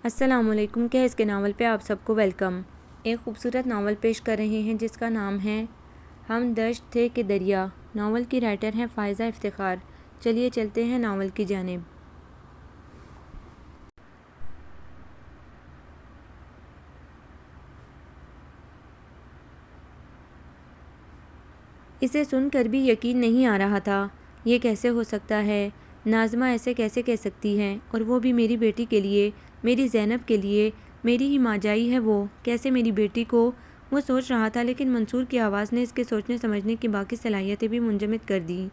السلام علیکم کے اس کے ناول پہ آپ سب کو ویلکم۔ ایک خوبصورت ناول پیش کر رہے ہیں جس کا نام ہے ہم دشت تھے کہ دریا۔ ناول کی رائٹر ہیں فائزہ افتخار۔ چلیے چلتے ہیں ناول کی جانب۔ اسے سن کر بھی یقین نہیں آ رہا تھا۔ یہ کیسے ہو سکتا ہے؟ ناظمہ ایسے کیسے کہہ سکتی ہے؟ اور وہ بھی میری بیٹی کے لیے، میری زینب کے لیے، میری ہی ماں جائی ہے وہ، کیسے میری بیٹی کو؟ وہ سوچ رہا تھا، لیکن منصور کی آواز نے اس کے سوچنے سمجھنے کی باقی صلاحیتیں بھی منجمد کر دیں۔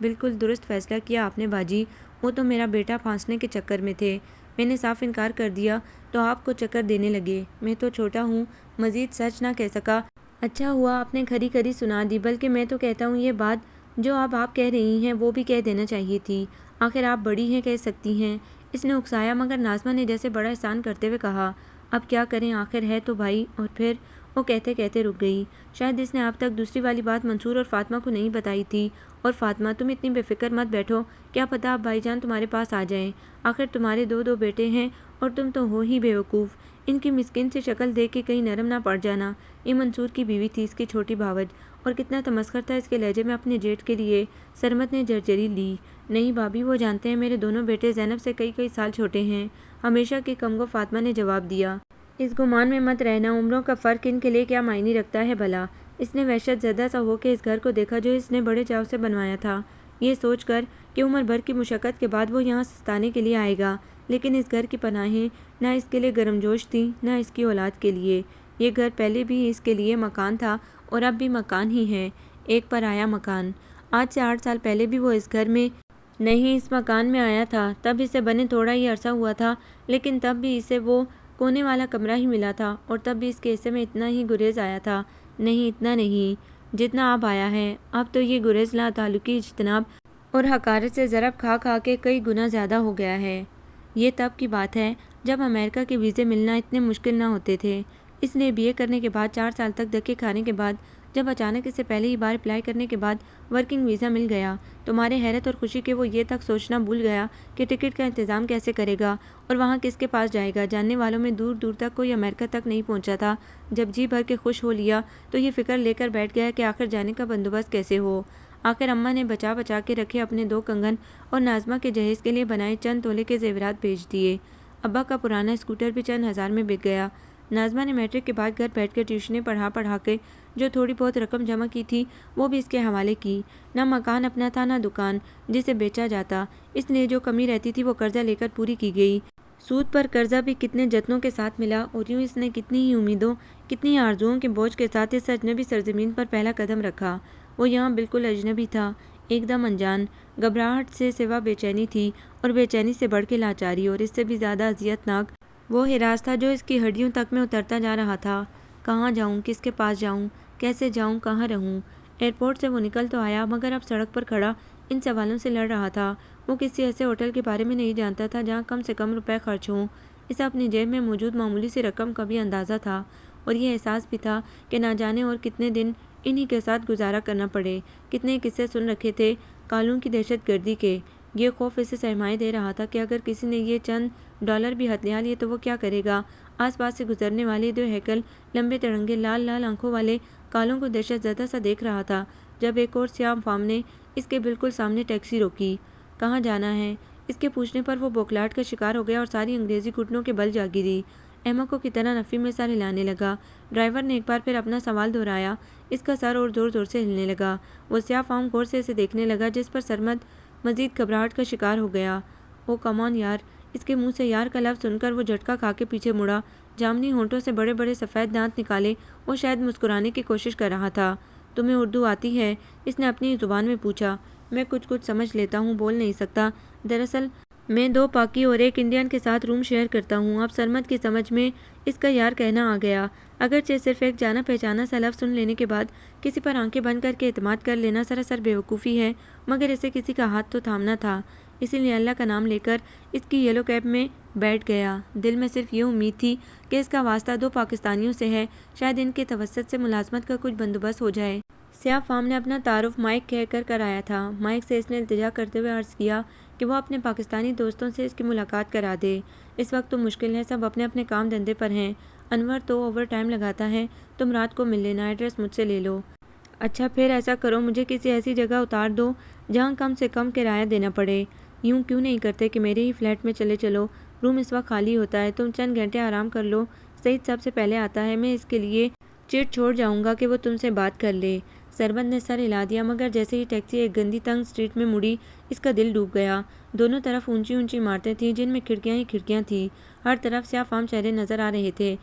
بالکل درست فیصلہ کیا آپ نے باجی، وہ تو میرا بیٹا پھانسنے کے چکر میں تھے، میں نے صاف انکار کر دیا تو آپ کو چکر دینے لگے۔ میں تو چھوٹا ہوں، مزید سچ نہ کہہ سکا۔ اچھا ہوا آپ نے کھری کھری سنا دی، بلکہ میں تو کہتا ہوں یہ بات جو اب آپ کہہ رہی ہیں وہ بھی کہہ دینا چاہیے تھی۔ آخر آپ بڑی ہیں، کہہ سکتی ہیں۔ اس نے اکسایا، مگر ناظمہ نے جیسے بڑا احسان کرتے ہوئے کہا، اب کیا کریں، آخر ہے تو بھائی۔ اور پھر وہ کہتے کہتے رک گئی۔ شاید اس نے اب تک دوسری والی بات منصور اور فاطمہ کو نہیں بتائی تھی۔ اور فاطمہ، تم اتنی بے فکر مت بیٹھو، کیا پتہ اب بھائی جان تمہارے پاس آ جائیں۔ آخر تمہارے دو بیٹے ہیں اور تم تو ہو ہی بے وقوف۔ ان کی مسکین سی شکل دیکھ کے کہیں نرم نہ پڑ جانا۔ یہ منصور کی بیوی تھی، اس کی چھوٹی بھاوج، اور کتنا تمسخر تھا اس کے لہجے میں اپنے جیٹھ کے لیے۔ سرمد نے جرجری لی، نہیں بھابھی، وہ جانتے ہیں میرے دونوں بیٹے زینب سے کئی سال چھوٹے ہیں۔ ہمیشہ کی کمگو فاطمہ نے جواب دیا۔ اس گمان میں مت رہنا، عمروں کا فرق ان کے لیے کیا معنی رکھتا ہے بھلا۔ اس نے وحشت زدہ سا ہو کے اس گھر کو دیکھا جو اس نے بڑے چاو سے بنوایا تھا، یہ سوچ کر کہ عمر بھر کی مشقت کے بعد وہ یہاں سستانے کے لیے آئے گا۔ لیکن اس گھر کی پناہیں نہ اس کے لیے گرمجوش تھیں، نہ اس کی اولاد کے لیے۔ یہ گھر پہلے بھی اس کے لیے مکان تھا اور اب بھی مکان ہی ہے، ایک پرایا مکان۔ آج سے 8 سال پہلے بھی وہ اس گھر میں نہیں، اس مکان میں آیا تھا۔ تب اسے بنے تھوڑا ہی عرصہ ہوا تھا، لیکن تب بھی اسے وہ کونے والا کمرہ ہی ملا تھا، اور تب بھی اس کے حصے میں اتنا ہی گریز آیا تھا۔ نہیں، اتنا نہیں جتنا اب آیا ہے۔ اب تو یہ گریز لا تعلقی، اجتناب اور حقارت سے ضرب کھا کے کئی گنا زیادہ ہو گیا ہے۔ یہ تب کی بات ہے جب امریکہ کے ویزے ملنا اتنے مشکل نہ ہوتے تھے۔ اس نے BA کرنے کے بعد 4 سال تک دھکے کھانے کے بعد، جب اچانک اسے پہلی ہی بار اپلائی کرنے کے بعد ورکنگ ویزا مل گیا، تو مارے حیرت اور خوشی کے وہ یہ تک سوچنا بھول گیا کہ ٹکٹ کا انتظام کیسے کرے گا اور وہاں کس کے پاس جائے گا۔ جاننے والوں میں دور دور تک کوئی امریکہ تک نہیں پہنچا تھا۔ جب جی بھر کے خوش ہو لیا تو یہ فکر لے کر بیٹھ گیا کہ آخر جانے کا بندوبست کیسے ہو۔ آخر اماں نے بچا کے رکھے اپنے 2 کنگن اور ناظمہ کے جہیز کے لیے بنائے چند تولے کے زیورات بھیج دیے۔ ابا کا پرانا اسکوٹر بھی چند ہزار میں بک گیا۔ ناظمہ نے میٹرک کے بعد گھر بیٹھ کر ٹیوشنیں پڑھا کے جو تھوڑی بہت رقم جمع کی تھی وہ بھی اس کے حوالے کی۔ نہ مکان اپنا تھا، نہ دکان جسے بیچا جاتا، اس لیے جو کمی رہتی تھی وہ قرضہ لے کر پوری کی گئی۔ سود پر قرضہ بھی کتنے جتنوں کے ساتھ ملا، اور یوں اس نے کتنی ہی امیدوں، کتنی ہی آرزوؤں کے بوجھ کے ساتھ اس اجنبی سرزمین پر پہلا قدم رکھا۔ وہ یہاں بالکل اجنبی تھا، ایک دم انجان۔ گھبراہٹ سے سوا بے چینی تھی، اور بے چینی سے بڑھ کے لاچاری، اور اس سے بھی زیادہ اذیت ناک وہ ہراس تھا جو اس کی ہڈیوں تک میں اترتا جا رہا تھا۔ کہاں جاؤں، کس کے پاس جاؤں، کیسے جاؤں، کہاں رہوں؟ ایئرپورٹ سے وہ نکل تو آیا، مگر اب سڑک پر کھڑا ان سوالوں سے لڑ رہا تھا۔ وہ کسی ایسے ہوٹل کے بارے میں نہیں جانتا تھا جہاں کم سے کم روپے خرچ ہوں۔ اسے اپنی جیب میں موجود معمولی سی رقم کا بھی اندازہ تھا، اور یہ احساس بھی تھا کہ نہ جانے اور کتنے دن انہی کے ساتھ گزارا کرنا پڑے۔ کتنے قصے سن رکھے تھے کالوں کی دہشت گردی کے۔ یہ خوف اسے سرمایہ دے رہا تھا کہ اگر کسی نے یہ چند ڈالر بھی ہتھیا لیے تو وہ کیا کرے گا۔ آس پاس سے گزرنے والے 2 ہیکل لمبے تڑنگے لال لال آنکھوں والے کالوں کو دہشت زدہ سا دیکھ رہا تھا، جب ایک اور سیاہ فام نے اس کے بالکل سامنے ٹیکسی روکی۔ کہاں جانا ہے؟ اس کے پوچھنے پر وہ بوکھلاہٹ کا شکار ہو گیا اور ساری انگریزی گھٹنوں کے بل جا گری۔ احمقوں کی طرح نفی میں سر ہلانے لگا۔ ڈرائیور نے ایک بار پھر اپنا سوال دہرایا۔ اس کا سر اور زور سے ہلنے لگا۔ وہ سیاہ فام غور سے اسے دیکھنے لگا، جس پر سرمد مزید گھبراہٹ کا شکار ہو گیا۔ او کم آن یار! اس کے منہ سے یار کا لفظ سن کر وہ جھٹکا کھا کے پیچھے مڑا۔ جامنی ہونٹوں سے بڑے بڑے سفید دانت نکالے وہ شاید مسکرانے کی کوشش کر رہا تھا۔ تمہیں اردو آتی ہے؟ اس نے اپنی زبان میں پوچھا۔ میں کچھ سمجھ لیتا ہوں، بول نہیں سکتا۔ دراصل میں 2 پاکی اور ایک انڈین کے ساتھ روم شیئر کرتا ہوں۔ اب سرمد کی سمجھ میں اس کا یار کہنا آ گیا۔ اگرچہ صرف ایک جانا پہچانا سا لفظ سن لینے کے بعد کسی پر آنکھیں بند کر کے اعتماد کر لینا سراسر بیوقوفی ہے، مگر اسے کسی کا ہاتھ تو تھامنا تھا۔ اسی لیے اللہ کا نام لے کر اس کی یلو کیب میں بیٹھ گیا۔ دل میں صرف یہ امید تھی کہ اس کا واسطہ 2 پاکستانیوں سے ہے، شاید ان کے توسط سے ملازمت کا کچھ بندوبست ہو جائے۔ سیاہ فام نے اپنا تعارف مائک کہہ کر کرایا تھا۔ مائک سے اس نے التجا کرتے ہوئے عرض کیا کہ وہ اپنے پاکستانی دوستوں سے اس کی ملاقات کرا دے۔ اس وقت تو مشکل ہے، سب اپنے اپنے کام دھندے پر ہیں۔ انور تو اوور ٹائم لگاتا ہے۔ تم رات کو مل لینا، ایڈریس مجھ سے لے لو۔ اچھا پھر ایسا کرو، مجھے کسی ایسی جگہ اتار دو جہاں کم سے کم کرایہ دینا پڑے۔ یوں کیوں نہیں کرتے کہ میرے ہی فلیٹ میں چلے چلو، روم اس وقت خالی ہوتا ہے، تم چند گھنٹے آرام کر لو۔ سعید سب سے پہلے آتا ہے، میں اس کے لیے چٹ چھوڑ جاؤں گا کہ وہ تم سے بات کر لے۔ سربت نے سر ہلا دیا، مگر جیسے ہی ٹیکسی ایک گندی تنگ اسٹریٹ میں مڑی اس کا دل ڈوب گیا۔ دونوں طرف اونچی اونچی عمارتیں تھیں جن میں کھڑکیاں ہی کھڑکیاں تھیں، ہر طرف سیاہ فام چہرے نظر آ رہے تھے۔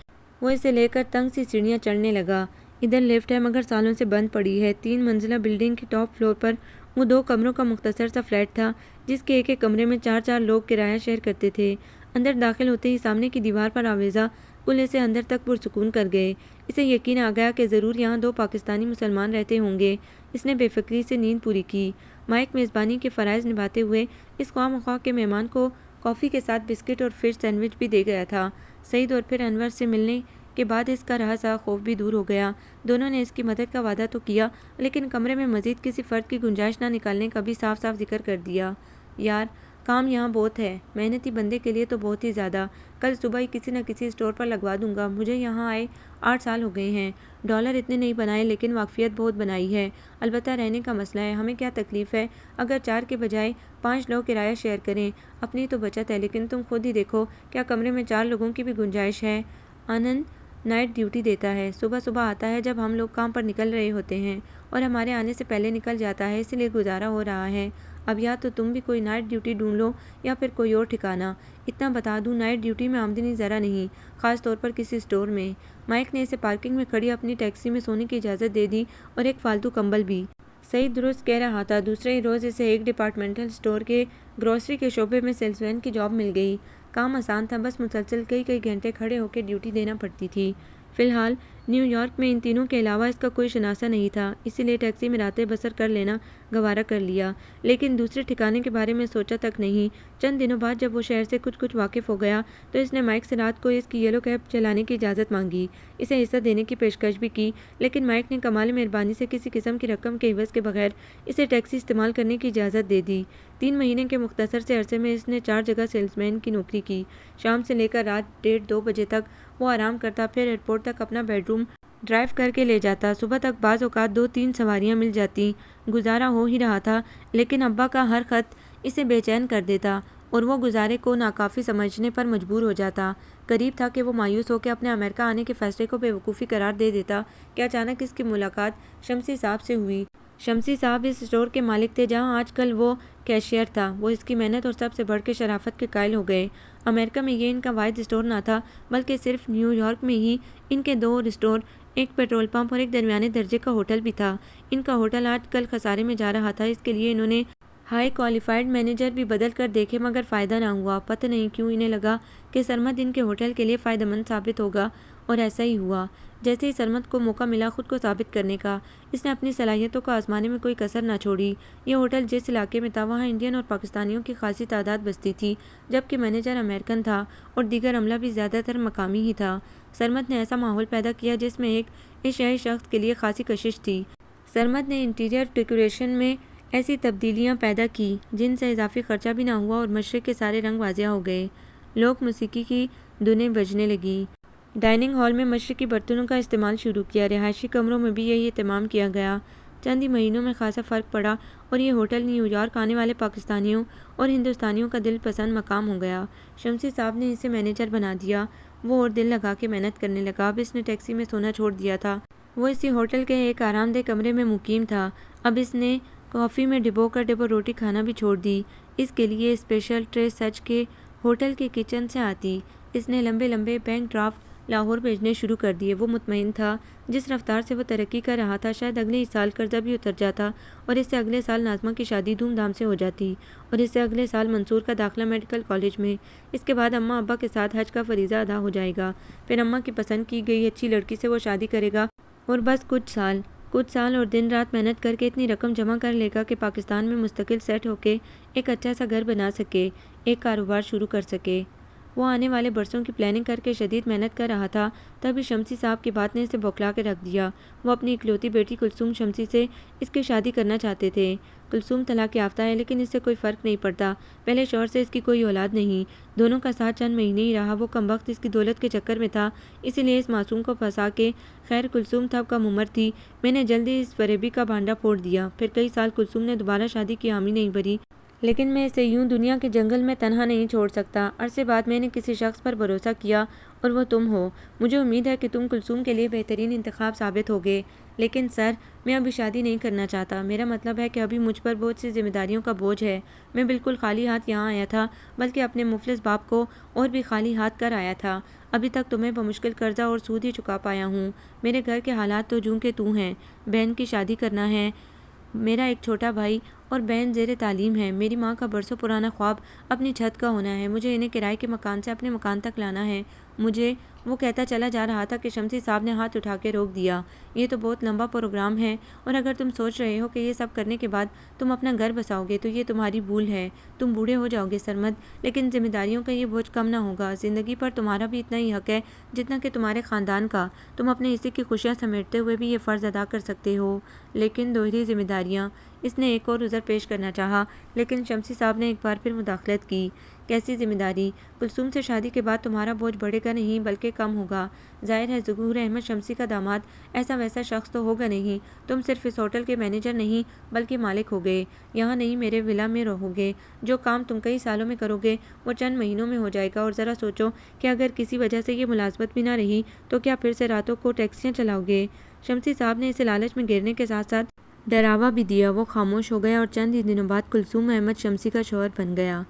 وہ اسے لے کر تنگ سی سیڑھیاں چڑھنے لگا۔ ادھر لفٹ ہے مگر سالوں سے بند پڑی ہے۔ 3 منزلہ بلڈنگ کی ٹاپ فلور پر وہ 2 کمروں کا مختصر سا فلیٹ تھا جس کے ایک ایک کمرے میں 4 لوگ کرایہ شیئر کرتے تھے۔ اندر داخل ہوتے ہی سامنے کی دیوار پر آویزہ پل اسے اندر تک پرسکون کر گئے۔ اسے یقین آ گیا کہ ضرور یہاں 2 پاکستانی مسلمان رہتے ہوں گے۔ اس نے بے فکری سے نیند پوری کی۔ مائک میزبانی کے فرائض نبھاتے ہوئے اس خواہ مخواہ کے مہمان کو کافی کے ساتھ بسکٹ اور فش سینڈوچ بھی دے گیا تھا۔ سعید اور پھر انور سے ملنے کے بعد اس کا رہا سا خوف بھی دور ہو گیا۔ دونوں نے اس کی مدد کا وعدہ تو کیا لیکن کمرے میں مزید کسی فرد کی گنجائش نہ نکالنے کا بھی صاف صاف ذکر کر دیا۔ یار کام یہاں بہت ہے، محنتی بندے کے لیے تو بہت ہی زیادہ۔ کل صبح ہی کسی نہ کسی اسٹور پر لگوا دوں گا۔ مجھے یہاں آئے 8 سال ہو گئے ہیں، ڈالر اتنے نہیں بنائے لیکن واقفیت بہت بنائی ہے۔ البتہ رہنے کا مسئلہ ہے، ہمیں کیا تکلیف ہے اگر 4 کے بجائے 5 لوگ کرایہ شیئر کریں، اپنی تو بچت ہے، لیکن تم خود ہی دیکھو کیا کمرے میں 4 لوگوں کی بھی گنجائش ہے۔ آنند نائٹ ڈیوٹی دیتا ہے، صبح صبح آتا ہے جب ہم لوگ کام پر نکل رہے ہوتے ہیں اور ہمارے آنے سے پہلے نکل جاتا ہے، اس لیے گزارا ہو رہا ہے۔ اب یا تو تم بھی کوئی نائٹ ڈیوٹی ڈھونڈ لو یا پھر کوئی اور ٹھکانہ۔ اتنا بتا دوں نائٹ ڈیوٹی میں آمدنی ذرا نہیں، خاص طور پر کسی اسٹور میں۔ مائک نے اسے پارکنگ میں کھڑی اپنی ٹیکسی میں سونے کی اجازت دے دی اور ایک فالتو کمبل بھی۔ سعید درست کہہ رہا تھا، دوسرے ہی روز اسے ایک ڈپارٹمنٹل اسٹور کے گروسری کے شعبے میں سیلز مین کی جاب مل گئی۔ کام آسان تھا، بس مسلسل کئی گھنٹے کھڑے ہو کے ڈیوٹی دینا پڑتی تھی۔ فی الحال نیو یارک میں ان تینوں کے علاوہ اس کا کوئی شناسہ نہیں تھا، اسی لیے ٹیکسی میں راتیں بسر کر لینا گوارا کر لیا، لیکن دوسرے ٹھکانے کے بارے میں سوچا تک نہیں۔ چند دنوں بعد جب وہ شہر سے کچھ واقف ہو گیا تو اس نے مائک سے رات کو اس کی یلو کیب چلانے کی اجازت مانگی، اسے حصہ دینے کی پیشکش بھی کی، لیکن مائک نے کمال مہربانی سے کسی قسم کی رقم کے عوض کے بغیر اسے ٹیکسی استعمال کرنے کی اجازت دے دی۔ 3 مہینے کے مختصر سے عرصے میں اس نے 4 جگہ سیلز مین کی نوکری کی۔ شام سے لے کر رات 1:30-2 بجے تک وہ آرام کرتا، پھر ایئرپورٹ تک اپنا بیڈ روم ڈرائیو کر کے لے جاتا۔ صبح تک بعض اوقات 2-3 سواریاں مل جاتی، گزارا ہو ہی رہا تھا، لیکن ابا کا ہر خط اسے بے چین کر دیتا اور وہ گزارے کو ناکافی سمجھنے پر مجبور ہو جاتا۔ قریب تھا کہ وہ مایوس ہو کے اپنے امریکہ آنے کے فیصلے کو بے وقوفی قرار دے دیتا کہ اچانک اس کی ملاقات شمسی صاحب سے ہوئی۔ شمسی صاحب اس اسٹور کے مالک تھے جہاں آج کل وہ کیشیئر تھا۔ وہ اس کی محنت اور سب سے بڑھ کے شرافت کے قائل ہو گئے۔ امریکہ میں یہ ان کا واحد اسٹور نہ تھا بلکہ صرف نیو یارک میں ہی ان کے 2 اور اسٹور، ایک پیٹرول پمپ اور ایک درمیانے درجے کا ہوٹل بھی تھا۔ ان کا ہوٹل آج کل خسارے میں جا رہا تھا، اس کے لیے انہوں نے ہائی کوالیفائڈ مینیجر بھی بدل کر دیکھے مگر فائدہ نہ ہوا۔ پتہ نہیں کیوں انہیں لگا کہ سرمد ان کے ہوٹل کے لیے فائدہ مند ثابت ہوگا اور ایسا ہی ہوا۔ جیسے ہی سرمد کو موقع ملا خود کو ثابت کرنے کا، اس نے اپنی صلاحیتوں کو آزمانے میں کوئی کسر نہ چھوڑی۔ یہ ہوٹل جس علاقے میں تھا وہاں انڈین اور پاکستانیوں کی خاصی تعداد بستی تھی، جبکہ مینیجر امریکن تھا اور دیگر عملہ بھی زیادہ تر مقامی ہی تھا۔ سرمد نے ایسا ماحول پیدا کیا جس میں ایک ایشیائی شخص کے لیے خاصی کشش تھی۔ سرمد نے انٹیریئر ڈیکوریشن میں ایسی تبدیلیاں پیدا کی جن سے اضافی خرچہ بھی نہ ہوا اور مشرق کے سارے رنگ واضح ہو گئے۔ لوک موسیقی کی دھنیں بجنے لگیں۔ ڈائننگ ہال میں مشرقی برتنوں کا استعمال شروع کیا، رہائشی کمروں میں بھی یہی اہتمام کیا گیا۔ چند ہی مہینوں میں خاصا فرق پڑا اور یہ ہوٹل نیو یارک آنے والے پاکستانیوں اور ہندوستانیوں کا دل پسند مقام ہو گیا۔ شمسی صاحب نے اسے مینیجر بنا دیا، وہ اور دل لگا کے محنت کرنے لگا۔ اب اس نے ٹیکسی میں سونا چھوڑ دیا تھا، وہ اسی ہوٹل کے ایک آرام دہ کمرے میں مقیم تھا۔ اب اس نے کافی میں ڈبو روٹی کھانا بھی چھوڑ دی، اس کے لیے اسپیشل ٹرے سچ کے ہوٹل کے کچن سے آتی۔ اس نے لمبے بینک ڈرافٹ لاہور بھیجنے شروع کر دیے۔ وہ مطمئن تھا جس رفتار سے وہ ترقی کر رہا تھا شاید اگلے ہی سال قرضہ بھی اتر جاتا اور اس سے اگلے سال ناظمہ کی شادی دھوم دھام سے ہو جاتی اور اس سے اگلے سال منصور کا داخلہ میڈیکل کالج میں۔ اس کے بعد اماں ابا کے ساتھ حج کا فریضہ ادا ہو جائے گا، پھر اماں کی پسند کی گئی اچھی لڑکی سے وہ شادی کرے گا اور بس کچھ سال اور دن رات محنت کر کے اتنی رقم جمع کر لے گا کہ پاکستان میں مستقل سیٹ ہو کے ایک اچھا سا گھر بنا سکے، ایک کاروبار شروع کر سکے۔ وہ آنے والے برسوں کی پلاننگ کر کے شدید محنت کر رہا تھا، تبھی شمسی صاحب کی بات نے اسے بوکھلا کے رکھ دیا۔ وہ اپنی اکلوتی بیٹی کلثوم شمسی سے اس کی شادی کرنا چاہتے تھے۔ کلثوم طلاق یافتہ ہے، لیکن اس سے کوئی فرق نہیں پڑتا، پہلے شوہر سے اس کی کوئی اولاد نہیں، دونوں کا ساتھ چند مہینے ہی رہا۔ وہ کمبخت اس کی دولت کے چکر میں تھا، اسی لیے اس معصوم کو پھنسا کے۔ خیر کلثوم تب کم عمر تھی، میں نے جلدی اس فریبی کا بھانڈا پھوڑ دیا۔ پھر کئی سال کلثوم نے دوبارہ شادی کی حامی نہیں بھری، لیکن میں اسے یوں دنیا کے جنگل میں تنہا نہیں چھوڑ سکتا۔ عرصے بعد میں نے کسی شخص پر بھروسہ کیا اور وہ تم ہو۔ مجھے امید ہے کہ تم کلثوم کے لیے بہترین انتخاب ثابت ہوگے، لیکن سر میں ابھی شادی نہیں کرنا چاہتا۔ میرا مطلب ہے کہ ابھی مجھ پر بہت سی ذمہ داریوں کا بوجھ ہے۔ میں بالکل خالی ہاتھ یہاں آیا تھا، بلکہ اپنے مفلس باپ کو اور بھی خالی ہاتھ کر آیا تھا۔ ابھی تک تمہیں بمشکل قرضہ اور سود ہی چکا پایا ہوں۔ میرے گھر کے حالات تو جوں کہ توں ہیں، بہن کی شادی کرنا ہے، میرا ایک چھوٹا بھائی اور بہن زیر تعلیم ہے، میری ماں کا برسوں پرانا خواب اپنی چھت کا ہونا ہے، مجھے انہیں کرائے کے مکان سے اپنے مکان تک لانا ہے، مجھے وہ کہتا چلا جا رہا تھا کہ شمسی صاحب نے ہاتھ اٹھا کے روک دیا۔ یہ تو بہت لمبا پروگرام ہے، اور اگر تم سوچ رہے ہو کہ یہ سب کرنے کے بعد تم اپنا گھر بساؤ گے تو یہ تمہاری بھول ہے۔ تم بوڑھے ہو جاؤ گے سرمد، لیکن ذمہ داریوں کا یہ بوجھ کم نہ ہوگا۔ زندگی پر تمہارا بھی اتنا ہی حق ہے جتنا کہ تمہارے خاندان کا۔ تم اپنے حصے کی خوشیاں سمیٹتے ہوئے بھی یہ فرض ادا کر سکتے ہو، لیکن دوہری ذمہ داریاں۔ اس نے ایک اور عذر پیش کرنا چاہا، لیکن شمسی صاحب نے ایک بار پھر مداخلت کی۔ کیسی ذمہ داری؟ کلثوم سے شادی کے بعد تمہارا بوجھ بڑھے گا نہیں بلکہ کم ہوگا۔ ظاہر ہے ظہور احمد شمسی کا داماد ایسا ویسا شخص تو ہوگا نہیں، تم صرف اس ہوٹل کے مینیجر نہیں بلکہ مالک ہوگے۔ یہاں نہیں، میرے ولا میں رہو گے۔ جو کام تم کئی سالوں میں کرو گے وہ چند مہینوں میں ہو جائے گا، اور ذرا سوچو کہ اگر کسی وجہ سے یہ ملازمت بھی نہ رہی تو کیا پھر سے راتوں کو ٹیکسیاں چلاؤ گے؟ شمسی صاحب نے اسے لالچ میں گرنے کے ساتھ ساتھ ڈراوا بھی دیا۔ وہ خاموش ہو گیا اور چند ہی دنوں بعد کلثوم احمد شمسی کا شوہر بن گیا۔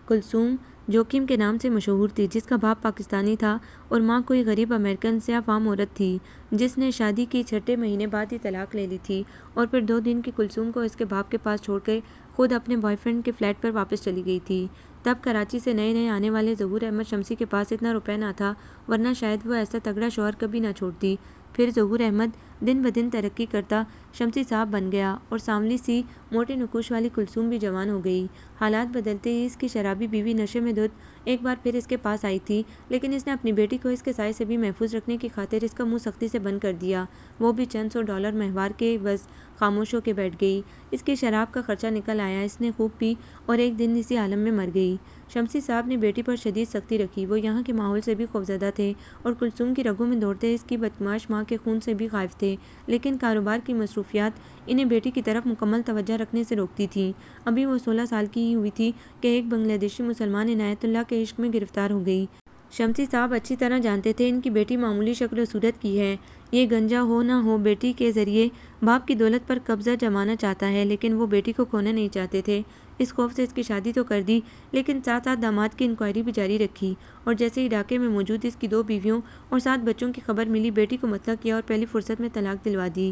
کلثوم جوکیم کے نام سے مشہور تھی، جس کا باپ پاکستانی تھا اور ماں کوئی غریب امریکن سیاہ فام عورت تھی جس نے شادی کی چھٹے مہینے بعد ہی طلاق لے لی تھی، اور پھر 2 دن کی کلثوم کو اس کے باپ کے پاس چھوڑ کے خود اپنے بوائے فرینڈ کے فلیٹ پر واپس چلی گئی تھی۔ تب کراچی سے نئے نئے آنے والے ظہور احمد شمسی کے پاس اتنا روپے نہ تھا، ورنہ شاید وہ ایسا تگڑا شوہر کبھی نہ چھوڑتی۔ پھر ظہور احمد دن بدن ترقی کرتا شمسی صاحب بن گیا، اور سانولی سی موٹے نقوش والی کلثوم بھی جوان ہو گئی۔ حالات بدلتے ہی اس کی شرابی بیوی نشے میں دھت ایک بار پھر اس کے پاس آئی تھی، لیکن اس نے اپنی بیٹی کو اس کے سائے سے بھی محفوظ رکھنے کی خاطر اس کا منہ سختی سے بند کر دیا۔ وہ بھی چند $100 مہوار کے عوض خاموش ہو کے بیٹھ گئی۔ اس کی شراب کا خرچہ نکل آیا، اس نے خوب پی اور ایک دن اسی عالم میں مر گئی۔ شمسی صاحب نے بیٹی پر شدید سختی رکھی، وہ یہاں کے ماحول سے بھی خوفزدہ تھے اور کلثوم کی رگوں میں دوڑتے اس کی بدمعاش ماں کے خون سے بھی خائف تھے، لیکن کاروبار کی مصروفیات انہیں بیٹی کی طرف مکمل توجہ رکھنے سے روکتی تھیں۔ ابھی وہ 16 سال کی ہی ہوئی تھی کہ ایک بنگلہ دیشی مسلمان عنایت اللہ کے عشق میں گرفتار ہو گئی۔ شمسی صاحب اچھی طرح جانتے تھے ان کی بیٹی معمولی شکل و صورت کی ہے، یہ گنجا ہو نہ ہو بیٹی کے ذریعے باپ کی دولت پر قبضہ جمانا چاہتا ہے، لیکن وہ بیٹی کو کھونا نہیں چاہتے تھے۔ اس خوف سے اس کی شادی تو کر دی، لیکن ساتھ ساتھ داماد کی انکوائری بھی جاری رکھی، اور جیسے ہی علاقے میں موجود اس کی 2 بیویوں اور 7 بچوں کی خبر ملی، بیٹی کو مطلق کیا اور پہلی فرصت میں طلاق دلوا دی۔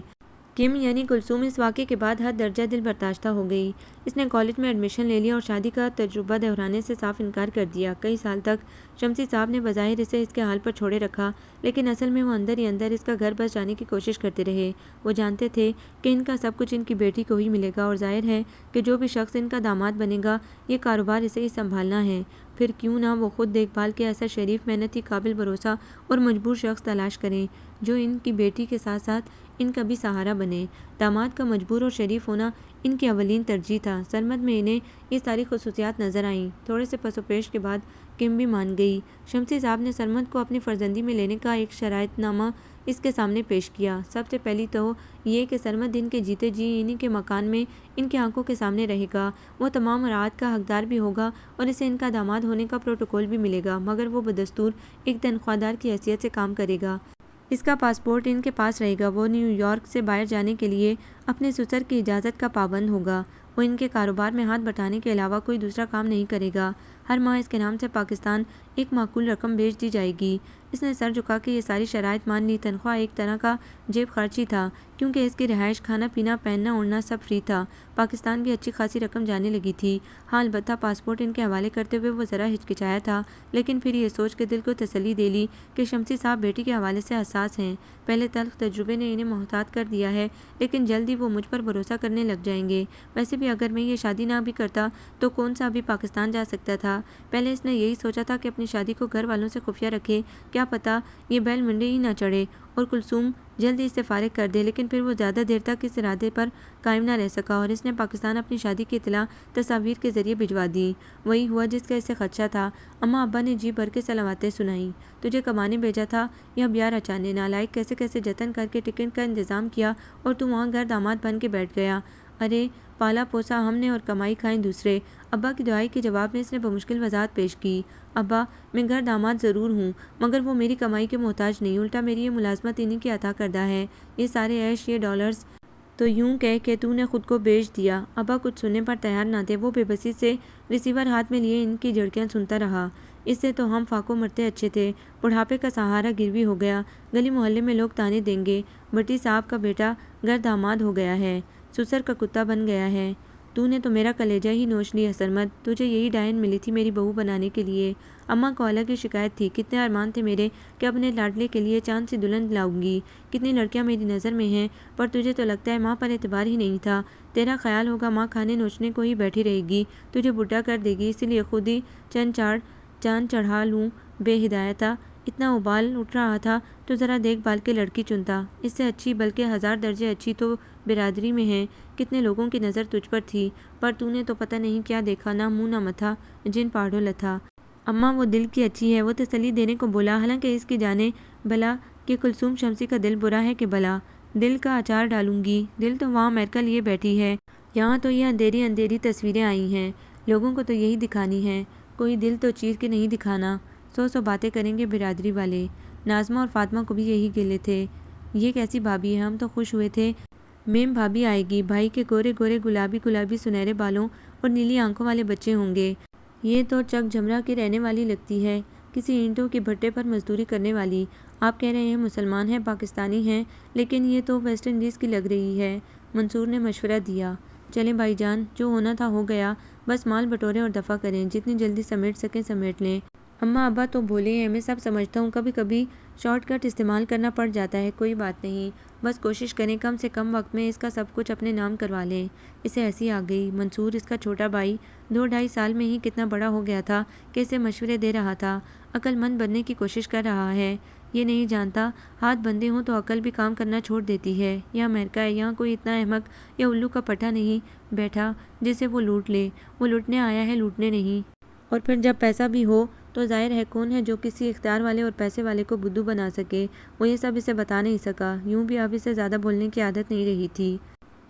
کم یعنی کلثوم اس واقعے کے بعد حد درجہ دل برداشتہ ہو گئی۔ اس نے کالج میں ایڈمیشن لے لیا اور شادی کا تجربہ دہرانے سے صاف انکار کر دیا۔ کئی سال تک شمسی صاحب نے بظاہر اسے اس کے حال پر چھوڑے رکھا، لیکن اصل میں وہ اندر ہی اندر اس کا گھر بس جانے کی کوشش کرتے رہے۔ وہ جانتے تھے کہ ان کا سب کچھ ان کی بیٹی کو ہی ملے گا، اور ظاہر ہے کہ جو بھی شخص ان کا داماد بنے گا یہ کاروبار اسے ہی سنبھالنا ہے۔ پھر کیوں نہ وہ خود دیکھ بھال کے ایسا شریف، محنتی، قابل بھروسہ اور مجبور شخص تلاش کریں جو ان کی بیٹی کے ساتھ ساتھ ان کا بھی سہارا بنے۔ داماد کا مجبور اور شریف ہونا ان کی اولین ترجیح تھا۔ سرمد میں انہیں یہ ساری خصوصیات نظر آئیں۔ تھوڑے سے پس و پیش کے بعد کم بھی مان گئی۔ شمسی صاحب نے سرمد کو اپنی فرزندی میں لینے کا ایک شرائط نامہ اس کے سامنے پیش کیا۔ سب سے پہلی تو یہ کہ سرمد ان کے جیتے جی انہی کے مکان میں ان کی آنکھوں کے سامنے رہے گا، وہ تمام مراعات کا حقدار بھی ہوگا اور اسے ان کا داماد ہونے کا پروٹوکول بھی ملے گا، مگر وہ بدستور ایک تنخواہ دار کی حیثیت سے کام کرے گا۔ اس کا پاسپورٹ ان کے پاس رہے گا، وہ نیو یارک سے باہر جانے کے لیے اپنے سسر کی اجازت کا پابند ہوگا، وہ ان کے کاروبار میں ہاتھ بٹانے کے علاوہ کوئی دوسرا کام نہیں کرے گا۔ ہر ماہ اس کے نام سے پاکستان ایک معقول رقم بھیج دی جائے گی۔ اس نے سر جھکا کے یہ ساری شرائط مان لی۔ تنخواہ ایک طرح کا جیب خرچ ہی تھا، کیونکہ اس کی رہائش، کھانا پینا، پہننا اوڑھنا سب فری تھا۔ پاکستان بھی اچھی خاصی رقم جانے لگی تھی۔ ہاں البتہ پاسپورٹ ان کے حوالے کرتے ہوئے وہ ذرا ہچکچایا تھا، لیکن پھر یہ سوچ کے دل کو تسلی دے لی کہ شمسی صاحب بیٹی کے حوالے سے حساس ہیں۔ پہلے تلخ تجربے نے انہیں محتاط کر دیا ہے، لیکن جلد ہی وہ مجھ پر بھروسہ کرنے لگ جائیں گے۔ ویسے بھی اگر میں یہ شادی نہ بھی کرتا تو کون سا ابھی پاکستان جا سکتا تھا؟ پہلے اس نے یہی سوچا تھا کہ اپنی شادی کو گھر والوں سے خفیہ رکھے، کیا پتہ یہ بیل منڈے ہی نہ چڑھے اور کلثوم جلدی اس سے فارغ کر دے، لیکن پھر وہ زیادہ دیر تک اس ارادے پر قائم نہ رہ سکا اور اس نے پاکستان اپنی شادی کی اطلاع تصاویر کے ذریعے بھجوا دی۔ وہی ہوا جس کا اسے خدشہ تھا۔ اماں ابا نے جی بھر کے سلامتیں سنائیں۔ تجھے کمانے بھیجا تھا یا بیار اچانے، نالائق، کیسے کیسے جتن کر کے ٹکٹ کا انتظام کیا اور تو وہاں گھر داماد بن کے بیٹھ گیا۔ ارے پالا پوسا ہم نے اور کمائی کھائیں دوسرے۔ ابا کی دعائی کے جواب میں اس نے بمشکل وضاحت پیش کی۔ ابا میں گھر داماد ضرور ہوں مگر وہ میری کمائی کے محتاج نہیں، الٹا میری یہ ملازمت انہی کی عطا کردہ ہے۔ یہ سارے عیش، یہ ڈالرز تو یوں کہہ کہ تو نے خود کو بیچ دیا۔ ابا کچھ سننے پر تیار نہ تھے، وہ بے بسی سے ریسیور ہاتھ میں لیے ان کی جھڑکیاں سنتا رہا۔ اس سے تو ہم فاقوں مرتے اچھے تھے، بڑھاپے کا سہارا گروی ہو گیا، گلی محلے میں لوگ تانے دیں گے، بٹی صاحب کا بیٹا گھر داماد ہو گیا ہے، سسر کا کتا بن گیا ہے۔ تو نے تو میرا کلیجہ ہی نوچ لیا سرمد، تجھے یہی ڈائن ملی تھی میری بہو بنانے کے لیے۔ اماں کو الگ ہی شکایت تھی، کتنے ارمان تھے میرے کہ اپنے لاڈلے کے لیے چاند سی دلہن لاؤں گی، کتنی لڑکیاں میری نظر میں ہیں، پر تجھے تو لگتا ہے ماں پر اعتبار ہی نہیں تھا۔ تیرا خیال ہوگا ماں کھانے نوچنے کو ہی بیٹھی رہے گی، تجھے بڈھا کر دے گی، اسی لیے خود ہی چاند چڑھا لوں۔ بے ہدایتہ اتنا ابال اٹھ رہا تھا تو ذرا دیکھ بھال کے لڑکی چنتا، اس سے اچھی بلکہ 1000 درجے اچھی تو برادری میں ہے، کتنے لوگوں کی نظر تجھ پر تھی، پر تو نے تو پتہ نہیں کیا دیکھا، نہ منہ نہ متھا، جن پاڑوں لتھا۔ اماں وہ دل کی اچھی ہے، وہ تسلی دینے کو بولا، حالانکہ اس کی جانے بھلا کہ کلثوم شمسی کا دل برا ہے کہ بھلا۔ دل کا اچار ڈالوں گی، دل تو وہاں امریکہ لیے بیٹھی ہے، یہاں تو یہ اندھیری اندھیری تصویریں آئی ہیں، لوگوں کو تو یہی دکھانی ہے، کوئی دل تو چیر کے نہیں دکھانا۔ 100 باتیں کریں گے برادری والے۔ ناظمہ اور فاطمہ کو بھی یہی گلے تھے، یہ کیسی بھابھی ہے، ہم تو خوش ہوئے تھے میم بھابھی آئے گی، بھائی کے گورے گورے گلابی گلابی سنہرے بالوں اور نیلی آنکھوں والے بچے ہوں گے، یہ تو چک جھمرا کی رہنے والی لگتی ہے، کسی اینٹوں کے بھٹے پر مزدوری کرنے والی۔ آپ کہہ رہے ہیں مسلمان ہیں، پاکستانی ہیں، لیکن یہ تو ویسٹ انڈیز کی لگ رہی ہے۔ منصور نے مشورہ دیا، چلیں بھائی جان، جو ہونا تھا ہو گیا، بس مال بٹوریں اور دفع کریں، جتنی جلدی سمیٹ سکیں سمیٹ لیں۔ اماں ابا تو بولے ہیں، میں سب سمجھتا ہوں، کبھی کبھی شارٹ کٹ استعمال کرنا پڑ جاتا ہے، کوئی بات نہیں، بس کوشش کریں کم سے کم وقت میں اس کا سب کچھ اپنے نام کروا لیں۔ اسے ہنسی آ گئی۔ منصور، اس کا چھوٹا بھائی، 2-2.5 سال میں ہی کتنا بڑا ہو گیا تھا کہ اسے مشورے دے رہا تھا، عقل مند بننے کی کوشش کر رہا ہے، یہ نہیں جانتا ہاتھ بندھے ہوں تو عقل بھی کام کرنا چھوڑ دیتی ہے۔ یہ امریکہ ہے، یہاں کوئی اتنا احمق یا الو کا پٹھا نہیں بیٹھا جسے وہ لوٹ لے، وہ لوٹنے آیا ہے، لوٹنے نہیں۔ اور پھر جب پیسہ بھی ہو تو ظاہر ہے کون ہے جو کسی اختیار والے اور پیسے والے کو بدھو بنا سکے، وہ یہ سب اسے بتا نہیں سکا۔ یوں بھی اب اسے زیادہ بولنے کی عادت نہیں رہی تھی۔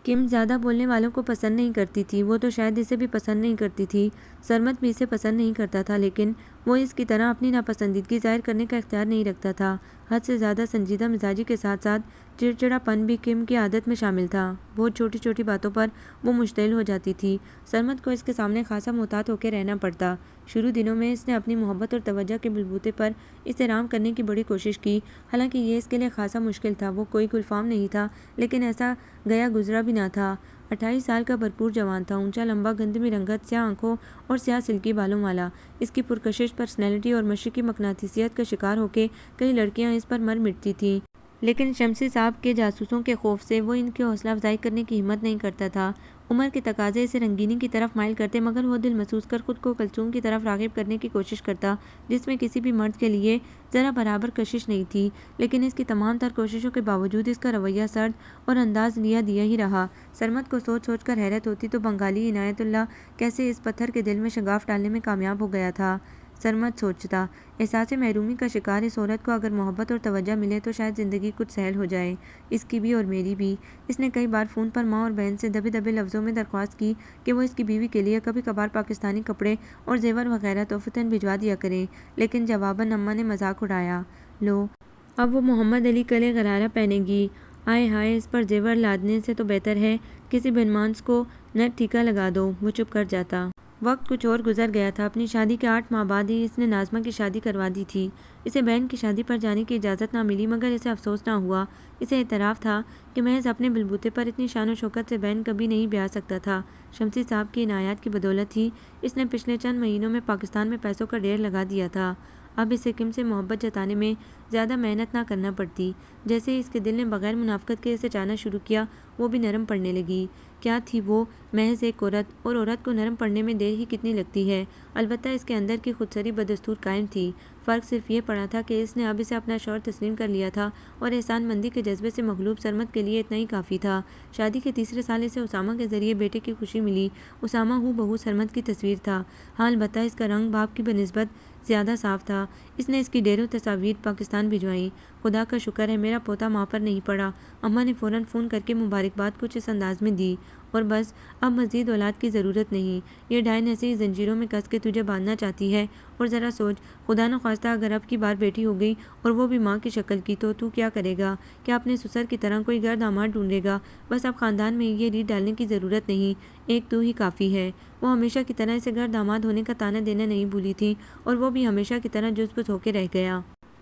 کم زیادہ بولنے والوں کو پسند نہیں کرتی تھی، وہ تو شاید اسے بھی پسند نہیں کرتی تھی، سرمد بھی اسے پسند نہیں کرتا تھا، لیکن وہ اس کی طرح اپنی ناپسندیدگی ظاہر کرنے کا اختیار نہیں رکھتا تھا۔ حد سے زیادہ سنجیدہ مزاجی کے ساتھ ساتھ چڑچڑا پن بھی کم کی عادت میں شامل تھا، بہت چھوٹی چھوٹی باتوں پر وہ مشتعل ہو جاتی تھی۔ سرمد کو اس کے سامنے خاصا محتاط ہو کے رہنا پڑتا۔ شروع دنوں میں اس نے اپنی محبت اور توجہ کے بلبوتے پر احترام کرنے کی بڑی کوشش کی، حالانکہ یہ اس کے لیے خاصا مشکل تھا، وہ کوئی گلفام نہیں تھا، لیکن ایسا گیا گزرا بھی نہ تھا۔ 28 سال کا بھرپور جوان تھا، اونچا لمبا گندمی رنگت، سیاہ آنکھوں اور سیاہ سلکی بالوں والا۔ اس کی پرکشش پرسنالٹی اور مشرقی مقناطیسیت کا شکار ہو کے کئی لڑکیاں اس پر مر مٹتی تھیں، لیکن شمسی صاحب کے جاسوسوں کے خوف سے وہ ان کی حوصلہ افزائی کرنے کی ہمت نہیں کرتا تھا۔ عمر کے تقاضے اسے رنگینی کی طرف مائل کرتے، مگر وہ دل محسوس کر خود کو کلثوم کی طرف راغب کرنے کی کوشش کرتا، جس میں کسی بھی مرد کے لیے ذرا برابر کشش نہیں تھی، لیکن اس کی تمام تر کوششوں کے باوجود اس کا رویہ سرد اور انداز لیا دیا ہی رہا۔ سرمد کو سوچ سوچ کر حیرت ہوتی تو بنگالی عنایت اللہ کیسے اس پتھر کے دل میں شگاف ڈالنے میں کامیاب ہو گیا تھا۔ سرمد سوچتا، احساس محرومی کا شکار اس عورت کو اگر محبت اور توجہ ملے تو شاید زندگی کچھ سہل ہو جائے، اس کی بھی اور میری بھی۔ اس نے کئی بار فون پر ماں اور بہن سے دبے دبے لفظوں میں درخواست کی کہ وہ اس کی بیوی کے لیے کبھی کبھار پاکستانی کپڑے اور زیور وغیرہ تحفتاً بھجوا دیا کریں، لیکن جواباً اماں نے مذاق اڑایا، لو اب وہ محمد علی کلے غرارہ پہنے گی، آئے ہائے، اس پر زیور لادنے سے تو بہتر ہے کسی بنمانس کو نٹ ٹھیکا لگا دو۔ وہ چپ کر جاتا۔ وقت کچھ اور گزر گیا تھا۔ اپنی شادی کے 8 ماہ بعد ہی اس نے ناظمہ کی شادی کروا دی تھی۔ اسے بہن کی شادی پر جانے کی اجازت نہ ملی، مگر اسے افسوس نہ ہوا، اسے اعتراف تھا کہ محض اپنے بلبوتے پر اتنی شان و شوکت سے بہن کبھی نہیں بیاہ سکتا تھا۔ شمسی صاحب کی عنایات کی بدولت ہی اس نے پچھلے چند مہینوں میں پاکستان میں پیسوں کا ڈھیر لگا دیا تھا۔ اب اسے کم سے محبت جتانے میں زیادہ محنت نہ کرنا پڑتی۔ جیسے اس کے دل نے بغیر منافقت کے اسے چاہنا شروع کیا، وہ بھی نرم پڑنے لگی۔ کیا تھی وہ؟ محض ایک عورت، اور عورت کو نرم پڑنے میں دیر ہی کتنی لگتی ہے۔ البتہ اس کے اندر کی خودسری بدستور قائم تھی۔ فرق صرف یہ پڑا تھا کہ اس نے اب اسے اپنا شوہر تسلیم کر لیا تھا، اور احسان مندی کے جذبے سے مغلوب سرمد کے لیے اتنا ہی کافی تھا۔ شادی کے تیسرے سال اسے اسامہ کے ذریعے بیٹے کی خوشی ملی۔ اسامہ ہو بہو سرمد کی تصویر تھا، ہاں البتہ اس کا رنگ باپ کی بنسبت زیادہ صاف تھا۔ اس نے اس کی ڈھیروں تصاویر پاکستان بھجوائیں۔ خدا کا شکر ہے میرا پوتا ماں پر نہیں پڑا۔ اماں نے فوراً فون کر کے مبارکباد کچھ اس انداز میں دی، اور بس اب مزید اولاد کی ضرورت نہیں۔ یہ ڈائن ایسی زنجیروں میں کس کے تجھے باندھنا چاہتی ہے، اور ذرا سوچ، خدا نخواستہ اگر اب کی بار بیٹی ہو گئی اور وہ بھی ماں کی شکل کی، تو کیا کرے گا؟ کیا اپنے سسر کی طرح کوئی غیر داماد ڈھونڈے گا؟ بس اب خاندان میں یہ ریت ڈالنے کی ضرورت نہیں، ایک تو ہی کافی ہے۔ وہ ہمیشہ کی طرح اسے غیر داماد ہونے کا طعنہ دینا نہیں بھولی تھی، اور وہ بھی ہمیشہ کی طرح جز بز ہو کے رہ گیا۔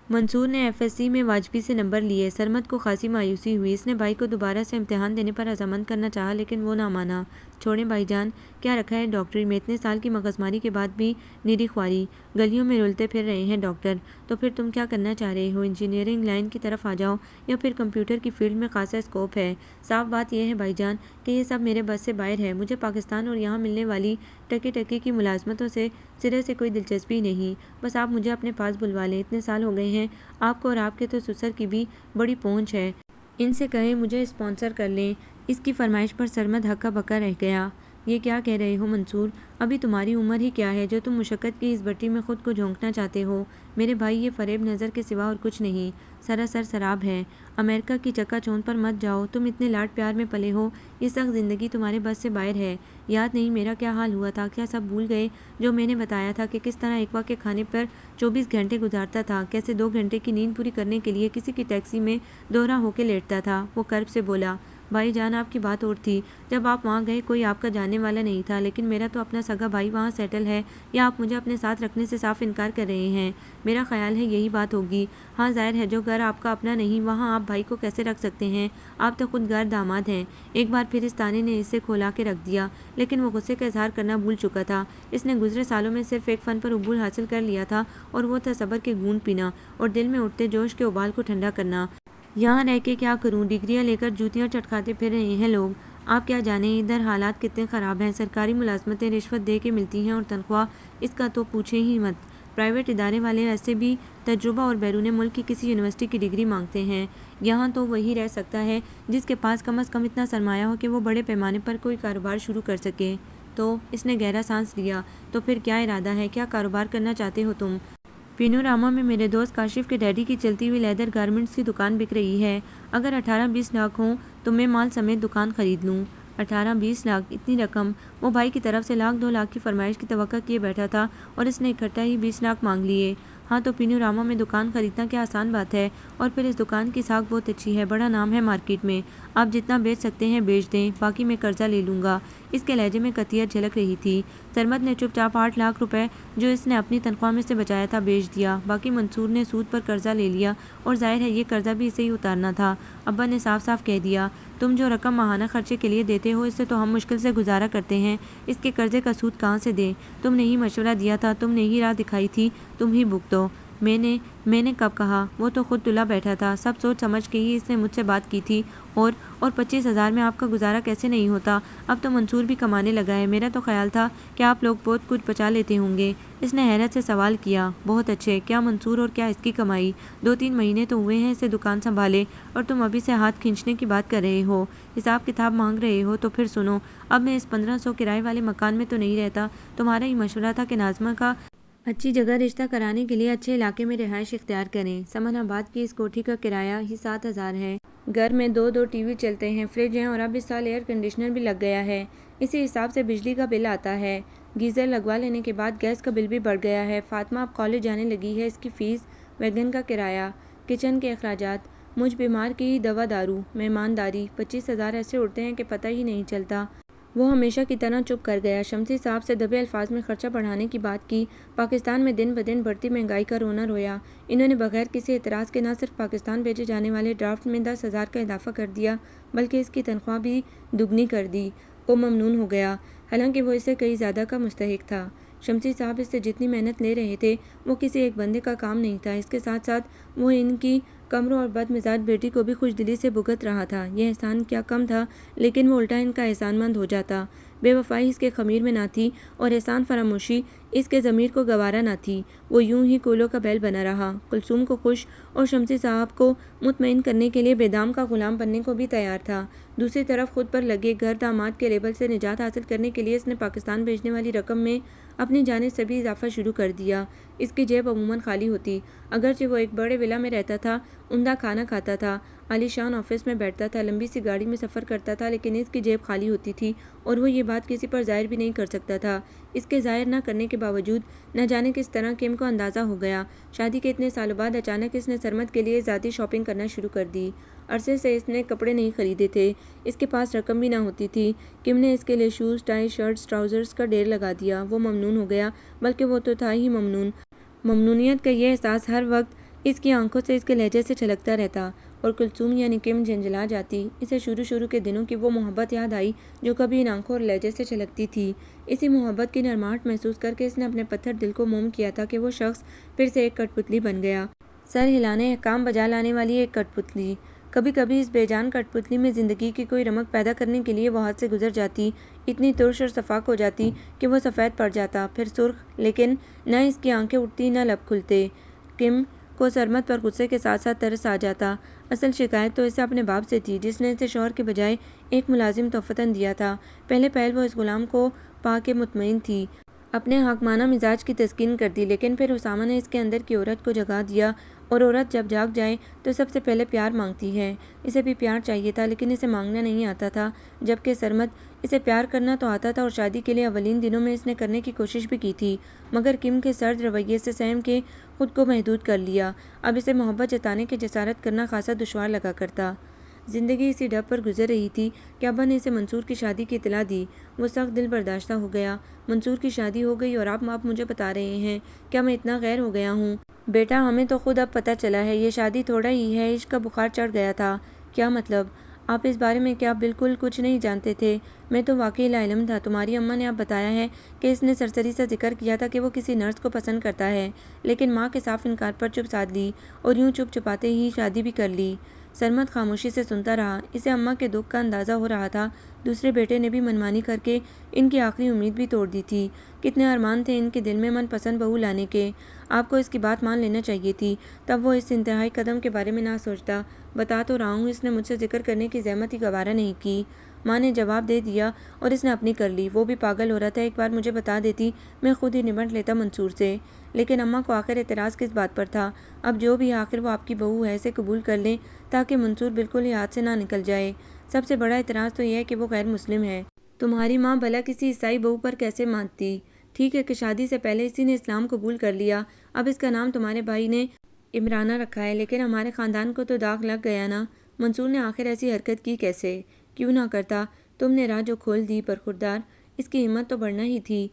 منصور نے ایف ایس سی میں واجبی سے نمبر لیے۔ سرمد کو خاصی مایوسی ہوئی۔ اس نے بھائی کو دوبارہ سے امتحان دینے پر رضامند کرنا چاہا، لیکن وہ نہ مانا۔ چھوڑیں بھائی جان، کیا رکھا ہے ڈاکٹری میں؟ اتنے سال کی مغزماری کے بعد بھی نیری خواری، گلیوں میں رولتے پھر رہے ہیں ڈاکٹر۔ تو پھر تم کیا کرنا چاہ رہے ہو؟ انجینئرنگ لائن کی طرف آ جاؤ، یا پھر کمپیوٹر کی فیلڈ میں خاصا اسکوپ ہے۔ صاف بات یہ ہے بھائی جان کہ یہ سب میرے بس سے باہر ہے۔ مجھے پاکستان اور یہاں ملنے والی ٹکے ٹکے کی ملازمتوں سے سرے سے کوئی دلچسپی نہیں۔ بس آپ مجھے اپنے پاس بلوا لیں، اتنے سال ہو گئے ہیں آپ کو، اور آپ کے تو سسر کی بھی بڑی پہنچ ہے، ان سے کہیں مجھے اسپانسر کر لیں۔ اس کی فرمائش پر سرمد ہکا بکا رہ گیا۔ یہ کیا کہہ رہے ہو منصور؟ ابھی تمہاری عمر ہی کیا ہے جو تم مشقت کی اس بٹی میں خود کو جھونکنا چاہتے ہو؟ میرے بھائی یہ فریب نظر کے سوا اور کچھ نہیں، سراسر سراب ہے۔ امریکہ کی چکا چوند پر مت جاؤ، تم اتنے لاڈ پیار میں پلے ہو، یہ سخت زندگی تمہارے بس سے باہر ہے۔ یاد نہیں میرا کیا حال ہوا تھا؟ کیا سب بھول گئے جو میں نے بتایا تھا کہ کس طرح ایک وقت کے کھانے پر 24 گھنٹے گزارتا تھا، کیسے 2 گھنٹے کی نیند پوری کرنے کے لیے کسی کی ٹیکسی میں دوہرا ہو کے لیٹتا تھا؟ وہ کرب سے بولا۔ بھائی جان آپ کی بات اور تھی، جب آپ وہاں گئے کوئی آپ کا جاننے والا نہیں تھا، لیکن میرا تو اپنا سگا بھائی وہاں سیٹل ہے، یا آپ مجھے اپنے ساتھ رکھنے سے صاف انکار کر رہے ہیں؟ میرا خیال ہے یہی بات ہوگی۔ ہاں ظاہر ہے جو گھر آپ کا اپنا نہیں وہاں آپ بھائی کو کیسے رکھ سکتے ہیں؟ آپ تو خود غیر داماد ہیں۔ ایک بار پھر اس تانے نے اسے کھولا کے رکھ دیا، لیکن وہ غصے کا اظہار کرنا بھول چکا تھا۔ اس نے گزرے سالوں میں صرف ایک فن پر عبور حاصل کر لیا تھا، اور وہ تھا صبر کے گھونٹ پینا اور دل میں اٹھتے جوش کے ابال کو ٹھنڈا کرنا۔ یہاں رہ کے کیا کروں؟ ڈگریاں لے کر جوتیاں چٹکاتے پھر رہے ہیں لوگ۔ آپ کیا جانیں ادھر حالات کتنے خراب ہیں۔ سرکاری ملازمتیں رشوت دے کے ملتی ہیں، اور تنخواہ اس کا تو پوچھیں ہی مت۔ پرائیویٹ ادارے والے ایسے بھی تجربہ اور بیرون ملک کی کسی یونیورسٹی کی ڈگری مانگتے ہیں۔ یہاں تو وہی رہ سکتا ہے جس کے پاس کم از کم اتنا سرمایہ ہو کہ وہ بڑے پیمانے پر کوئی کاروبار شروع کر سکے۔ تو اس نے گہرا سانس لیا۔ تو پھر کیا ارادہ ہے؟ کیا کاروبار کرنا چاہتے ہو تم؟ پینوراما میں میرے دوست کاشف کے ڈیڈی کی چلتی ہوئی لیدر گارمنٹس کی دکان بک رہی ہے۔ اگر 18-20 لاکھ ہوں تو میں مال سمیت دکان خرید لوں۔ 18-20 لاکھ؟ اتنی رقم؟ وہ بھائی کی طرف سے 1-2 لاکھ کی فرمائش کی توقع کیے بیٹھا تھا، اور اس نے اکٹھا ہی 20 لاکھ مانگ لیے۔ ہاں تو پینوراما میں دکان خریدنا کیا آسان بات ہے، اور پھر اس دکان کی ساکھ بہت اچھی ہے، بڑا نام ہے مارکیٹ میں۔ آپ جتنا بیچ سکتے ہیں بیچ دیں، باقی میں قرضہ لے لوں گا۔ اس کے لہجے میں قطعیت جھلک رہی تھی۔ سرمد نے چپ چاپ 8 لاکھ روپے جو اس نے اپنی تنخواہ میں سے بچایا تھا بیچ دیا۔ باقی منصور نے سود پر قرضہ لے لیا، اور ظاہر ہے یہ قرضہ بھی اسے ہی اتارنا تھا۔ ابا نے صاف صاف کہہ دیا، تم جو رقم ماہانہ خرچے کے لیے دیتے ہو اس سے تو ہم مشکل سے گزارا کرتے ہیں، اس کے قرضے کا سود کہاں سے دیں؟ تم نے ہی مشورہ دیا تھا، تم نے ہی راہ دکھائی تھی، تم ہی بھگتو۔ میں نے کب کہا؟ وہ تو خود تلا بیٹھا تھا، سب سوچ سمجھ کے ہی اس نے مجھ سے بات کی تھی۔ اور 25,000 میں آپ کا گزارا کیسے نہیں ہوتا؟ اب تو منصور بھی کمانے لگا ہے، میرا تو خیال تھا کہ آپ لوگ بہت کچھ بچا لیتے ہوں گے۔ اس نے حیرت سے سوال کیا۔ بہت اچھے، کیا منصور اور کیا اس کی کمائی؟ 2-3 مہینے تو ہوئے ہیں اسے دکان سنبھالے، اور تم ابھی سے ہاتھ کھینچنے کی بات کر رہے ہو، حساب کتاب مانگ رہے ہو؟ تو پھر سنو، اب میں اس 1500 کرائے والے مکان میں تو نہیں رہتا۔ تمہارا ہی مشورہ تھا کہ ناظمہ کا اچھی جگہ رشتہ کرانے کے لیے اچھے علاقے میں رہائش اختیار کریں۔ سمن آباد کی اس کوٹھی کا کرایہ ہی 7,000 ہے۔ گھر میں 2 ٹی وی چلتے ہیں، فریج ہیں، اور اب اس سال ایئر کنڈیشنر بھی لگ گیا ہے۔ اسی حساب سے بجلی کا بل آتا ہے۔ گیزر لگوا لینے کے بعد گیس کا بل بھی بڑھ گیا ہے۔ فاطمہ اب کالج جانے لگی ہے، اس کی فیس، ویگن کا کرایہ، کچن کے اخراجات، مجھ بیمار کی دوا دارو، مہمانداری، 25,000 ایسے اڑتے ہیں کہ پتہ ہی نہیں چلتا۔ وہ ہمیشہ کی طرح چپ کر گیا۔ شمسی صاحب سے دبے الفاظ میں خرچہ بڑھانے کی بات کی۔ پاکستان میں دن بدن بڑھتی مہنگائی کا رونا رویا۔ انہوں نے بغیر کسی اعتراض کے نہ صرف پاکستان بھیجے جانے والے ڈرافٹ میں 10,000 کا اضافہ کر دیا، بلکہ اس کی تنخواہ بھی دگنی کر دی۔ وہ ممنون ہو گیا، حالانکہ وہ اس سے کئی زیادہ کا مستحق تھا۔ شمسی صاحب اس سے جتنی محنت لے رہے تھے وہ کسی ایک بندے کا کام نہیں تھا۔ اس کے ساتھ ساتھ وہ ان کی کمروں اور بد مزاج بیٹی کو بھی خوش دلی سے بھگت رہا تھا۔ یہ احسان کیا کم تھا، لیکن وہ الٹا ان کا احسان مند ہو جاتا۔ بے وفائی اس کے خمیر میں نہ تھی اور احسان فراموشی اس کے ضمیر کو گوارا نہ تھی۔ وہ یوں ہی کولوں کا بیل بنا رہا، کلثوم کو خوش اور شمسی صاحب کو مطمئن کرنے کے لیے بیدام کا غلام بننے کو بھی تیار تھا۔ دوسری طرف خود پر لگے گھر داماد کے لیبل سے نجات حاصل کرنے کے لیے اس نے پاکستان بھیجنے والی رقم میں اپنی جانب سے بھی اضافہ شروع کر دیا۔ اس کی جیب عموماً خالی ہوتی، اگرچہ وہ ایک بڑے ولا میں رہتا تھا، عمدہ کھانا کھاتا تھا، عالی شان آفس میں بیٹھتا تھا، لمبی سی گاڑی میں سفر کرتا تھا، لیکن اس کی جیب خالی ہوتی تھی اور وہ یہ بات کسی پر ظاہر بھی نہیں کر سکتا تھا۔ اس کے ظاہر نہ کرنے کے باوجود نہ جانے کس طرح کم کو اندازہ ہو گیا۔ شادی کے اتنے سالوں بعد اچانک اس نے سرمد کے لیے ذاتی شاپنگ کرنا شروع کر دی۔ عرصے سے اس نے کپڑے نہیں خریدے تھے، اس کے پاس رقم بھی نہ ہوتی تھی۔ کم نے اس کے لیے شوز، ٹائی، شرٹس، ٹراؤزرز کا ڈھیر لگا دیا۔ وہ ممنون ہو گیا، بلکہ وہ تو تھا ہی ممنون۔ ممنونیت کا یہ احساس ہر وقت اس کی آنکھوں سے، اس کے لہجے سے چھلکتا رہتا، اور کلثوم یعنی کم جھنجھلا جاتی۔ اسے شروع کے دنوں کی وہ محبت یاد آئی جو کبھی ان آنکھوں اور لہجے سے چھلکتی تھی۔ اسی محبت کی نرماہٹ محسوس کر کے اس نے اپنے پتھر دل کو موم کیا تھا کہ وہ شخص پھر سے ایک کٹ پتلی بن گیا، سر ہلانے، احکام بجا لانے والی ایک کٹ پتلی۔ کبھی کبھی اس بے جان کٹ پتلی میں زندگی کی کوئی رمق پیدا کرنے کے لیے وہ ہاتھ سے گزر جاتی، اتنی ترش اور شفاف ہو جاتی کہ وہ سفید پڑ جاتا، پھر سرخ، لیکن نہ اس کی آنکھیں اٹھتی نہ لب کھلتے۔ کم کو سرمد پر غصے کے ساتھ ساتھ ترس آ جاتا۔ اصل شکایت تو اسے اپنے باپ سے تھی، جس نے اسے شوہر کے بجائے ایک ملازم تحفتاً دیا تھا۔ پہلے پہل وہ اس غلام کو پا کے مطمئن تھی، اپنے حاکمانہ مزاج کی تسکین کر دی، لیکن پھر اسامہ نے اس کے اندر کی عورت کو جگا دیا، اور عورت جب جاگ جائے تو سب سے پہلے پیار مانگتی ہے۔ اسے بھی پیار چاہیے تھا، لیکن اسے مانگنا نہیں آتا تھا، جبکہ سرمد اسے پیار کرنا تو آتا تھا، اور شادی کے لیے اولین دنوں میں اس نے کرنے کی کوشش بھی کی تھی، مگر کم کے سرد رویے سے سہم کے خود کو محدود کر لیا۔ اب اسے محبت جتانے کی جسارت کرنا خاصا دشوار لگا کرتا۔ زندگی اسی ڈب پر گزر رہی تھی کہ ابا نے اسے منصور کی شادی کی اطلاع دی۔ وہ سخت دل برداشتہ ہو گیا۔ منصور کی شادی ہو گئی اور آپ مجھے بتا رہے ہیں؟ کیا میں اتنا غیر ہو گیا ہوں؟ بیٹا، ہمیں تو خود اب پتہ چلا ہے، یہ شادی تھوڑا ہی ہے، عشق کا بخار چڑھ گیا تھا۔ کیا مطلب؟ آپ اس بارے میں کیا بالکل کچھ نہیں جانتے تھے؟ میں تو واقعی لاعلم تھا۔ تمہاری اماں نے اب بتایا ہے کہ اس نے سرسری سا ذکر کیا تھا کہ وہ کسی نرس کو پسند کرتا ہے، لیکن ماں کے صاف انکار پر چپ سادھ لی، اور یوں چپ چپاتے ہی شادی بھی کر لی۔ سرمد خاموشی سے سنتا رہا۔ اسے اماں کے دکھ کا اندازہ ہو رہا تھا۔ دوسرے بیٹے نے بھی منمانی کر کے ان کی آخری امید بھی توڑ دی تھی۔ کتنے ارمان تھے ان کے دل میں من پسند بہو لانے کے۔ آپ کو اس کی بات مان لینا چاہیے تھی، تب وہ اس انتہائی قدم کے بارے میں نہ سوچتا۔ بتا تو رہا ہوں، اس نے مجھ سے ذکر کرنے کی زحمت ہی گوارا نہیں کی۔ ماں نے جواب دے دیا اور اس نے اپنی کر لی۔ وہ بھی پاگل ہو رہا تھا، ایک بار مجھے بتا دیتی، میں خود ہی نمٹ لیتا منصور سے۔ لیکن اماں کو آخر اعتراض کس بات پر تھا؟ اب جو بھی، آخر وہ آپ کی بہو ہے، اسے قبول کر لیں تاکہ منصور بالکل ہی ہاتھ سے نہ نکل جائے۔ سب سے بڑا اعتراض تو یہ ہے کہ وہ غیر مسلم ہے۔ تمہاری ماں بھلا کسی عیسائی بہو پر کیسے مانتی؟ ٹھیک ہے کہ شادی سے پہلے اسی نے اسلام قبول کر لیا، اب اس کا نام تمہارے بھائی نے عمرانہ رکھا ہے، لیکن ہمارے خاندان کو تو داغ لگ گیا نا۔ منصور نے آخر ایسی حرکت کی کیسے؟ کیوں نہ کرتا؟ تم نے راہ جو کھول دی برخوردار، اس کی ہمت تو بڑھنا ہی تھی۔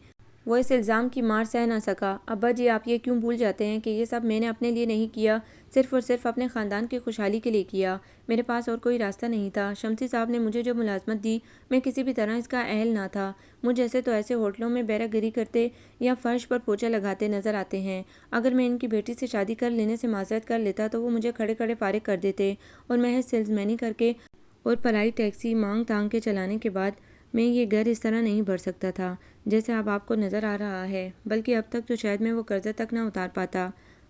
وہ اس الزام کی مار سہ نہ سکا۔ ابا جی، آپ یہ کیوں بھول جاتے ہیں کہ یہ سب میں نے اپنے لیے نہیں کیا، صرف اور صرف اپنے خاندان کی خوشحالی کے لیے کیا۔ میرے پاس اور کوئی راستہ نہیں تھا۔ شمسی صاحب نے مجھے جو ملازمت دی، میں کسی بھی طرح اس کا اہل نہ تھا۔ مجھ جیسے تو ایسے ہوٹلوں میں بیرہ گری کرتے یا فرش پر پوچھا لگاتے نظر آتے ہیں۔ اگر میں ان کی بیٹی سے شادی کر لینے سے معذرت کر لیتا تو وہ مجھے کھڑے کھڑے فارغ کر دیتے، اور محض سیلزمینی کر کے اور پرائی ٹیکسی مانگ تانگ کے چلانے کے بعد میں یہ گھر اس طرح نہیں بھر سکتا تھا جیسے اب آپ کو نظر آ رہا ہے، بلکہ اب تک تو شاید میں وہ قرضہ تک نہ اتار پاتا۔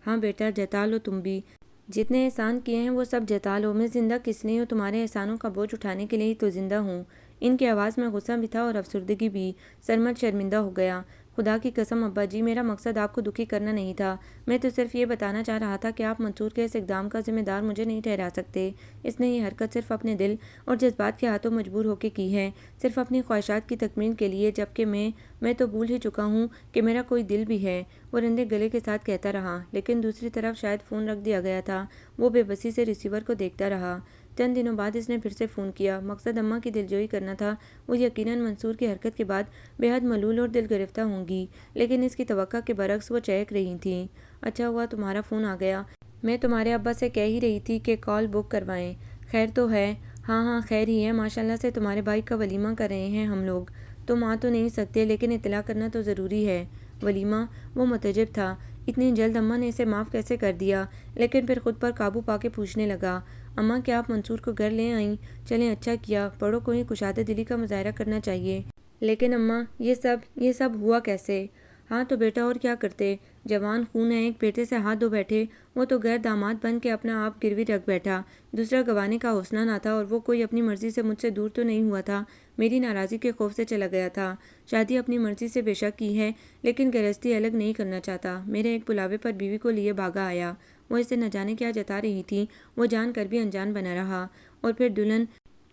ہاں بیٹا، جتا لو تم بھی، جتنے احسان کیے ہیں وہ سب جتا لو۔ میں زندہ کس لیے ہوں؟ تمہارے احسانوں کا بوجھ اٹھانے کے لیے ہی تو زندہ ہوں۔ ان کی آواز میں غصہ بھی تھا اور افسردگی بھی۔ سرمد شرمندہ ہو گیا۔ خدا کی قسم ابا جی، میرا مقصد آپ کو دکھی کرنا نہیں تھا، میں تو صرف یہ بتانا چاہ رہا تھا کہ آپ منصور کے اس اقدام کا ذمہ دار مجھے نہیں ٹھہرا سکتے۔ اس نے یہ حرکت صرف اپنے دل اور جذبات کے ہاتھوں مجبور ہو کے کی ہے، صرف اپنی خواہشات کی تکمیل کے لیے، جبکہ میں تو بھول ہی چکا ہوں کہ میرا کوئی دل بھی ہے، وہ رندے گلے کے ساتھ کہتا رہا۔ لیکن دوسری طرف شاید فون رکھ دیا گیا تھا۔ وہ بے بسی سے ریسیور کو دیکھتا رہا۔ چند دنوں بعد اس نے پھر سے فون کیا۔ مقصد اماں کی دلجوئی کرنا تھا۔ وہ یقیناً منصور کی حرکت کے بعد بے حد ملول اور دل گرفتہ ہوں گی، لیکن اس کی توقع کے برعکس وہ چہک رہی تھیں۔ اچھا ہوا تمہارا فون آ گیا، میں تمہارے ابا سے کہہ ہی رہی تھی کہ کال بک کروائیں۔ خیر تو ہے؟ ہاں ہاں خیر ہی ہے، ماشاءاللہ سے تمہارے بھائی کا ولیمہ کر رہے ہیں ہم لوگ۔ تم آ تو نہیں سکتے، لیکن اطلاع کرنا تو ضروری ہے۔ ولیمہ؟ وہ متعجب تھا، اتنی جلد اماں نے اسے معاف کیسے کر دیا؟ لیکن پھر خود پر قابو پا کے پوچھنے لگا، اماں کیا آپ منصور کو گھر لے آئیں؟ چلیں اچھا کیا، بڑوں کو ہی کشادہ دلی کا مظاہرہ کرنا چاہیے۔ لیکن اماں یہ سب ہوا کیسے؟ ہاں تو بیٹا اور کیا کرتے، جوان خون ہے، ایک بیٹے سے ہاتھ دھو بیٹھے، وہ تو غیر داماد بن کے اپنا آپ گروی رکھ بیٹھا، دوسرا گنوانے کا حوصلہ نہ تھا، اور وہ کوئی اپنی مرضی سے مجھ سے دور تو نہیں ہوا تھا، میری ناراضی کے خوف سے چلا گیا تھا۔ شادی اپنی مرضی سے بے شک کی ہے، لیکن گرہستی الگ نہیں کرنا چاہتا۔ میرے ایک بلاوے پر بیوی کو لیے بھاگا آیا، وہ اسے نہ جانے کیا جتا رہی تھی، وہ جان کر بھی انجان بنا رہا۔ اور پھر دلہن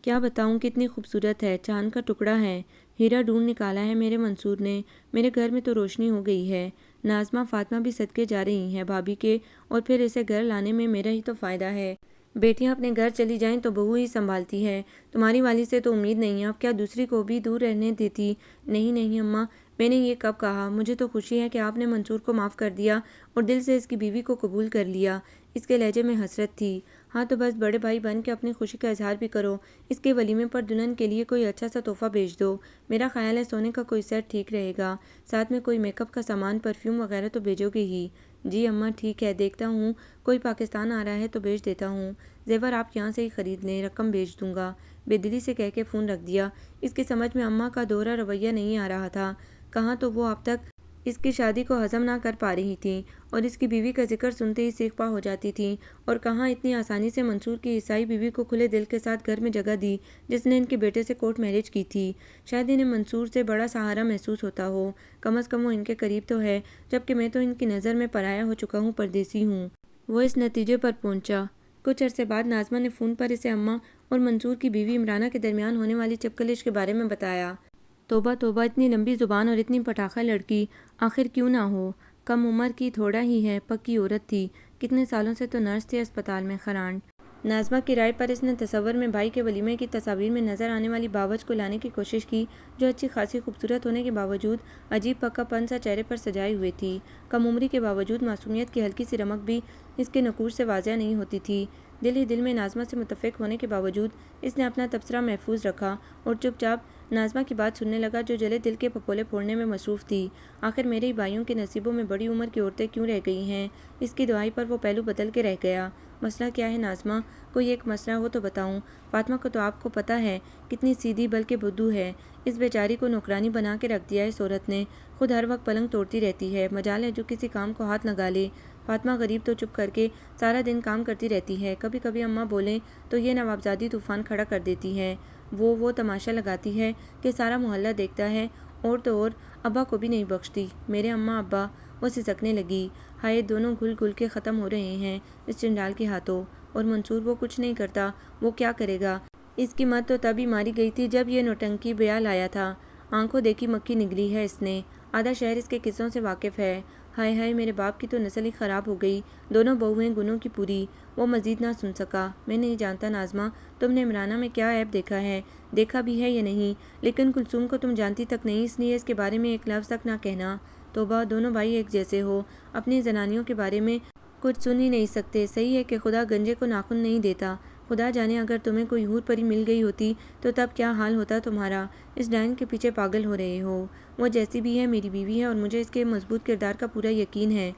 کیا بتاؤں کتنی خوبصورت ہے، چاند کا ٹکڑا ہے، ہیرا ڈھونڈ نکالا ہے میرے منصور نے، میرے گھر میں تو روشنی ہو گئی ہے۔ ناظمہ فاطمہ بھی صدقے جا رہی ہیں بھابھی کے، اور پھر اسے گھر لانے میں میرا ہی تو فائدہ ہے۔ بیٹیاں اپنے گھر چلی جائیں تو بہو ہی سنبھالتی ہے، تمہاری والی سے تو امید نہیں، اب کیا دوسری کو بھی دور رہنے دیتی؟ نہیں نہیں اماں، میں نے یہ کب کہا، مجھے تو خوشی ہے کہ آپ نے منصور کو معاف کر دیا اور دل سے اس کی بیوی کو قبول کر لیا۔ اس کے لہجے میں حسرت تھی۔ ہاں تو بس بڑے بھائی بن کے اپنی خوشی کا اظہار بھی کرو، اس کے ولیمے پر دلہن کے لیے کوئی اچھا سا تحفہ بھیج دو، میرا خیال ہے سونے کا کوئی سیٹ ٹھیک رہے گا، ساتھ میں کوئی میک اپ کا سامان، پرفیوم وغیرہ تو بھیجو گے ہی؟ جی اماں ٹھیک ہے، دیکھتا ہوں، کوئی پاکستان آ رہا ہے تو بھیج دیتا ہوں، زیور آپ یہاں سے ہی خرید لیں، رقم بھیج دوں گا، بے دلی سے کہہ کے فون رکھ دیا۔ اس کی سمجھ میں اماں کا دوہرا رویہ نہیں آ رہا تھا، کہاں تو وہ اب تک اس کی شادی کو ہضم نہ کر پا رہی تھیں اور اس کی بیوی کا ذکر سنتے ہی سیخ پا ہو جاتی تھیں، اور کہاں اتنی آسانی سے منصور کی عیسائی بیوی کو کھلے دل کے ساتھ گھر میں جگہ دی جس نے ان کے بیٹے سے کورٹ میرج کی تھی۔ شاید انہیں منصور سے بڑا سہارا محسوس ہوتا ہو، کم از کم وہ ان کے قریب تو ہے، جبکہ میں تو ان کی نظر میں پرایا ہو چکا ہوں، پردیسی ہوں۔ وہ اس نتیجے پر پہنچا۔ کچھ عرصے بعد ناظمہ نے فون پر اسے اماں اور منصور کی بیوی عمرانہ کے درمیان ہونے والی چپکلش کے بارے میں بتایا۔ توبہ توبہ، اتنی لمبی زبان اور اتنی پٹاخہ لڑکی، آخر کیوں نہ ہو؟ کم عمر کی تھوڑا ہی ہے، پکی عورت تھی، کتنے سالوں سے تو نرس تھی اسپتال میں، خرانٹ۔ ناظمہ کی رائے پر اس نے تصور میں بھائی کے ولیمے کی تصاویر میں نظر آنے والی باوچ کو لانے کی کوشش کی، جو اچھی خاصی خوبصورت ہونے کے باوجود عجیب پکا پن سا چہرے پر سجائے ہوئے تھی۔ کم عمری کے باوجود معصومیت کی ہلکی سی رمق بھی اس کے نقوش سے واضح نہیں ہوتی تھی۔ دل ہی دل میں ناظمہ سے متفق ہونے کے باوجود اس نے اپنا تبصرہ محفوظ رکھا اور چپ چاپ ناظمہ کی بات سننے لگا، جو جلے دل کے پھپولے پھوڑنے میں مصروف تھی۔ آخر میرے ہی بھائیوں کے نصیبوں میں بڑی عمر کی عورتیں کیوں رہ گئی ہیں؟ اس کی دعائی پر وہ پہلو بدل کے رہ گیا۔ مسئلہ کیا ہے ناظمہ؟ کوئی ایک مسئلہ ہو تو بتاؤں۔ فاطمہ کو تو آپ کو پتہ ہے کتنی سیدھی بلکہ بدو ہے، اس بیچاری کو نوکرانی بنا کے رکھ دیا اس عورت نے، خود ہر وقت پلنگ توڑتی رہتی ہے، مجال ہے جو کسی کام کو ہاتھ لگا لے۔ فاطمہ غریب تو چپ کر کے سارا دن کام کرتی رہتی ہے، کبھی کبھی اماں بولیں تو یہ نوابزادی طوفان کھڑا کر دیتی ہے، وہ تماشا لگاتی ہے کہ سارا محلہ دیکھتا ہے، اور تو اور ابا کو بھی نہیں بخشتی، میرے اماں ابا۔ وہ سسکنے لگی، ہائے دونوں گھل گھل کے ختم ہو رہے ہیں اس چنڈال کے ہاتھوں، اور منصور وہ کچھ نہیں کرتا، وہ کیا کرے گا؟ اس کی مت تو تب ہی ماری گئی تھی جب یہ نوٹنکی بیاہ لایا تھا، آنکھوں دیکھی مکھی نگلی ہے اس نے، آدھا شہر اس کے قصوں سے واقف ہے۔ ہائے ہائے میرے باپ کی تو نسل ہی خراب ہو گئی، دونوں بہویں گنوں کی پوری۔ وہ مزید نہ سن سکا۔ میں نہیں جانتا ناظمہ تم نے عمرانہ میں کیا عیب دیکھا ہے، دیکھا بھی ہے یا نہیں، لیکن کلثوم کو تم جانتی تک نہیں، اس لیے اس کے بارے میں ایک لفظ تک نہ کہنا۔ توبہ، دونوں بھائی ایک جیسے ہو، اپنی زنانیوں کے بارے میں کچھ سن ہی نہیں سکتے۔ صحیح ہے کہ خدا گنجے کو ناخن نہیں دیتا، خدا جانے اگر تمہیں کوئی حور پری مل گئی ہوتی تو تب کیا حال ہوتا تمہارا، اس ڈائن کے پیچھے پاگل ہو رہے ہو۔ وہ جیسی بھی ہے میری بیوی ہے اور مجھے اس کے مضبوط کردار کا پورا یقین ہے۔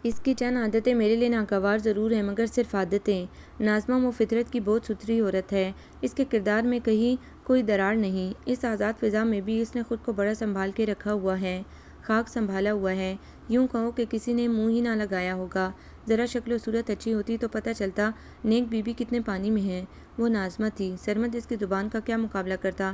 اس کی چند عادتیں میرے لیے ناگوار ضرور ہیں، مگر صرف عادتیں۔ ناظمہ وہ فطرت کی بہت ستھری عورت ہے، اس کے کردار میں کہیں کوئی درار نہیں، اس آزاد فضا میں بھی اس نے خود کو بڑا سنبھال کے رکھا ہوا ہے، خاک سنبھالا ہوا ہے، یوں کہو کہ کسی نے منہ ہی نہ لگایا ہوگا۔ ذرا شکل و صورت اچھی ہوتی تو پتہ چلتا نیک بیوی کتنے پانی میں ہے۔ وہ ناظمہ تھی، سرمد اس کی زبان کا کیا مقابلہ کرتا؟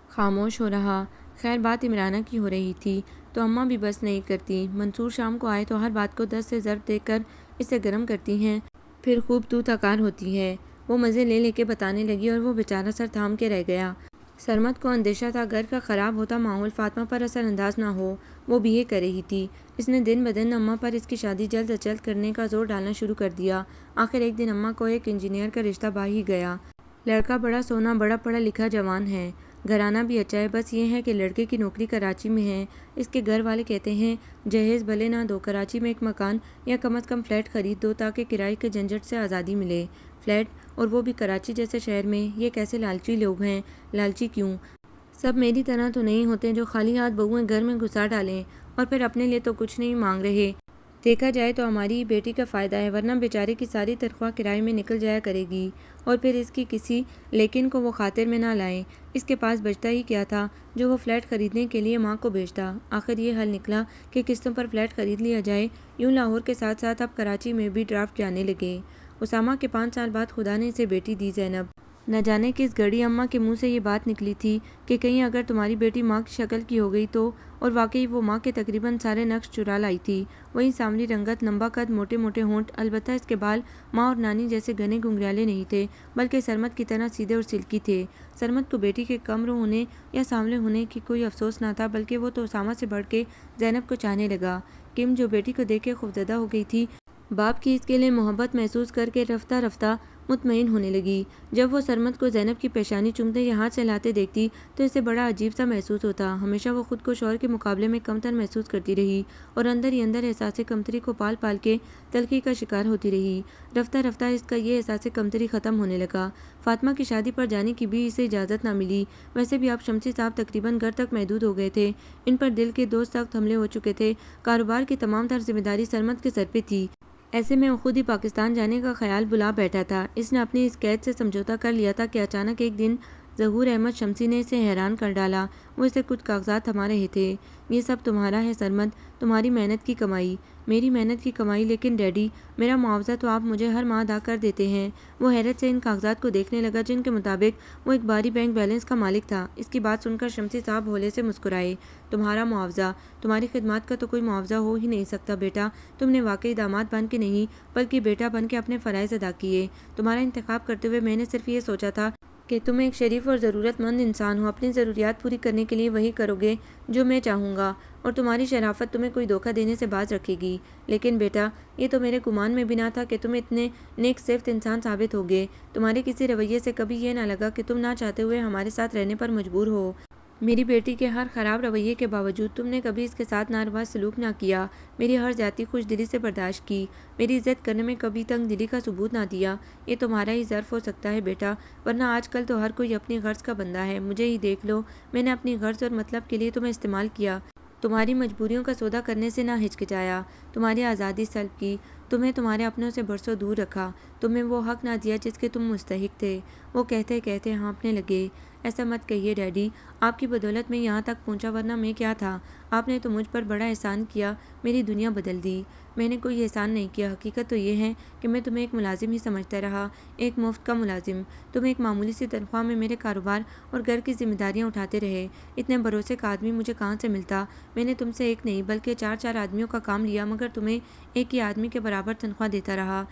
خاموش ہو رہا۔ خیر بات عمرانہ کی ہو رہی تھی تو اماں بھی بس نہیں کرتی، منصور شام کو آئے تو ہر بات کو 10 سے ضرب دے کر اسے گرم کرتی ہیں، پھر خوب تو تکار ہوتی ہے۔ وہ مزے لے لے کے بتانے لگی اور وہ بیچارہ سر تھام کے رہ گیا۔ سرمد کو اندیشہ تھا گھر کا خراب ہوتا ماحول فاطمہ پر اثر انداز نہ ہو، وہ بھی یہ کر رہی تھی۔ اس نے دن بدن اماں پر اس کی شادی جلد از جلد کرنے کا زور ڈالنا شروع کر دیا۔ آخر ایک دن اماں کو ایک انجینئر کا رشتہ بھا ہی گیا۔ لڑکا بڑا سونا، بڑا پڑھا لکھا جوان ہے، گھرانہ بھی اچھا ہے، بس یہ ہے کہ لڑکے کی نوکری کراچی میں ہے۔ اس کے گھر والے کہتے ہیں جہیز بھلے نہ دو، کراچی میں ایک مکان یا کم از کم فلیٹ خرید دو تاکہ کرائے کے جھنجھٹ سے آزادی ملے۔ فلیٹ، اور وہ بھی کراچی جیسے شہر میں، یہ کیسے لالچی لوگ ہیں؟ لالچی کیوں؟ سب میری طرح تو نہیں ہوتے جو خالی ہاتھ بہویں گھر میں گھسا ڈالیں اور پھر اپنے لیے تو کچھ نہیں مانگ رہے۔ دیکھا جائے تو ہماری ہی بیٹی کا فائدہ ہے، ورنہ بیچارے کی ساری تنخواہ کرائے میں نکل جایا کرے گی، اور پھر اس کی کسی لیکن کو وہ خاطر میں نہ لائیں۔ اس کے پاس بچتا ہی کیا تھا جو وہ فلیٹ خریدنے کے لیے ماں کو بھیجتا۔ آخر یہ حل نکلا کہ قسطوں پر فلیٹ خرید لیا جائے۔ یوں لاہور کے ساتھ ساتھ اب کراچی میں بھی ڈرافٹ جانے لگے۔ اسامہ کے 5 سال بعد خدا نے اسے بیٹی دی، زینب۔ نہ جانے کس گھڑی اماں کے منہ سے یہ بات نکلی تھی کہ کہیں اگر تمہاری بیٹی ماں کی شکل کی ہو گئی تو، اور واقعی وہ ماں کے تقریباً سارے نقش چرا لائی تھی۔ وہی سانولی رنگت، لمبا قد، موٹے موٹے ہونٹ، البتہ اس کے بال ماں اور نانی جیسے گھنے گھنگریالے نہیں تھے، بلکہ سرمد کی طرح سیدھے اور سلکی تھے۔ سرمد کو بیٹی کے کم رو ہونے یا سانولے ہونے کی کوئی افسوس نہ تھا، بلکہ وہ تو اسامہ سے بڑھ کے زینب کو چاہنے لگا۔ کم جو بیٹی کو دیکھ کے خوفزدہ ہو گئی تھی، باپ کی اس کے لیے محبت محسوس کر کے رفتہ رفتہ مطمئن ہونے لگی۔ جب وہ سرمد کو زینب کی پیشانی چومتے یا ہاتھ چلاتے دیکھتی تو اسے بڑا عجیب سا محسوس ہوتا۔ ہمیشہ وہ خود کو شوہر کے مقابلے میں کمتر محسوس کرتی رہی اور اندر ہی اندر احساس کمتری کو پال پال کے تلخی کا شکار ہوتی رہی۔ رفتہ رفتہ اس کا یہ احساس کمتری ختم ہونے لگا۔ فاطمہ کی شادی پر جانے کی بھی اسے اجازت نہ ملی۔ ویسے بھی اب شمسی صاحب تقریباً گھر تک محدود ہو گئے تھے۔ ان پر دل کے 2 سخت حملے ہو چکے تھے۔ کاروبار کی تمام تر ذمہ داری سرمد کے سر پہ تھی۔ ایسے میں وہ خود ہی پاکستان جانے کا خیال بلا بیٹھا تھا۔ اس نے اپنی اس قید سے سمجھوتا کر لیا تھا کہ اچانک ایک دن ظہور احمد شمسی نے اسے حیران کر ڈالا۔ وہ اسے کچھ کاغذات تھما رہے تھے۔ یہ سب تمہارا ہے سرمد، تمہاری محنت کی کمائی۔ میری محنت کی کمائی؟ لیکن ڈیڈی، میرا معاوضہ تو آپ مجھے ہر ماہ ادا کر دیتے ہیں۔ وہ حیرت سے ان کاغذات کو دیکھنے لگا جن کے مطابق وہ ایک بھاری بینک بیلنس کا مالک تھا۔ اس کی بات سن کر شمسی صاحب ہولے سے مسکرائے۔ تمہارا معاوضہ؟ تمہاری خدمات کا تو کوئی معاوضہ ہو ہی نہیں سکتا بیٹا۔ تم نے واقعی داماد بن کے نہیں بلکہ بیٹا بن کے اپنے فرائض ادا کیے۔ تمہارا انتخاب کرتے ہوئے میں نے صرف یہ سوچا تھا کہ تم ایک شریف اور ضرورت مند انسان ہو، اپنی ضروریات پوری کرنے کے لیے وہی کرو گے جو میں چاہوں گا، اور تمہاری شرافت تمہیں کوئی دھوکہ دینے سے باز رکھے گی۔ لیکن بیٹا، یہ تو میرے گمان میں بھی نہ تھا کہ تم اتنے نیک صفت انسان ثابت ہوگے۔ تمہارے کسی رویے سے کبھی یہ نہ لگا کہ تم نہ چاہتے ہوئے ہمارے ساتھ رہنے پر مجبور ہو۔ میری بیٹی کے ہر خراب رویے کے باوجود تم نے کبھی اس کے ساتھ ناروا سلوک نہ کیا، میری ہر زیادتی خوش دلی سے برداشت کی، میری عزت کرنے میں کبھی تنگ دلی کا ثبوت نہ دیا۔ یہ تمہارا ہی ظرف ہو سکتا ہے بیٹا، ورنہ آج کل تو ہر کوئی اپنی غرض کا بندہ ہے۔ مجھے ہی دیکھ لو، میں نے اپنی غرض اور مطلب کے لیے تمہیں استعمال کیا، تمہاری مجبوریوں کا سودا کرنے سے نہ ہچکچایا، تمہاری آزادی سلب کی، تمہیں تمہارے اپنوں سے برسوں دور رکھا، تمہیں وہ حق نہ دیا جس کے تم مستحق تھے۔ وہ کہتے کہتے ہانپنے لگے۔ ایسا مت کہیے ڈیڈی، آپ کی بدولت میں یہاں تک پہنچا، ورنہ میں کیا تھا؟ آپ نے تو مجھ پر بڑا احسان کیا، میری دنیا بدل دی۔ میں نے کوئی احسان نہیں کیا، حقیقت تو یہ ہے کہ میں تمہیں ایک ملازم ہی سمجھتا رہا، ایک مفت کا ملازم۔ تم ایک معمولی سی تنخواہ میں میرے کاروبار اور گھر کی ذمہ داریاں اٹھاتے رہے۔ اتنے بھروسے کا آدمی مجھے کہاں سے ملتا؟ میں نے تم سے ایک نہیں بلکہ 4 آدمیوں کا کام لیا، مگر تمہیں ایک ہی آدمی کے برابر تنخواہ دیتا رہا۔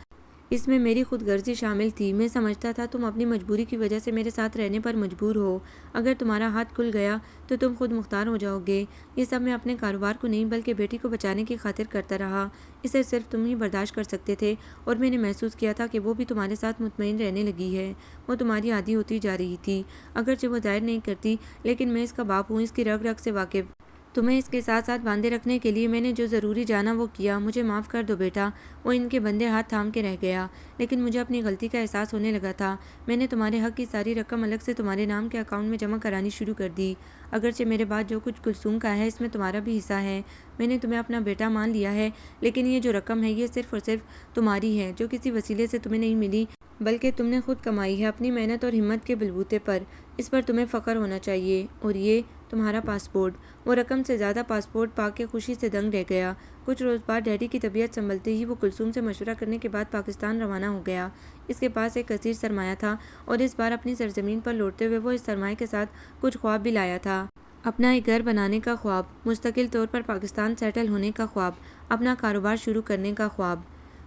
اس میں میری خود غرضی شامل تھی۔ میں سمجھتا تھا تم اپنی مجبوری کی وجہ سے میرے ساتھ رہنے پر مجبور ہو۔ اگر تمہارا ہاتھ کھل گیا تو تم خود مختار ہو جاؤ گے۔ یہ سب میں اپنے کاروبار کو نہیں بلکہ بیٹی کو بچانے کی خاطر کرتا رہا۔ اسے صرف تم ہی برداشت کر سکتے تھے، اور میں نے محسوس کیا تھا کہ وہ بھی تمہارے ساتھ مطمئن رہنے لگی ہے۔ وہ تمہاری عادی ہوتی جا رہی تھی، اگرچہ وہ ظاہر نہیں کرتی، لیکن میں اس کا باپ ہوں، اس کی رگ رگ سے واقف۔ تمہیں اس کے ساتھ ساتھ باندھے رکھنے کے لیے میں نے جو ضروری جانا وہ کیا۔ مجھے معاف کر دو بیٹا۔ وہ ان کے بندے ہاتھ تھام کے رہ گیا۔ لیکن مجھے اپنی غلطی کا احساس ہونے لگا تھا۔ میں نے تمہارے حق کی ساری رقم الگ سے تمہارے نام کے اکاؤنٹ میں جمع کرانی شروع کر دی۔ اگرچہ میرے بعد جو کچھ کلثوم کا ہے اس میں تمہارا بھی حصہ ہے۔ میں نے تمہیں اپنا بیٹا مان لیا ہے، لیکن یہ جو رقم ہے یہ صرف اور صرف تمہاری ہے، جو کسی وسیلے سے تمہیں نہیں ملی بلکہ تم نے خود کمائی ہے، اپنی محنت اور ہمت کے بلبوتے پر۔ اس پر تمہیں فخر ہونا چاہیے۔ اور یہ تمہارا پاسپورٹ۔ وہ رقم سے زیادہ پاسپورٹ پا کے خوشی سے دنگ رہ گیا۔ کچھ روز بعد ڈیڈی کی طبیعت سنبھلتے ہی وہ کلثوم سے مشورہ کرنے کے بعد پاکستان روانہ ہو گیا۔ اس کے پاس ایک کثیر سرمایہ تھا، اور اس بار اپنی سرزمین پر لوٹتے ہوئے وہ اس سرمایہ کے ساتھ کچھ خواب بھی لایا تھا۔ اپنا ایک گھر بنانے کا خواب، مستقل طور پر پاکستان سیٹل ہونے کا خواب، اپنا کاروبار شروع کرنے کا خواب۔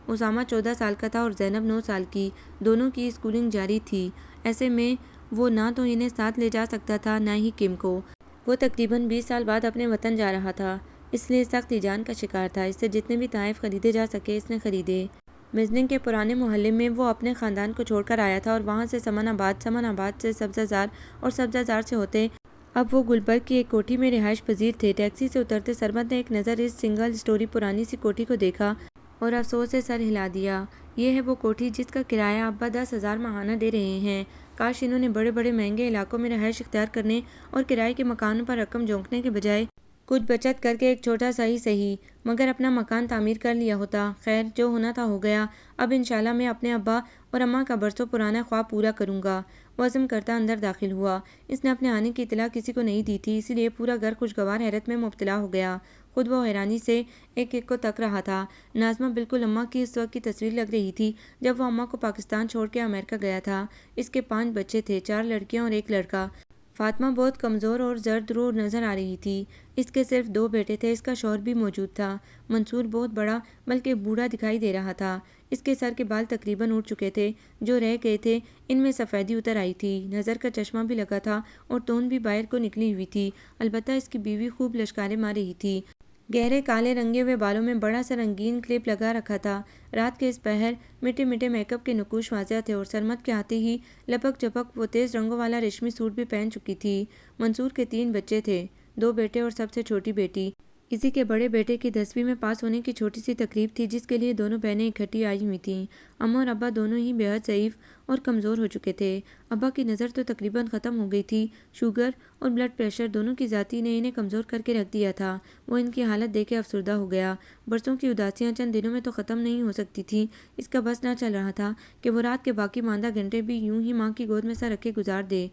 اسامہ 14 سال کا تھا اور زینب 9 سال کی۔ دونوں کی اسکولنگ جاری تھی۔ ایسے میں وہ نہ تو انہیں ساتھ لے جا سکتا تھا نہ ہی کم کو۔ وہ تقریباً 20 سال بعد اپنے وطن جا رہا تھا، اس لیے سخت ہیجان کا شکار تھا۔ اس سے جتنے بھی تحائف خریدے جا سکے اس نے خریدے۔ مزنگ کے پرانے محلے میں وہ اپنے خاندان کو چھوڑ کر آیا تھا، اور وہاں سے سمن آباد سے سبزہ زار، اور سبزہ زار سے ہوتے اب وہ گلبرگ کی ایک کوٹھی میں رہائش پذیر تھے۔ ٹیکسی سے اترتے سرمد نے ایک نظر اس سنگل سٹوری پرانی سی کوٹھی کو دیکھا اور افسوس سے سر ہلا دیا۔ یہ ہے وہ کوٹھی جس کا کرایہ ابا 10,000 ماہانہ دے رہے ہیں۔ کاش انہوں نے بڑے بڑے مہنگے علاقوں میں رہائش اختیار کرنے اور کرائے کے مکانوں پر رقم جھونکنے کے بجائے کچھ بچت کر کے ایک چھوٹا سا ہی صحیح مگر اپنا مکان تعمیر کر لیا ہوتا۔ خیر جو ہونا تھا ہو گیا، اب انشاءاللہ میں اپنے ابا اور اماں کا برسوں پرانا خواب پورا کروں گا۔ وہ عزم کرتا اندر داخل ہوا۔ اس نے اپنے آنے کی اطلاع کسی کو نہیں دی تھی، اسی لیے پورا گھر خوشگوار حیرت میں مبتلا ہو گیا۔ خود وہ حیرانی سے ایک ایک کو تک رہا تھا۔ ناظمہ بالکل اماں کی اس وقت کی تصویر لگ رہی تھی جب وہ اماں کو پاکستان چھوڑ کے امریکہ گیا تھا۔ اس کے 5 بچے تھے، 4 لڑکیاں اور 1 لڑکا۔ فاطمہ بہت کمزور اور زرد رو نظر آ رہی تھی۔ اس کے صرف 2 بیٹے تھے، اس کا شوہر بھی موجود تھا۔ منصور بہت بڑا بلکہ بوڑھا دکھائی دے رہا تھا۔ اس کے سر کے بال تقریباً اڑ چکے تھے، جو رہ گئے تھے ان میں سفیدی اتر آئی تھی۔ نظر کا چشمہ بھی لگا تھا اور توند بھی باہر کو نکلی ہوئی تھی، البتہ اس کی بیوی خوب لشکاریں مار رہی تھی۔ گہرے کالے رنگے ہوئے بالوں میں بڑا سا رنگین کلپ لگا رکھا تھا۔ رات کے اس پہر مٹے مٹے میک اپ کے نقوش واضح تھے اور سرمت کے آتے ہی لپک جپک وہ تیز رنگوں والا ریشمی سوٹ بھی پہن چکی تھی۔ منصور کے 3 بچے تھے، 2 بیٹے اور سب سے چھوٹی بیٹی۔ اسی کے بڑے بیٹے کی 10ویں میں پاس ہونے کی چھوٹی سی تقریب تھی جس کے لیے دونوں بہنیں اکٹھی آئی ہوئی تھیں۔ اماں اور ابا دونوں ہی بے حد ضعیف اور کمزور ہو چکے تھے۔ ابا کی نظر تو تقریباً ختم ہو گئی تھی، شوگر اور بلڈ پریشر دونوں کی ذاتی نے انہیں کمزور کر کے رکھ دیا تھا۔ وہ ان کی حالت دیکھ کے افسردہ ہو گیا۔ برسوں کی اداسیاں چند دنوں میں تو ختم نہیں ہو سکتی تھیں۔ اس کا بس نہ چل رہا تھا کہ وہ رات کے باقی ماندہ گھنٹے بھی یوں ہی ماں کی گود میں سر رکھے گزار دے،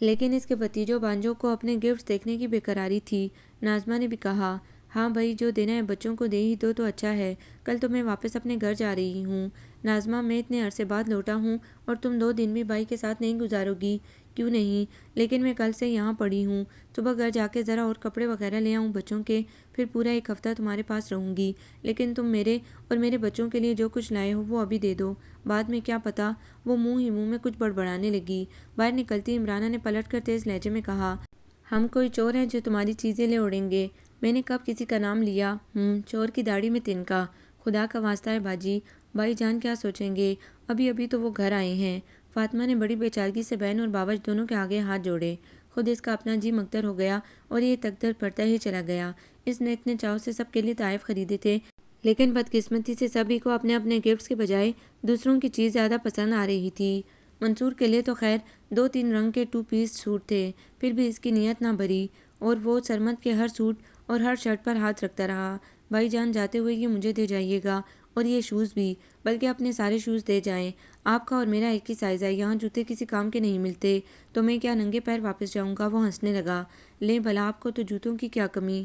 لیکن اس کے بھتیجوں بانجوں کو اپنے گفٹس دیکھنے کی بے قراری تھی۔ ناظمہ نے بھی کہا، ہاں بھائی جو دینا ہے بچوں کو دے ہی دو تو اچھا ہے، کل تو میں واپس اپنے گھر جا رہی ہوں۔ ناظمہ میں اتنے عرصے بعد لوٹا ہوں اور تم 2 دن بھی بھائی کے ساتھ نہیں گزارو گی؟ کیوں نہیں، لیکن میں کل سے یہاں پڑی ہوں، صبح گھر جا کے ذرا اور کپڑے وغیرہ لے آؤں بچوں کے، پھر پورا 1 ہفتہ تمہارے پاس رہوں گی، لیکن تم میرے اور میرے بچوں کے لیے جو کچھ لائے ہو وہ ابھی دے دو، بعد میں کیا پتہ۔ وہ منہ ہی منہ میں کچھ بڑبڑانے لگی۔ باہر نکلتی عمرانہ نے پلٹ کر تیز لہجے میں کہا، ہم کوئی چور ہیں جو تمہاری چیزیں لے اڑیں گے؟ میں نے کب کسی کا نام لیا؟ چور کی داڑھی میں تنکا، خدا کا واسطہ ہے باجی، بھائی جان کیا سوچیں گے؟ ابھی تو وہ گھر آئے ہیں۔ فاطمہ نے بڑی بے چارگی سے بہن اور باوج دونوں کے آگے ہاتھ جوڑے۔ خود اس کا اپنا جی مکدر ہو گیا اور یہ تقدر پڑتا ہی چلا گیا۔ اس نے اتنے چاؤ سے سب کے لیے تحائف خریدے تھے، لیکن بدقسمتی سے سبھی کو اپنے اپنے گفٹس کے بجائے دوسروں کی چیز زیادہ پسند آ رہی تھی۔ منصور کے لیے تو خیر 2-3 رنگ کے 2 پیس سوٹ تھے، پھر بھی اس کی نیت نہ بھری اور وہ سرمت کے ہر سوٹ اور ہر شرٹ پر ہاتھ رکھتا رہا۔ بھائی جان جاتے ہوئے یہ مجھے دے جائیے گا اور یہ شوز بھی، بلکہ اپنے سارے شوز دے جائیں۔ آپ کا اور میرا ایک ہی سائز ہے، یہاں جوتے کسی کام کے نہیں ملتے، تو میں کیا ننگے پیر واپس جاؤں گا؟ وہ ہنسنے لگا۔ لیں بھلا آپ کو تو جوتوں کی کیا کمی؟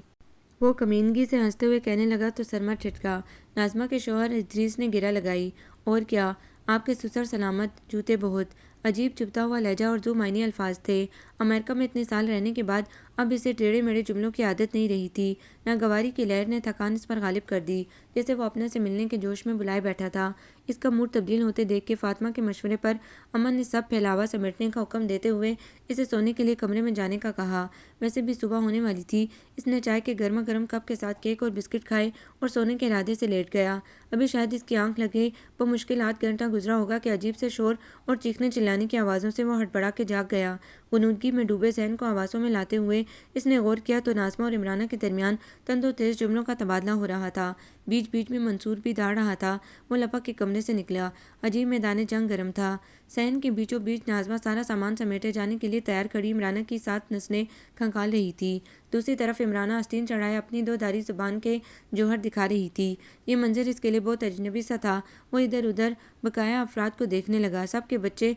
وہ کمینگی سے ہنستے ہوئے کہنے لگا تو سرمت ٹھٹکا۔ ناظمہ کے شوہر ادریس نے گرہ لگائی، اور کیا، آپ کے سسر سلامت، جوتے بہت۔ عجیب چبھتا ہوا لہجہ اور ذو معنی الفاظ تھے۔ امریکہ میں اتنے سال رہنے کے بعد اب اسے ٹیڑھے میڑھے جملوں کی عادت نہیں رہی تھی۔ ناگواری کی لہر نے تھکان اس پر غالب کر دی، جیسے وہ اپنے سے ملنے کے جوش میں بلائے بیٹھا تھا۔ اس کا موڈ تبدیل ہوتے دیکھ کے فاطمہ کے مشورے پر امن نے سب پھیلاوا سمیٹنے کا حکم دیتے ہوئے اسے سونے کے لیے کمرے میں جانے کا کہا۔ ویسے بھی صبح ہونے والی تھی۔ اس نے چائے کے گرما گرم کپ کے ساتھ کیک اور بسکٹ کھائے اور سونے کے ارادے سے لیٹ گیا۔ ابھی شاید اس کی آنکھ لگے بمشکل آدھ گھنٹہ گزرا ہوگا کہ عجیب سے شور اور چیخنے چلانے کی آوازوں سے وہ ہڑبڑا کے جاگ گیا۔ غنودگی میں ڈوبے ذہن کو آوازوں میں لاتے ہوئے اس نے غور کیا تو ناظمہ اور عمرانہ کے درمیان تند و تیز جملوں کا تبادلہ ہو رہا تھا۔ بیچ بیچ میں منصور بھی داڑ رہا تھا۔ وہ لپک کے کمرے سے نکلا۔ عجیب میدان جنگ گرم تھا۔ صحن کے بیچوں بیچ ناظمہ سارا سامان سمیٹے جانے کے لیے تیار کھڑی عمرانہ کی 7 نسلیں کھنگال رہی تھی۔ دوسری طرف عمرانہ آستین چڑھائے اپنی 2 دھاری زبان کے جوہر دکھا رہی تھی۔ یہ منظر اس کے لیے بہت اجنبی سا تھا۔ وہ ادھر ادھر بقایا افراد کو دیکھنے لگا۔ سب کے بچے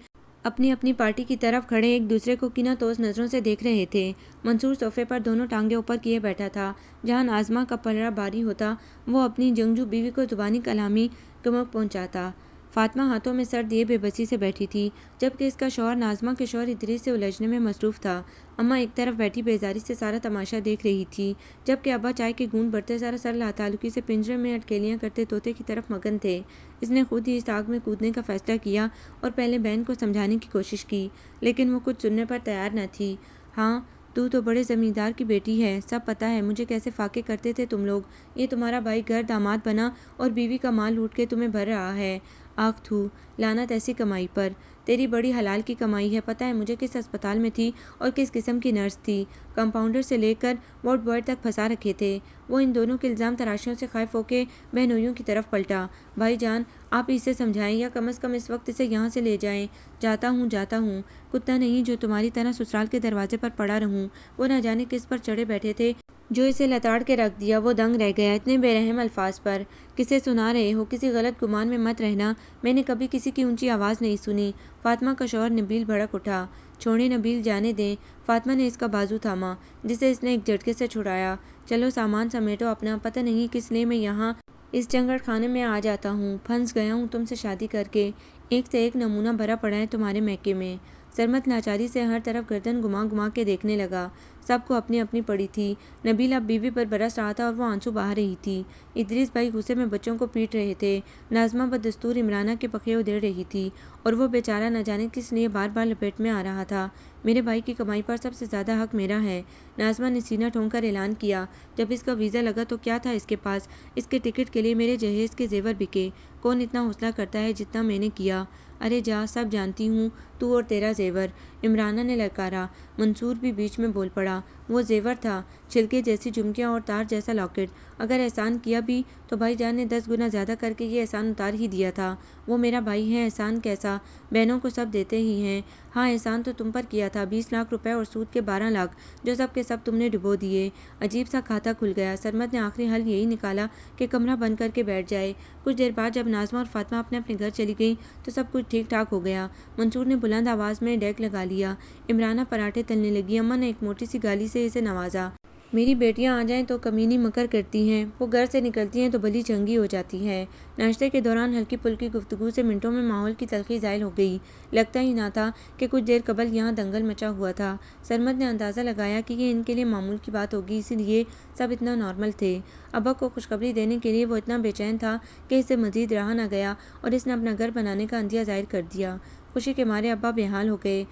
اپنی اپنی پارٹی کی طرف کھڑے ایک دوسرے کو کینہ توز نظروں سے دیکھ رہے تھے۔ منصور صوفے پر دونوں ٹانگیں اوپر کیے بیٹھا تھا۔ جہاں ناظمہ کا پلڑا باری ہوتا وہ اپنی جنگجو بیوی کو زبانی کلامی کمک پہنچاتا۔ فاطمہ ہاتھوں میں سر دیے بے بسی سے بیٹھی تھی، جبکہ اس کا شوہر ناظمہ کے شوہر ادریس سے الجھنے میں مصروف تھا۔ اماں ایک طرف بیٹھی بیزاری سے سارا تماشا دیکھ رہی تھی، جبکہ ابا چائے کے گھونٹ بھرتے ذرا سر لاتعلقی سے پنجرے میں اٹکیلیاں کرتے طوطے کی طرف مگن تھے۔ اس نے خود ہی اس آگ میں کودنے کا فیصلہ کیا اور پہلے بہن کو سمجھانے کی کوشش کی، لیکن وہ کچھ سننے پر تیار نہ تھی۔ ہاں تو بڑے زمیندار کی بیٹی ہے، سب پتہ ہے مجھے کیسے فاقے کرتے تھے تم لوگ۔ یہ تمہارا بھائی گھر داماد بنا اور بیوی کا مال لوٹ کے تمہیں بھر رہا ہے۔ آخ تھو، لعنت ایسی کمائی پر۔ تیری بڑی حلال کی کمائی ہے۔ پتہ ہے مجھے کس اسپتال میں تھی اور کس قسم کی نرس تھی، کمپاؤنڈر سے لے کر وارڈ بوائے تک پھنسا رکھے تھے۔ وہ ان دونوں کے الزام تراشیوں سے خائف ہو کے بہنوئیوں کی طرف پلٹا۔ بھائی جان آپ اسے سمجھائیں یا کم از کم اس وقت اسے یہاں سے لے جائیں۔ جاتا ہوں، کتا نہیں جو تمہاری طرح سسرال کے دروازے پر پڑا رہوں۔ وہ نہ جانے کس پر چڑھے بیٹھے تھے جو اسے لتاڑ کے رکھ دیا وہ دنگ رہ گیا اتنے بے رحم الفاظ پر۔ کسے سنا رہے ہو؟ کسی غلط گمان میں مت رہنا، میں نے کبھی کسی کی اونچی آواز نہیں سنی۔ فاطمہ کا شوہر نبیل بھڑک اٹھا۔ چھوڑیں نبیل، جانے دیں۔ فاطمہ نے اس کا بازو تھاما جسے اس نے ایک جھٹکے سے چھڑایا۔ چلو سامان سمیٹو اپنا، پتہ نہیں کس لیے میں یہاں اس جنگڑ خانے میں آ جاتا ہوں، پھنس گیا ہوں تم سے شادی کر کے، ایک سے ایک نمونہ بھرا پڑا ہے تمہارے میکے میں۔ سرمد لاچاری سے ہر طرف گردن گھما گھما کے دیکھنے لگا۔ سب کو اپنی اپنی پڑی تھی۔ نبیل اب بیوی پر برس رہا تھا اور وہ آنسو بہا رہی تھی۔ ادریس بھائی غصے میں بچوں کو پیٹ رہے تھے۔ ناظمہ بدستور عمرانہ کے پخے ادھیڑ رہی تھی اور وہ بیچارہ نہ جانے کس لیے بار بار لپیٹ میں آ رہا تھا۔ میرے بھائی کی کمائی پر سب سے زیادہ حق میرا ہے، ناظمہ نے سینہ ٹھونک کر اعلان کیا۔ جب اس کا ویزا لگا تو کیا تھا اس کے پاس؟ اس کے ٹکٹ کے لیے میرے جہیز کے زیور بکے۔ کون اتنا حوصلہ کرتا ہے جتنا میں نے کیا؟ ارے جا، سب جانتی ہوں، تو اور تیرا زیور، عمرانہ نے للکارا۔ منصور بھی بیچ میں بول پڑا۔ وہ زیور تھا، چھلکے جیسی جھمکیاں اور تار جیسا لاکٹ۔ اگر احسان کیا بھی تو بھائی جان نے 10 گنا زیادہ کر کے یہ احسان اتار ہی دیا تھا۔ وہ میرا بھائی ہے، احسان کیسا؟ بہنوں کو سب دیتے ہی ہیں۔ ہاں احسان تو تم پر کیا تھا، 20 لاکھ روپے اور سود کے 12 لاکھ، جو سب کے سب تم نے ڈبو دیے۔ عجیب سا کھاتا کھل گیا۔ سرمد نے آخری حل یہی نکالا کہ کمرہ بند کر کے بیٹھ جائے۔ کچھ دیر بعد جب ناظمہ اور فاطمہ اپنے اپنے گھر چلی گئیں تو سب کچھ ٹھیک ٹھاک ہو گیا۔ منصور نے بلند آواز میں ڈیک لگا لیا۔ عمرانہ پراٹھے تلنے لگی۔ اماں نے ایک موٹی سی گالی سے اسے نوازا۔ میری بیٹیاں آ جائیں تو کمینی مکر کرتی ہیں، وہ گھر سے نکلتی ہیں تو بلی چنگی ہو جاتی ہے۔ ناشتے کے دوران ہلکی پھلکی گفتگو سے منٹوں میں ماحول کی تلخی زائل ہو گئی۔ لگتا ہی نہ تھا کہ کچھ دیر قبل یہاں دنگل مچا ہوا تھا۔ سرمد نے اندازہ لگایا کہ یہ ان کے لیے معمول کی بات ہوگی، اسی لیے سب اتنا نارمل تھے۔ ابا کو خوشخبری دینے کے لیے وہ اتنا بے چین تھا کہ اسے مزید رہا نہ گیا اور اس نے اپنا گھر بنانے کا عندیہ ظاہر کر دیا۔ خوشی کے مارے ابا بے حال ہو گئے۔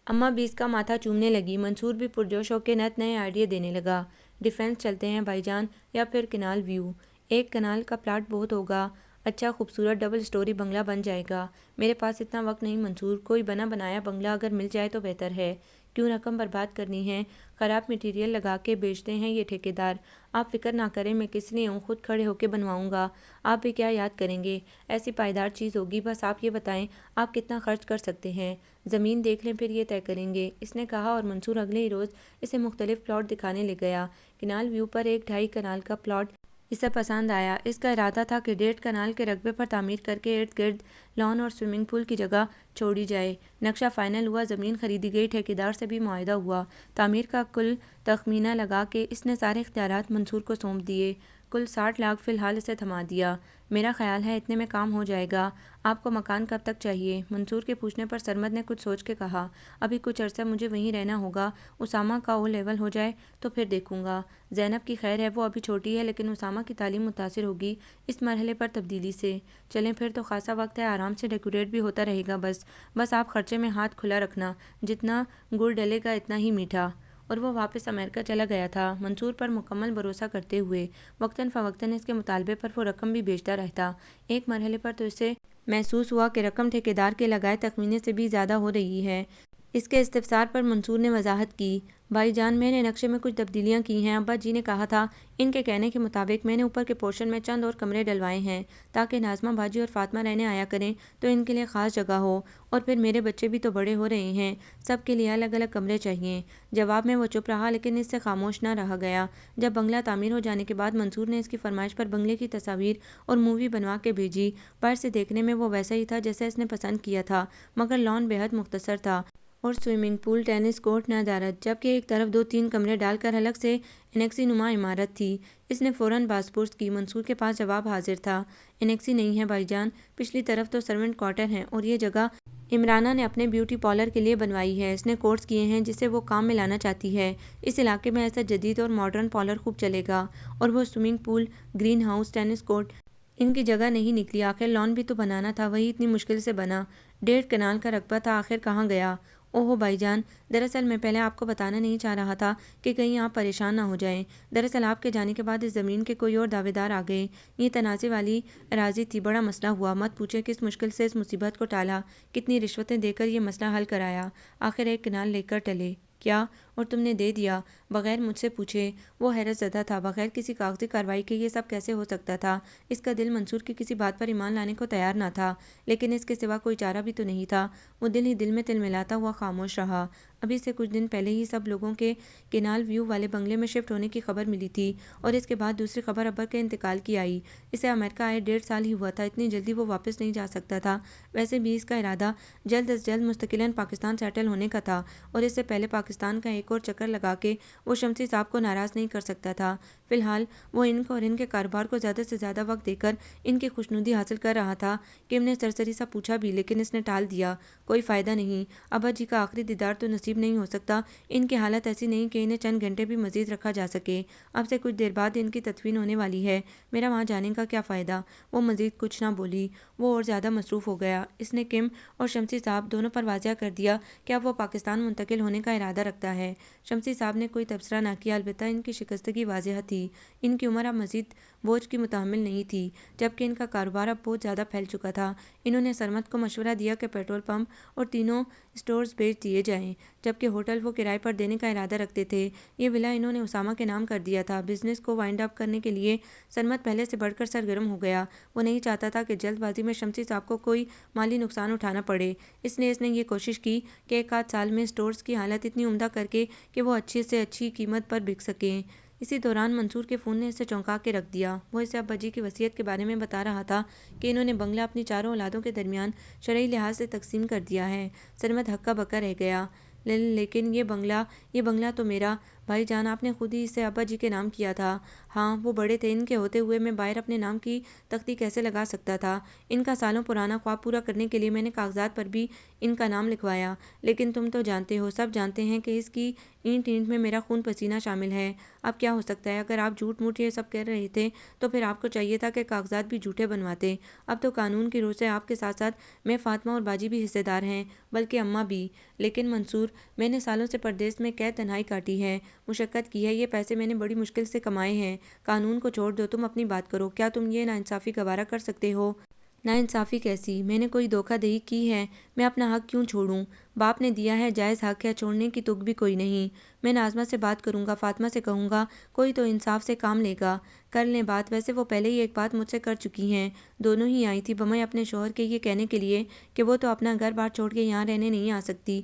اماں بھی اس کا ماتھا چومنے لگی۔ منصور بھی پرجوش ہو کے نت نئے آئیڈیا دینے لگا۔ ڈیفینس چلتے ہیں بھائی جان، یا پھر کنال ویو؟ ایک کنال کا پلاٹ بہت ہوگا، اچھا خوبصورت ڈبل سٹوری بنگلہ بن جائے گا۔ میرے پاس اتنا وقت نہیں منصور، کوئی بنا بنایا بنگلہ اگر مل جائے تو بہتر ہے۔ کیوں رقم برباد کرنی ہے؟ خراب میٹیریل لگا کے بیچتے ہیں یہ ٹھیکیدار۔ آپ فکر نہ کریں، میں کس لیے ہوں، خود کھڑے ہو کے بنواؤں گا۔ آپ بھی کیا یاد کریں گے، ایسی پائیدار چیز ہوگی۔ بس آپ یہ بتائیں آپ کتنا خرچ کر سکتے ہیں؟ زمین دیکھ لیں پھر یہ طے کریں گے، اس نے کہا اور منصور اگلے ہی روز اسے مختلف پلاٹ دکھانے لے گیا۔ کنال ویو پر ایک 2.5 کنال کا پلاٹ اسے پسند آیا۔ اس کا ارادہ تھا کہ 1.5 کنال کے رقبے پر تعمیر کر کے ارد گرد لان اور سوئمنگ پول کی جگہ چھوڑی جائے۔ نقشہ فائنل ہوا، زمین خریدی گئی، ٹھیکیدار سے بھی معاہدہ ہوا۔ تعمیر کا کل تخمینہ لگا کے اس نے سارے اختیارات منصور کو سونپ دیے۔ کل 60 لاکھ فی الحال اسے تھما دیا۔ میرا خیال ہے اتنے میں کام ہو جائے گا۔ آپ کو مکان کب تک چاہیے؟ منصور کے پوچھنے پر سرمد نے کچھ سوچ کے کہا، ابھی کچھ عرصہ مجھے وہیں رہنا ہوگا، اسامہ کا او لیول ہو جائے تو پھر دیکھوں گا۔ زینب کی خیر ہے، وہ ابھی چھوٹی ہے، لیکن اسامہ کی تعلیم متاثر ہوگی اس مرحلے پر تبدیلی سے۔ چلیں پھر تو خاصا وقت ہے، آرام سے ڈیکوریٹ بھی ہوتا رہے گا۔ بس آپ خرچے میں ہاتھ کھلا رکھنا، جتنا گڑ ڈلے گا اتنا ہی میٹھا۔ اور وہ واپس امریکہ چلا گیا تھا، منصور پر مکمل بھروسہ کرتے ہوئے۔ وقتاً فوقتاً اس کے مطالبے پر وہ رقم بھی بھیجتا رہتا۔ ایک مرحلے پر تو اسے محسوس ہوا کہ رقم ٹھیکیدار کے لگائے تخمینے سے بھی زیادہ ہو رہی ہے۔ اس کے استفسار پر منصور نے وضاحت کی، بھائی جان میں نے نقشے میں کچھ تبدیلیاں کی ہیں، ابا جی نے کہا تھا۔ ان کے کہنے کے مطابق میں نے اوپر کے پورشن میں چند اور کمرے ڈلوائے ہیں تاکہ ناظمہ باجی اور فاطمہ رہنے آیا کریں تو ان کے لیے خاص جگہ ہو، اور پھر میرے بچے بھی تو بڑے ہو رہے ہیں، سب کے لیے الگ الگ کمرے چاہیے۔ جواب میں وہ چپ رہا لیکن اس سے خاموش نہ رہا گیا۔ جب بنگلہ تعمیر ہو جانے کے بعد منصور نے اس کی فرمائش پر بنگلے کی تصاویر اور مووی بنوا کے بھیجی۔ باہر سے دیکھنے میں وہ ویسا ہی تھا جیسا اس نے پسند کیا تھا، مگر لان بے حد مختصر تھا اور سوئمنگ پول، ٹینس کورٹ ندارت، جبکہ ایک طرف 2-3 کمرے ڈال کر الگ سے انیکسی نما عمارت تھی۔ اس نے فوراً باز پرس کی۔ منصور کے پاس جواب حاضر تھا، انیکسی نہیں ہے بھائی جان، پچھلی طرف تو سرونٹ کوارٹر ہیں اور یہ جگہ عمرانہ نے اپنے بیوٹی پارلر کے لیے بنوائی ہے۔ اس نے کورس کیے ہیں جسے وہ کام میں لانا چاہتی ہے۔ اس علاقے میں ایسا جدید اور ماڈرن پارلر خوب چلے گا، اور وہ swimming pool, green house, tennis court, ان کی جگہ نہیں نکلی۔ آخر لان بھی تو بنانا تھا، وہی اتنی مشکل سے بنا۔ 1.5 کنال کا رقبہ تھا، آخر کہاں گیا؟ اوہو بھائی جان، دراصل میں پہلے آپ کو بتانا نہیں چاہ رہا تھا کہ کہیں آپ پریشان نہ ہو جائیں۔ دراصل آپ کے جانے کے بعد اس زمین کے کوئی اور دعوے دار آ گئے۔ یہ تنازع والی اراضی تھی، بڑا مسئلہ ہوا، مت پوچھیں کس مشکل سے اس مصیبت کو ٹالا، کتنی رشوتیں دے کر یہ مسئلہ حل کرایا، آخر 1 کنال لے کر ٹلے۔ کیا اور تم نے دے دیا بغیر مجھ سے پوچھے۔ وہ حیرت زدہ تھا، بغیر کسی کاغذی کارروائی کے یہ سب کیسے ہو سکتا تھا؟ اس کا دل منصور کی کسی بات پر ایمان لانے کو تیار نہ تھا، لیکن اس کے سوا کوئی چارہ بھی تو نہیں تھا۔ وہ دل ہی دل میں تل ملاتا ہوا خاموش رہا۔ ابھی سے کچھ دن پہلے ہی سب لوگوں کے کینال ویو والے بنگلے میں شفٹ ہونے کی خبر ملی تھی، اور اس کے بعد دوسری خبر ابر کے انتقال کی آئی۔ اسے امریکہ آئے 1.5 سال ہی ہوا تھا، اتنی جلدی وہ واپس نہیں جا سکتا تھا۔ ویسے بھی اس کا ارادہ جلد از جلد مستقلاً پاکستان سیٹل ہونے کا تھا، اور اس سے پہلے پاکستان کا ایک اور چکر لگا کے وہ شمسی صاحب کو ناراض نہیں کر سکتا تھا۔ فی الحال وہ ان کو اور ان کے کاروبار کو زیادہ سے زیادہ وقت دے کر ان کی خوشنودی حاصل کر رہا تھا۔ کم نے سرسری سا پوچھا بھی، لیکن اس نے ٹال دیا، کوئی فائدہ نہیں، ابا جی کا آخری دیدار تو نصیب نہیں ہو سکتا۔ ان کی حالت ایسی نہیں کہ انہیں چند گھنٹے بھی مزید رکھا جا سکے۔ اب سے کچھ دیر بعد ان کی تدفین ہونے والی ہے، میرا وہاں جانے کا کیا فائدہ؟ وہ مزید کچھ نہ بولی، وہ اور زیادہ مصروف ہو گیا۔ اس نے کم اور شمسی صاحب دونوں پر واضح کر دیا کہ اب وہ پاکستان منتقل ہونے کا ارادہ رکھتا ہے۔ شمسی صاحب نے کوئی تبصرہ نہ کیا، البتہ ان کی شکستگی واضح تھی۔ ان کی عمر اب مزید بوجھ کی متحمل نہیں تھی، جبکہ ان کا کاروبار اب بہت زیادہ پھیل چکا تھا۔ انہوں نے سرمد کو مشورہ دیا کہ پیٹرول پمپ اور تینوں اسٹورز بیچ دیے جائیں، جبکہ ہوٹل وہ کرائے پر دینے کا ارادہ رکھتے تھے۔ یہ ولا انہوں نے اسامہ کے نام کر دیا تھا۔ بزنس کو وائنڈ اپ کرنے کے لیے سرمد پہلے سے بڑھ کر سرگرم ہو گیا۔ وہ نہیں چاہتا تھا کہ جلد بازی میں شمسی صاحب کو کوئی مالی نقصان اٹھانا پڑے، اس لیے اس نے یہ کوشش کی کہ ایک آدھ سال میں اسٹورز کی حالت اتنی عمدہ کر کے کہ وہ اچھی سے اچھی قیمت پر بک سکیں۔ اسی دوران منصور کے فون نے اسے چونکا کے رکھ دیا۔ وہ اسے ابا جی کی وصیت کے بارے میں بتا رہا تھا کہ انہوں نے بنگلہ اپنی چاروں اولادوں کے درمیان شرعی لحاظ سے تقسیم کر دیا ہے۔ سرمد ہکا بکا رہ گیا۔ لیکن یہ بنگلہ تو میرا بھائی جان، آپ نے خود ہی اسے ابا جی کے نام کیا تھا۔ ہاں، وہ بڑے تھے، ان کے ہوتے ہوئے میں باہر اپنے نام کی تختی کیسے لگا سکتا تھا؟ ان کا سالوں پرانا خواب پورا کرنے کے لیے میں نے کاغذات پر بھی ان کا نام لکھوایا، لیکن تم تو جانتے ہو، سب جانتے ہیں کہ اس کی اینٹ اینٹ میں میرا خون پسینہ شامل ہے۔ اب کیا ہو سکتا ہے؟ اگر آپ جھوٹ موٹ یہ سب کہہ رہے تھے تو پھر آپ کو چاہیے تھا کہ کاغذات بھی جھوٹے بنواتے۔ اب تو قانون کی روح سے آپ کے ساتھ ساتھ میں، فاطمہ اور باجی بھی حصے دار ہیں، بلکہ اماں بھی۔ لیکن منصور، میں نے سالوں سے پردیس میں قید تنہائی کاٹی ہے، مشقت کی ہے، یہ پیسے میں نے بڑی مشکل سے کمائے ہیں۔ قانون کو چھوڑ دو، تم اپنی بات کرو۔ کیا تم یہ ناانصافی گوارا کر سکتے ہو؟ ناانصافی کیسی؟ میں نے کوئی دھوکہ دہی کی ہے؟ میں اپنا حق کیوں چھوڑوں؟ باپ نے دیا ہے، جائز حق ہے، چھوڑنے کی تک بھی کوئی نہیں۔ میں ناظمہ سے بات کروں گا، فاطمہ سے کہوں گا، کوئی تو انصاف سے کام لے گا۔ کر لیں بات، ویسے وہ پہلے ہی ایک بات مجھ سے کر چکی ہیں، دونوں ہی آئی تھی بمبئی اپنے شوہر کے یہ کہنے کے لیے کہ وہ تو اپنا گھر بار چھوڑ کے یہاں رہنے نہیں آ سکتی،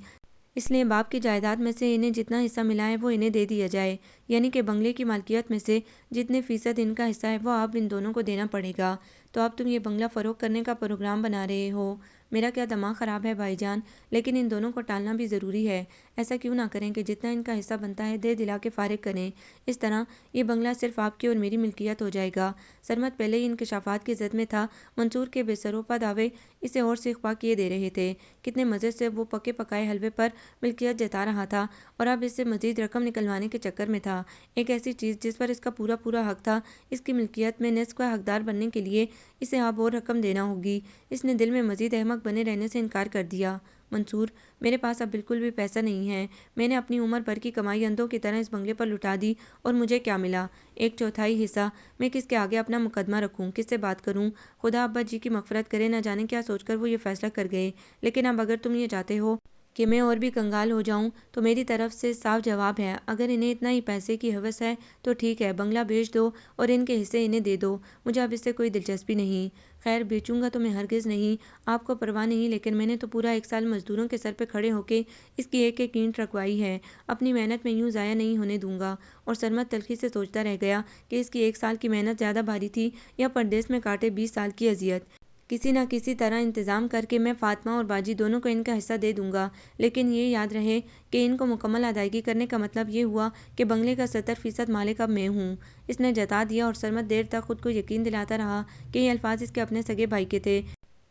اس لیے باپ کی جائیداد میں سے انہیں جتنا حصہ ملا ہے وہ انہیں دے دیا جائے، یعنی کہ بنگلے کی مالکیت میں سے جتنے فیصد ان کا حصہ ہے وہ اب ان دونوں کو دینا پڑے گا۔ تو اب تم یہ بنگلہ فروخت کرنے کا پروگرام بنا رہے ہو؟ میرا کیا دماغ خراب ہے بھائی جان؟ لیکن ان دونوں کو ٹالنا بھی ضروری ہے۔ ایسا کیوں نہ کریں کہ جتنا ان کا حصہ بنتا ہے دے دلا کے فارغ کریں، اس طرح یہ بنگلہ صرف آپ کی اور میری ملکیت ہو جائے گا۔ سرمد پہلے ہی انکشافات کی زد میں تھا، منصور کے بے سروپا دعوے اسے اور سیخپا کیے دے رہے تھے۔ کتنے مزے سے وہ پکے پکائے حلوے پر ملکیت جتا رہا تھا، اور اب اس سے مزید رقم نکلوانے کے چکر میں تھا۔ ایک ایسی چیز جس پر اس کا پورا حق تھا، اس کی ملکیت میں نصف کا حقدار بننے کے لیے اسے اب اور رقم دینا ہوگی۔ اس نے دل میں مزید احمق بنے رہنے سے انکار کر دیا۔ منصور، میرے پاس اب بالکل بھی پیسہ نہیں ہے، میں نے اپنی عمر بھر کی کمائی اندھوں کی طرح اس بنگلے پر لٹا دی، اور مجھے کیا ملا؟ 1/4 حصہ۔ میں کس کے آگے اپنا مقدمہ رکھوں، کس سے بات کروں؟ خدا ابا جی کی مغفرت کرے، نہ جانے کیا سوچ کر وہ یہ فیصلہ کر گئے۔ لیکن اب اگر تم یہ چاہتے ہو کہ میں اور بھی کنگال ہو جاؤں تو میری طرف سے صاف جواب ہے، اگر انہیں اتنا ہی پیسے کی ہوس ہے تو ٹھیک ہے، بنگلہ بیچ دو اور ان کے حصے انہیں دے دو، مجھے اب اس سے کوئی دلچسپی نہیں۔ خیر، بیچوں گا تو میں ہرگز نہیں، آپ کو پرواہ نہیں، لیکن میں نے تو پورا 1 سال مزدوروں کے سر پہ کھڑے ہو کے اس کی ایک ایک اینٹ رکھوائی ہے، اپنی محنت میں یوں ضائع نہیں ہونے دوں گا۔ اور سرمد تلخی سے سوچتا رہ گیا کہ اس کی 1 سال کی محنت زیادہ بھاری تھی یا پردیس میں کاٹے 20 سال کی اذیت۔ کسی نہ کسی طرح انتظام کر کے میں فاطمہ اور باجی دونوں کو ان کا حصہ دے دوں گا، لیکن یہ یاد رہے کہ ان کو مکمل ادائیگی کرنے کا مطلب یہ ہوا کہ بنگلے کا 70% مالک اب میں ہوں۔ اس نے جتا دیا، اور سرمد دیر تک خود کو یقین دلاتا رہا کہ یہ الفاظ اس کے اپنے سگے بھائی کے تھے،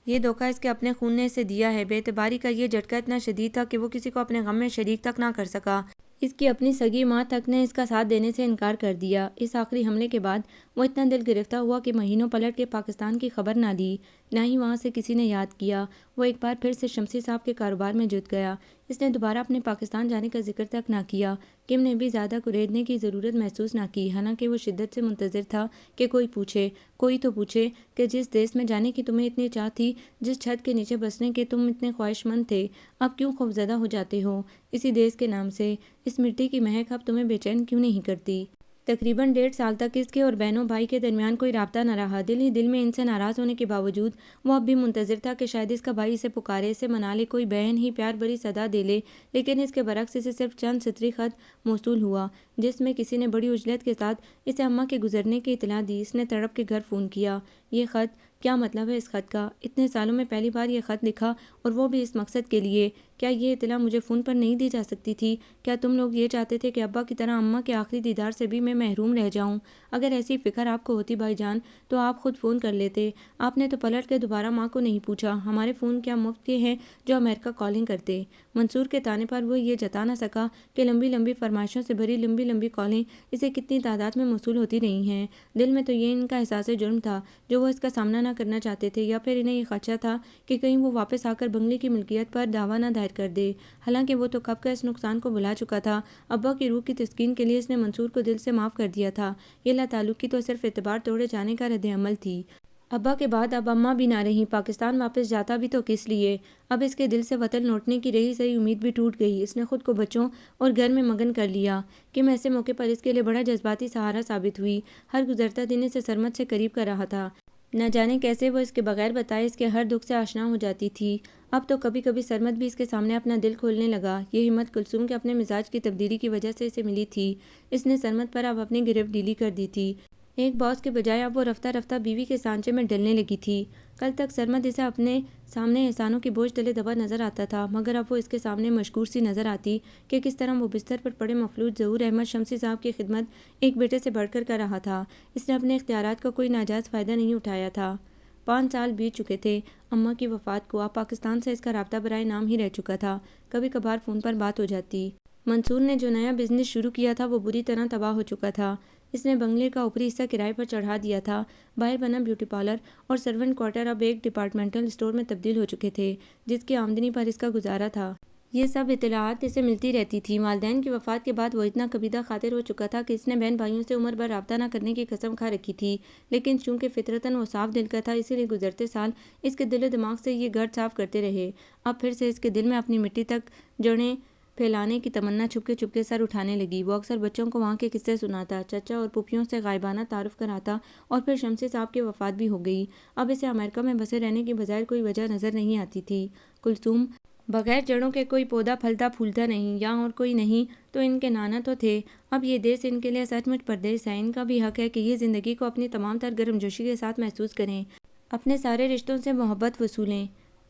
یہ دھوکہ اس کے اپنے خون نے اسے دیا ہے۔ بے اعتباری کا یہ جھٹکا اتنا شدید تھا کہ وہ کسی کو اپنے غم میں شریک تک نہ کر سکا، اس کی اپنی سگی ماں تک نے اس کا ساتھ دینے سے انکار کر دیا۔ اس آخری حملے کے بعد وہ اتنا دل گرفتہ ہوا کہ مہینوں پلٹ کے پاکستان کی خبر نہ لی، نہ ہی وہاں سے کسی نے یاد کیا۔ وہ ایک بار پھر سے شمسی صاحب کے کاروبار میں جت گیا۔ اس نے دوبارہ اپنے پاکستان جانے کا ذکر تک نہ کیا۔ کم نے بھی زیادہ کریدنے کی ضرورت محسوس نہ کی، حالانکہ وہ شدت سے منتظر تھا کہ کوئی پوچھے، کوئی تو پوچھے کہ جس دیس میں جانے کی تمہیں اتنی چاہ تھی، جس چھت کے نیچے بسنے کے تم اتنے خواہش مند تھے، اب کیوں خوفزدہ ہو جاتے ہو؟ اسی دیس کے نام سے اس مٹی کی مہک اب تمہیں بے چین کیوں نہیں کرتی؟ تقریباً 1.5 سال تک اس کے اور بہنوں بھائی کے درمیان کوئی رابطہ نہ رہا۔ دل ہی دل میں ان سے ناراض ہونے کے باوجود وہ اب بھی منتظر تھا کہ شاید اس کا بھائی اسے پکارے، اسے منا لے، کوئی بہن ہی پیار بھری صدا دے لے، لیکن اس کے برعکس اسے صرف چند سطری خط موصول ہوا، جس میں کسی نے بڑی عجلت کے ساتھ اسے اماں کے گزرنے کی اطلاع دی۔ اس نے تڑپ کے گھر فون کیا۔ یہ خط، کیا مطلب ہے اس خط کا؟ اتنے سالوں میں پہلی بار یہ خط لکھا، اور وہ بھی اس مقصد کے لیے۔ کیا یہ اطلاع مجھے فون پر نہیں دی جا سکتی تھی؟ کیا تم لوگ یہ چاہتے تھے کہ ابا کی طرح اماں کے آخری دیدار سے بھی میں محروم رہ جاؤں؟ اگر ایسی فکر آپ کو ہوتی بھائی جان تو آپ خود فون کر لیتے۔ آپ نے تو پلٹ کے دوبارہ ماں کو نہیں پوچھا۔ ہمارے فون کیا مفت کے ہیں جو امریکہ کالنگ کرتے؟ منصور کے تانے پر وہ یہ جتا نہ سکا کہ لمبی لمبی فرمائشوں سے بھری لمبی لمبی کالیں اسے کتنی تعداد میں موصول ہوتی رہی ہیں۔ دل میں تو یہ ان کا احساس جرم تھا جو وہ اس کا سامنا نہ کرنا چاہتے تھے، یا پھر انہیں یہ خدشہ تھا کہ کہیں وہ واپس آ کر بنگلے کی ملکیت پر دعویٰ نہ دائر کر دے۔ حالانکہ وہ تو کب کا اس نقصان کو بھلا چکا تھا۔ ابا کی روح کی تسکین کے لیے اس نے منصور کو دل سے معاف کر دیا تھا۔ یہ لا تعلقی تو صرف اعتبار توڑے جانے کا رد عمل تھی۔ ابا کے بعد اب اماں بھی نہ رہیں، پاکستان واپس جاتا بھی تو کس لیے؟ اب اس کے دل سے وطن لوٹنے کی رہی سہی امید بھی ٹوٹ گئی۔ اس نے خود کو بچوں اور گھر میں مگن کر لیا کہ میں ایسے موقع پر اس کے لیے بڑا جذباتی سہارا ثابت ہوئی۔ ہر گزرتا دن اسے سرمد سے قریب کر رہا تھا۔ نہ جانے کیسے وہ اس کے بغیر بتائے اس کے ہر دکھ سے آشنا ہو جاتی تھی۔ اب تو کبھی کبھی سرمد بھی اس کے سامنے اپنا دل کھولنے لگا۔ یہ ہمت کلثوم کے اپنے مزاج کی تبدیلی کی وجہ سے اسے ملی تھی۔ اس نے سرمد پر اب اپنی گرفت ڈھیلی کر دی تھی۔ ایک باس کے بجائے اب وہ رفتہ رفتہ بیوی کے سانچے میں ڈلنے لگی تھی۔ کل تک سرمد اسے اپنے سامنے احسانوں کی بوجھ تلے دبا نظر آتا تھا، مگر اب وہ اس کے سامنے مشکور سی نظر آتی کہ کس طرح وہ بستر پر پڑے مفلوج ظہور احمد شمسی صاحب کی خدمت ایک بیٹے سے بڑھ کر رہا تھا۔ اس نے اپنے اختیارات کا کوئی ناجائز فائدہ نہیں اٹھایا تھا۔ 5 سال بیت چکے تھے اماں کی وفات کو۔ اب پاکستان سے اس کا رابطہ برائے نام ہی رہ چکا تھا۔ کبھی کبھار فون پر بات ہو جاتی۔ منصور نے جو نیا بزنس شروع کیا تھا وہ بری طرح تباہ ہو چکا تھا۔ اس نے بنگلے کا اوپری حصہ کرائے پر چڑھا دیا تھا۔ باہر بنا بیوٹی پارلر اور سرونٹ کوارٹر اب ایک ڈپارٹمنٹل اسٹور میں تبدیل ہو چکے تھے، جس کی آمدنی پر اس کا گزارا تھا۔ یہ سب اطلاعات اسے ملتی رہتی تھی۔ والدین کی وفات کے بعد وہ اتنا کبیدہ خاطر ہو چکا تھا کہ اس نے بہن بھائیوں سے عمر بھر رابطہ نہ کرنے کی قسم کھا رکھی تھی، لیکن چونکہ فطرتاً وہ صاف دل کا تھا، اسی لیے گزرتے سال اس کے دل و دماغ سے یہ گرد صاف کرتے رہے۔ اب پھر سے اس کے دل میں اپنی مٹی تک جڑیں پھیلانے کی تمنا چھپکے چھپکے سر اٹھانے لگی۔ وہ اکثر بچوں کو وہاں کے قصے سناتا، چچا اور پھوپھیوں سے غائبانہ تعارف کراتا، اور پھر شمسی صاحب کی وفات بھی ہو گئی۔ اب اسے امریکہ میں بسے رہنے کی بظاہر کوئی وجہ نظر نہیں آتی تھی۔ کلثوم بغیر جڑوں کے کوئی پودا پھلتا پھولتا نہیں، یا اور کوئی نہیں تو ان کے نانا تو تھے۔ اب یہ دیس ان کے لیے سچ مچ پردیس ہے۔ ان کا بھی حق ہے کہ یہ زندگی کو اپنی تمام تر گرمجوشی کے ساتھ محسوس کریں، اپنے سارے رشتوں سے محبت وصولیں۔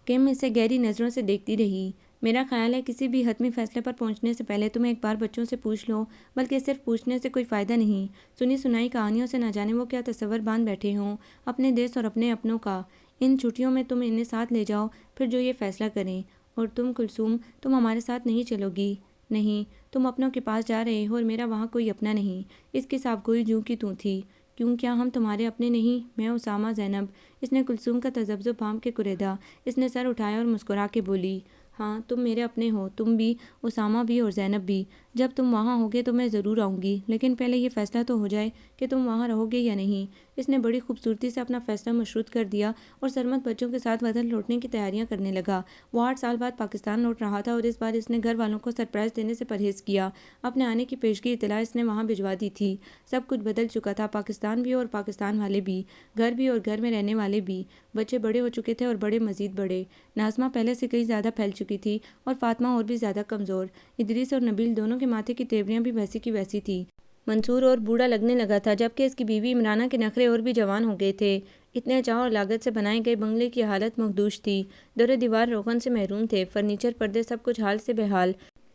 کم اسے گہری نظروں سے دیکھتی رہی۔ میرا خیال ہے کسی بھی حتمی فیصلے پر پہنچنے سے پہلے تم ایک بار بچوں سے پوچھ لو، بلکہ صرف پوچھنے سے کوئی فائدہ نہیں۔ سنی سنائی کہانیوں سے نہ جانے وہ کیا تصور باندھ بیٹھے ہوں اپنے دیس اور اپنے اپنوں کا۔ ان چھٹیوں میں تم انہیں ساتھ لے جاؤ، پھر جو یہ فیصلہ کریں۔ اور تم کلثوم، تم ہمارے ساتھ نہیں چلو گی؟ نہیں، تم اپنوں کے پاس جا رہے ہو اور میرا وہاں کوئی اپنا نہیں۔ اس کی صاف گوئی جوں کی توں تھی۔ کیوں، کیا ہم تمہارے اپنے نہیں؟ میں اسامہ زینب۔ اس نے کلثوم کا تذبذب بھانپ کے کریدا۔ اس نے سر اٹھایا اور مسکرا کے بولی، ہاں تم میرے اپنے ہو، تم بھی، اسامہ بھی اور زینب بھی۔ جب تم وہاں ہوگے تو میں ضرور آؤں گی، لیکن پہلے یہ فیصلہ تو ہو جائے کہ تم وہاں رہو گے یا نہیں۔ اس نے بڑی خوبصورتی سے اپنا فیصلہ مشروط کر دیا اور سرمد بچوں کے ساتھ وطن لوٹنے کی تیاریاں کرنے لگا۔ وہ 8 سال بعد پاکستان لوٹ رہا تھا اور اس بار اس نے گھر والوں کو سرپرائز دینے سے پرہیز کیا۔ اپنے آنے کی پیشگی اطلاع اس نے وہاں بھجوا دی تھی۔ سب کچھ بدل چکا تھا، پاکستان بھی اور پاکستان والے بھی، گھر بھی اور گھر میں رہنے والے بھی۔ بچے بڑے ہو چکے تھے اور بڑے مزید بڑے۔ ناظمہ پہلے سے کئی زیادہ پھیل چکی تھی اور فاطمہ اور بھی زیادہ کمزور۔ ادریس اور نبیل دونوں کے ماتھے کی تیوریاں بھی ویسی کی ویسی تھی۔ منصور اور بوڑھا لگنے لگا تھا، جبکہ اس کی بیوی عمرانہ کے نخرے اور بھی جوان ہو گئے تھے۔ اتنے چاہ اور لاگت سے بنائے گئے بنگلے کی حالت مخدوش تھی۔ در و دیوار روغن سے محروم تھے، فرنیچر، پردے، سب کچھ حال سے بحال۔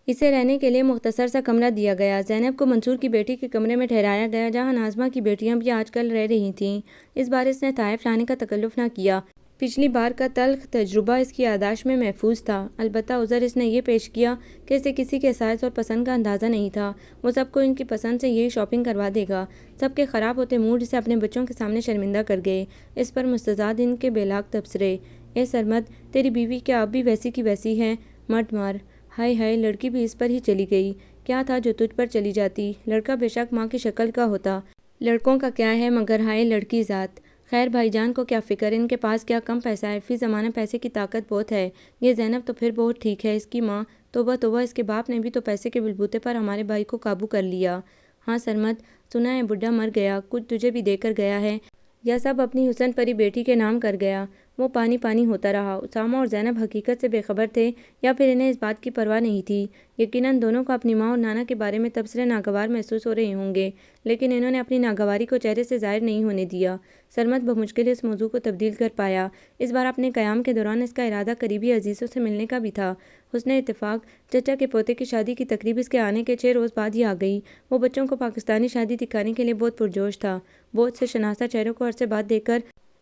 اسے رہنے کے لیے مختصر سا کمرہ دیا گیا۔ زینب کو منصور کی بیٹی کے کمرے میں ٹھہرایا گیا، جہاں ناظمہ کی بیٹیاں بھی آج کل رہ رہی تھیں۔ اس بار اس نے تحائف لانے کا تکلف نہ کیا۔ پچھلی بار کا تلخ تجربہ اس کی یادداشت میں محفوظ تھا، البتہ عذر اس نے یہ پیش کیا کہ اسے کسی کے سائز اور پسند کا اندازہ نہیں تھا۔ وہ سب کو ان کی پسند سے یہی شاپنگ کروا دے گا۔ سب کے خراب ہوتے موڈ اسے اپنے بچوں کے سامنے شرمندہ کر گئے۔ اس پر مستزاد ان کے بے لاگ تبصرے۔ اے سرمد، تیری بیوی کیا اب بھی ویسی کی ویسی ہے؟ مرد مار۔ ہائے ہائے، لڑکی بھی اس پر ہی چلی گئی۔ کیا تھا جو تجھ پر چلی جاتی؟ لڑکا بے شک ماں کی شکل کا ہوتا، لڑکوں کا کیا ہے مگر ہائے لڑکی ذات۔ خیر بھائی جان کو کیا فکر، ان کے پاس کیا کم پیسہ ہے، فی زمانہ پیسے کی طاقت بہت ہے۔ یہ زینب تو پھر بہت ٹھیک ہے، اس کی ماں، توبہ توبہ، اس کے باپ نے بھی تو پیسے کے بلبوتے پر ہمارے بھائی کو قابو کر لیا۔ ہاں سرمد، سنا ہے بڈھا مر گیا، کچھ تجھے بھی دے کر گیا ہے، یا سب اپنی حسن پری بیٹی کے نام کر گیا؟ وہ پانی پانی ہوتا رہا۔ اسامہ اور زینب حقیقت سے بے خبر تھے یا پھر انہیں اس بات کی پرواہ نہیں تھی۔ یقیناً دونوں کو اپنی ماں اور نانا کے بارے میں تبصرے ناگوار محسوس ہو رہے ہوں گے، لیکن انہوں نے اپنی ناگواری کو چہرے سے ظاہر نہیں ہونے دیا۔ سرمد بمشکل اس موضوع کو تبدیل کر پایا۔ اس بار اپنے قیام کے دوران اس کا ارادہ قریبی عزیزوں سے ملنے کا بھی تھا۔ حسن اتفاق، چچا کے پوتے کی شادی کی تقریب اس کے آنے کے 6 روز بعد ہی آ گئی۔ وہ بچوں کو پاکستانی شادی دکھانے کے لیے بہت پرجوش تھا۔ بہت سے شناسا چہروں کو عرصے بعد دیکھ کر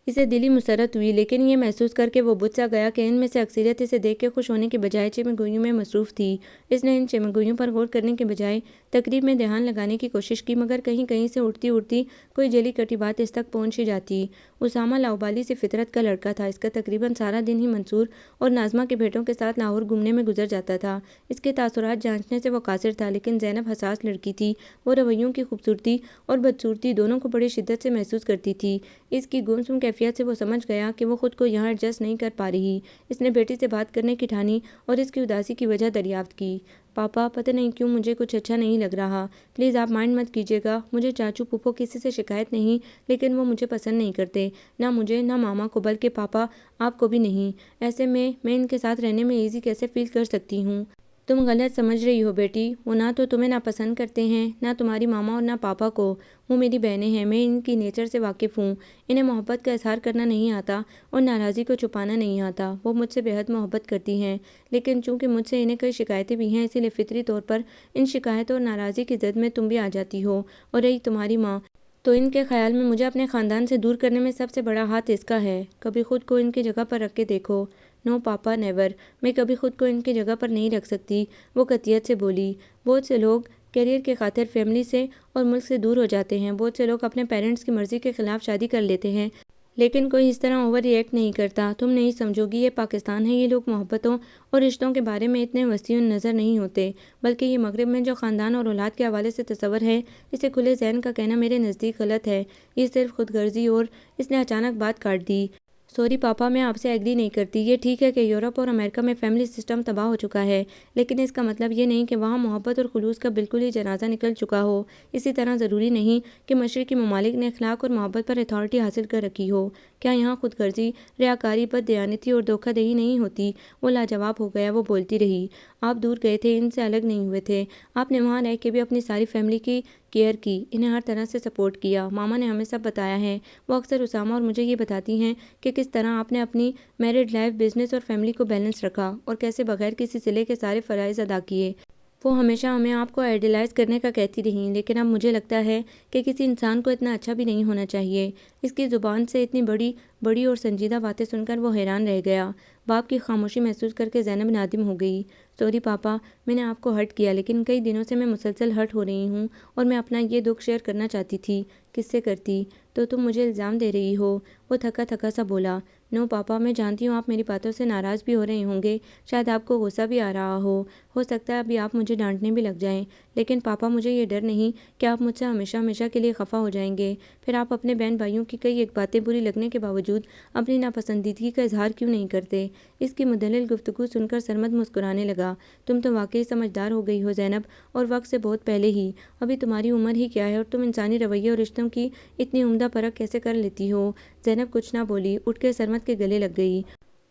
اسے دلی مسرت ہوئی، لیکن یہ محسوس کر کے وہ بجھ سا گیا کہ ان میں سے اکثریت اسے دیکھ کے خوش ہونے کے بجائے چمگوئیوں میں مصروف تھی۔ اس نے ان چمگوئیوں پر غور کرنے کے بجائے تقریب میں دھیان لگانے کی کوشش کی، مگر کہیں کہیں سے اڑتی اڑتی کوئی جلی کٹی بات اس تک پہنچ ہی جاتی۔ اسامہ لاؤبالی سی فطرت کا لڑکا تھا۔ اس کا تقریباً سارا دن ہی منصور اور ناظمہ کے بیٹوں کے ساتھ لاہور گھومنے میں گزر جاتا تھا۔ اس کے تاثرات جانچنے سے وہ قاصر تھا، لیکن زینب حساس لڑکی تھی۔ وہ رویوں کی خوبصورتی اور بدصورتی دونوں کو بڑی شدت سے محسوس کرتی تھی۔ اس کی گمسم کیفیت سے وہ سمجھ گیا کہ وہ خود کو یہاں ایڈجسٹ نہیں کر پا رہی۔ اس نے بیٹی سے بات کرنے کی ٹھانی اور اس کی اداسی کی وجہ دریافت کی۔ پاپا، پتہ نہیں کیوں مجھے کچھ اچھا نہیں لگ رہا، پلیز آپ مائنڈ مت کیجیے گا۔ مجھے چاچو پھوپھو کسی سے شکایت نہیں، لیکن وہ مجھے پسند نہیں کرتے، نہ مجھے نہ ماما کو، بلکہ پاپا آپ کو بھی نہیں۔ ایسے میں ان کے ساتھ رہنے میں ایزی کیسے فیل کر سکتی ہوں؟ تم غلط سمجھ رہی ہو بیٹی، وہ نہ تو تمہیں ناپسند کرتے ہیں، نہ تمہاری ماما اور نہ پاپا کو۔ وہ میری بہنیں ہیں، میں ان کی نیچر سے واقف ہوں۔ انہیں محبت کا اظہار کرنا نہیں آتا اور ناراضی کو چھپانا نہیں آتا۔ وہ مجھ سے بے حد محبت کرتی ہیں، لیکن چونکہ مجھ سے انہیں کئی شکایتیں بھی ہیں، اسی لیے فطری طور پر ان شکایتوں اور ناراضی کی زد میں تم بھی آ جاتی ہو۔ اور رہی تمہاری ماں، تو ان کے خیال میں مجھے اپنے خاندان سے دور کرنے میں سب سے بڑا ہاتھ اس کا ہے۔ کبھی خود کو ان کی جگہ پر رکھ کے دیکھو۔ نو پاپا، نیور، میں کبھی خود کو ان کی جگہ پر نہیں رکھ سکتی، وہ قطعیت سے بولی۔ بہت سے لوگ کیریئر کی خاطر فیملی سے اور ملک سے دور ہو جاتے ہیں، بہت سے لوگ اپنے پیرنٹس کی مرضی کے خلاف شادی کر لیتے ہیں، لیکن کوئی اس طرح اوور ری ایکٹ نہیں کرتا۔ تم نہیں سمجھو گی، یہ پاکستان ہے، یہ لوگ محبتوں اور رشتوں کے بارے میں اتنے وسیع نظر نہیں ہوتے، بلکہ یہ مغرب میں جو خاندان اور اولاد کے حوالے سے تصور ہے، اسے کھلے ذہن کا کہنا میرے نزدیک غلط ہے۔ یہ صرف خود غرضی اور… اس نے اچانک بات کاٹ دی۔ سوری پاپا، میں آپ سے ایگری نہیں کرتی۔ یہ ٹھیک ہے کہ یورپ اور امریکہ میں فیملی سسٹم تباہ ہو چکا ہے، لیکن اس کا مطلب یہ نہیں کہ وہاں محبت اور خلوص کا بالکل ہی جنازہ نکل چکا ہو۔ اسی طرح ضروری نہیں کہ مشرقی ممالک نے اخلاق اور محبت پر اتھارٹی حاصل کر رکھی ہو۔ کیا یہاں خود غرضی، ریاکاری، بد دیانتی اور دھوکہ دہی نہیں ہوتی؟ وہ لاجواب ہو گیا۔ وہ بولتی رہی۔ آپ دور گئے تھے، ان سے الگ نہیں ہوئے تھے، آپ نے وہاں رہ کے بھی اپنی ساری فیملی کی کیئر کی، انہیں ہر طرح سے سپورٹ کیا۔ ماما نے ہمیں سب بتایا ہے، وہ اکثر اسامہ اور مجھے یہ بتاتی ہیں کہ کس طرح آپ نے اپنی میرڈ لائف، بزنس اور فیملی کو بیلنس رکھا اور کیسے بغیر کسی صلے کے سارے فرائض ادا کیے۔ وہ ہمیشہ ہمیں آپ کو آئیڈیلائز کرنے کا کہتی رہیں، لیکن اب مجھے لگتا ہے کہ کسی انسان کو اتنا اچھا بھی نہیں ہونا چاہیے۔ اس کی زبان سے اتنی بڑی اور سنجیدہ باتیں سن کر وہ حیران رہ گیا۔ باپ کی خاموشی محسوس کر کے زینب نادم ہو گئی۔ سوری پاپا، میں نے آپ کو ہرٹ کیا، لیکن کئی دنوں سے میں مسلسل ہرٹ ہو رہی ہوں اور میں اپنا یہ دکھ شیئر کرنا چاہتی تھی۔ کس سے کرتی؟ تو تم مجھے الزام دے رہی ہو؟ وہ تھکا تھکا سا بولا۔ نو پاپا، میں جانتی ہوں آپ میری باتوں سے ناراض بھی ہو رہے ہوں گے، شاید آپ کو غصہ بھی آ رہا ہو سکتا ہے ابھی آپ مجھے ڈانٹنے بھی لگ جائیں، لیکن پاپا مجھے یہ ڈر نہیں کہ آپ مجھ سے ہمیشہ ہمیشہ کے لیے خفا ہو جائیں گے۔ پھر آپ اپنے بہن بھائیوں کی کئی ایک باتیں بری لگنے کے باوجود اپنی ناپسندیدگی کا اظہار کیوں نہیں کرتے؟ اس کی مدلل گفتگو سن کر سرمد مسکرانے لگا۔ تم تو واقعی سمجھدار ہو گئی ہو زینب، اور وقت سے بہت پہلے ہی۔ ابھی تمہاری عمر ہی کیا ہے اور تم انسانی رویے اور رشتوں کی اتنی عمدہ پرکھ کیسے کر لیتی ہو؟ زینب کچھ نہ بولی، اٹھ کے سرمد کے گلے لگ گئی۔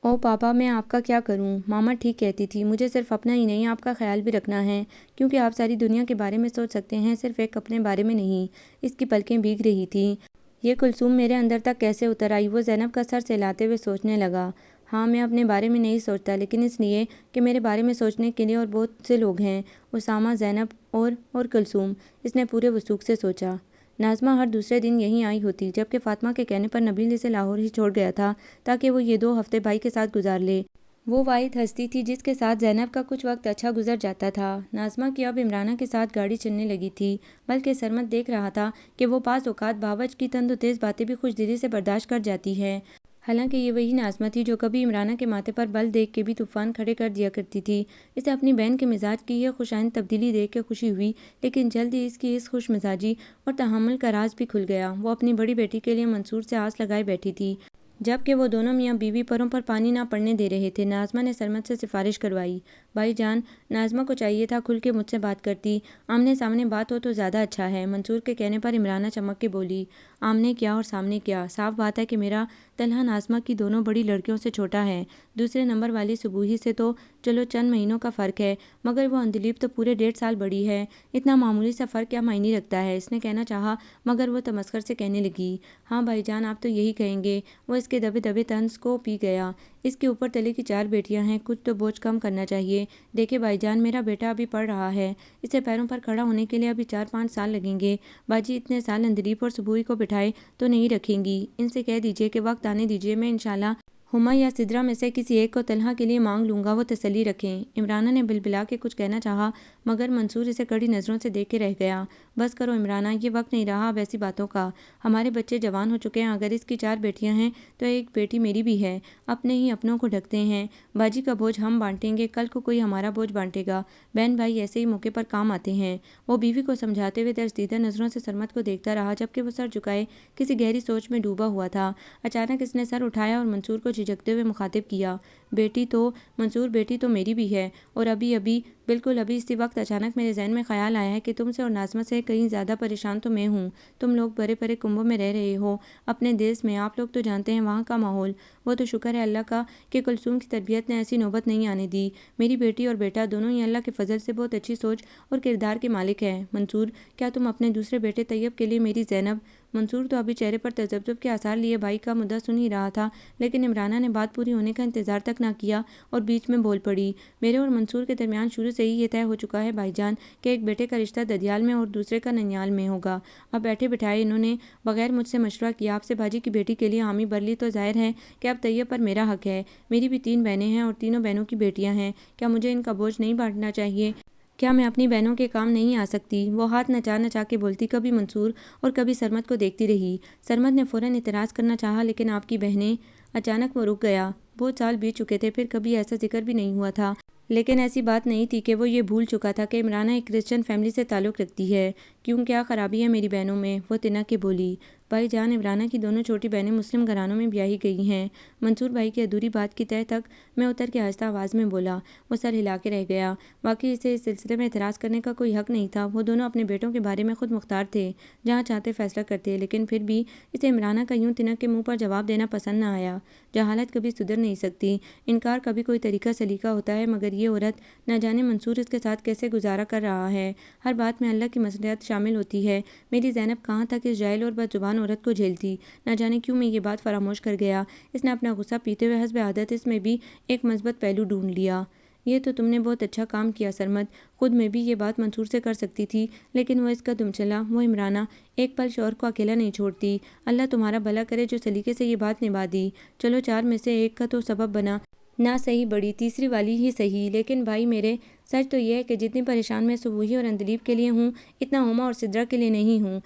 او پاپا، میں آپ کا کیا کروں؟ ماما ٹھیک کہتی تھی، مجھے صرف اپنا ہی نہیں آپ کا خیال بھی رکھنا ہے، کیونکہ آپ ساری دنیا کے بارے میں سوچ سکتے ہیں، صرف ایک اپنے بارے میں نہیں۔ اس کی پلکیں بھیگ رہی تھیں۔ یہ کلثوم میرے اندر تک کیسے اتر آئی؟ وہ زینب کا سر سہلاتے ہوئے سوچنے لگا۔ ہاں، میں اپنے بارے میں نہیں سوچتا، لیکن اس لیے کہ میرے بارے میں سوچنے کے لیے اور بہت سے لوگ ہیں، اسامہ، زینب اور کلثوم۔ اس نے پورے وثوق سے سوچا۔ ناظمہ ہر دوسرے دن یہیں آئی ہوتی، جبکہ فاطمہ کے کہنے پر نبیل اسے لاہور ہی چھوڑ گیا تھا تاکہ وہ یہ 2 ہفتے بھائی کے ساتھ گزار لے۔ وہ واحد ہستی تھی جس کے ساتھ زینب کا کچھ وقت اچھا گزر جاتا تھا۔ ناظمہ کی اب عمرانہ کے ساتھ گاڑی چلنے لگی تھی، بلکہ سرمد دیکھ رہا تھا کہ وہ بعض اوقات باوجھ کی تند و تیز باتیں بھی خوش دلی سے برداشت کر جاتی ہے۔ حالانکہ یہ وہی ناظمہ تھی جو کبھی عمرانہ کے ماتھے پر بل دیکھ کے بھی طوفان کھڑے کر دیا کرتی تھی۔ اسے اپنی بہن کے مزاج کی یہ خوش آئند تبدیلی دیکھ کے خوشی ہوئی، لیکن جلد ہی اس کی اس خوش مزاجی اور تحمل کا راز بھی کھل گیا۔ وہ اپنی بڑی بیٹی کے لیے منصور سے آس لگائے بیٹھی تھی، جبکہ وہ دونوں میاں بیوی پروں پر پانی نہ پڑنے دے رہے تھے۔ ناظمہ نے سرمد سے سفارش کروائی، بھائی جان، ناظمہ کو چاہیے تھا کھل کے مجھ سے بات کرتی، آمنے سامنے بات ہو تو زیادہ اچھا ہے۔ منصور کے کہنے پر عمرانہ چمک کے بولی، آمنے کیا اور سامنے کیا، صاف بات ہے کہ میرا طلحہ ناظمہ کی دونوں بڑی لڑکیوں سے چھوٹا ہے۔ دوسرے نمبر والی سبوہی سے تو چلو چند مہینوں کا فرق ہے، مگر وہ اندلیب تو پورے 1.5 سال بڑی ہے۔ اتنا معمولی سا فرق کیا معنی رکھتا ہے؟ اس نے کہنا چاہا، مگر وہ تمسخر سے کہنے لگی، ہاں بھائی جان، آپ تو یہی کہیں گے۔ وہ اس کے دبے دبے طنز کو پی گیا۔ اس کے اوپر تلے کی 4 بیٹیاں ہیں، کچھ تو بوجھ کم کرنا چاہیے۔ دیکھے بھائی جان، میرا بیٹا ابھی پڑھ رہا ہے، اسے پیروں پر کھڑا ہونے کے لیے ابھی 4-5 سال لگیں گے۔ باجی اتنے سال اندلیب اور سبوئی کو بٹھائے تو نہیں رکھیں گی۔ ان سے کہہ دیجئے کہ وقت آنے دیجئے، میں انشاءاللہ ہما یا سدرہ میں سے کسی ایک کو طلحہ کے لیے مانگ لوں گا، وہ تسلی رکھیں۔ عمرانہ نے بلبلا کے کچھ کہنا چاہا، مگر منصور اسے کڑی نظروں سے دیکھ کے رہ گیا۔ بس کرو عمرانہ، یہ وقت نہیں رہا اب ایسی باتوں کا۔ ہمارے بچے جوان ہو چکے ہیں، اگر اس کی 4 بیٹیاں ہیں تو ایک بیٹی میری بھی ہے۔ اپنے ہی اپنوں کو ڈھکتے ہیں۔ باجی کا بوجھ ہم بانٹیں گے، کل کو کوئی ہمارا بوجھ بانٹے گا۔ بہن بھائی ایسے ہی موقع پر کام آتے ہیں۔ وہ بیوی کو سمجھاتے ہوئے ترسیدہ نظروں سے سرمد کو دیکھتا رہا، جبکہ وہ سر جھکائے کسی گہری سوچ میں ڈوبا ہوا تھا۔ اچانک اس نے سر اٹھایا اور منصور کو جھجکتے ہوئے مخاطب کیا، بیٹی تو منصور، بیٹی تو میری بھی ہے، اور ابھی بالکل ابھی اسی وقت اچانک میرے ذہن میں خیال آیا ہے کہ تم سے اور ناظمہ سے کہیں زیادہ پریشان تو میں ہوں۔ تم لوگ بڑے بڑے کنبوں میں رہ رہے ہو اپنے دیس میں، آپ لوگ تو جانتے ہیں وہاں کا ماحول۔ وہ تو شکر ہے اللہ کا کہ کلثوم کی تربیت نے ایسی نوبت نہیں آنے دی۔ میری بیٹی اور بیٹا دونوں ہی اللہ کے فضل سے بہت اچھی سوچ اور کردار کے مالک ہیں۔ منصور، کیا تم اپنے دوسرے بیٹے طیب کے لیے میری زینب؟ منصور تو ابھی چہرے پر تذبذب کے آثار لیے بھائی کا مدعا سن ہی رہا تھا، لیکن عمرانہ نے بات پوری ہونے کا انتظار تک نہ کیا اور بیچ میں بول پڑی، میرے اور منصور کے درمیان شروع سے ہی یہ طے ہو چکا ہے بھائی جان کہ ایک بیٹے کا رشتہ ددیال میں اور دوسرے کا ننیال میں ہوگا۔ اب بیٹھے بٹھائے انہوں نے بغیر مجھ سے مشورہ کیا آپ سے باجی کی بیٹی کے لیے حامی بھر لی، تو ظاہر ہے کہ اب طیب پر میرا حق ہے۔ میری بھی 3 بہنیں ہیں اور تینوں بہنوں کی بیٹیاں ہیں، کیا مجھے ان کا بوجھ نہیں بانٹنا چاہیے؟ کیا میں اپنی بہنوں کے کام نہیں آ سکتی؟ وہ ہاتھ نچا نچا کے بولتی، کبھی منصور اور کبھی سرمد کو دیکھتی رہی۔ سرمد نے فوراً اعتراض کرنا چاہا، لیکن آپ کی بہنیں، اچانک وہ رک گیا۔ بہت سال بیت چکے تھے، پھر کبھی ایسا ذکر بھی نہیں ہوا تھا، لیکن ایسی بات نہیں تھی کہ وہ یہ بھول چکا تھا کہ عمرانہ ایک کرسچن فیملی سے تعلق رکھتی ہے۔ کیوں، کیا خرابی ہے میری بہنوں میں؟ وہ تنک کے بولی، بھائی جان، عمرانہ کی دونوں چھوٹی بہنیں مسلم گھرانوں میں بیاہی گئی ہیں۔ منصور بھائی کی ادھوری بات کی تہہ تک میں اتر کے آہستہ آواز میں بولا۔ وہ سر ہلا کے رہ گیا۔ واقعی اسے اس سلسلے میں اعتراض کرنے کا کوئی حق نہیں تھا۔ وہ دونوں اپنے بیٹوں کے بارے میں خود مختار تھے، جہاں چاہتے فیصلہ کرتے، لیکن پھر بھی اسے عمرانہ کا یوں تنک کے منہ پر جواب دینا پسند نہ آیا۔ جہالت کبھی سدھر نہیں سکتی، انکار کا بھی کوئی طریقہ سلیقہ ہوتا ہے، مگر یہ عورت، نہ جانے منصور اس کے ساتھ کیسے گزارا کر رہا ہے۔ ہر بات میں اللہ کی مصلحت شامل ہوتی ہے۔ میری زینب کہاں تک اس جاہل اور بد زبان عورت کو جھیلتی؟ نہ جانے کیوں میں یہ بات فراموش کر گیا۔ اس نے اپنا غصہ پیتے ہوئے حسب عادت اس میں بھی ایک مثبت پہلو ڈھونڈ لیا۔ یہ تو تم نے بہت اچھا کام کیا سرمد، خود میں بھی یہ بات منصور سے کر سکتی تھی، لیکن وہ اس کا دم چلا۔ وہ عمرانہ ایک پل شوہر کو اکیلا نہیں چھوڑتی۔ اللہ تمہارا بھلا کرے جو سلیقے سے یہ بات نبھا دی۔ چلو 4 میں سے ایک کا تو سبب بنا، نہ صحیح بڑی، تیسری والی ہی صحیح، لیکن بھائی میرے، سچ تو یہ ہے کہ جتنی پریشان میں سبوہی اور اندلیب کے لیے ہوں، اتنا ہما اور سدرہ کے لیے نہیں ہوں۔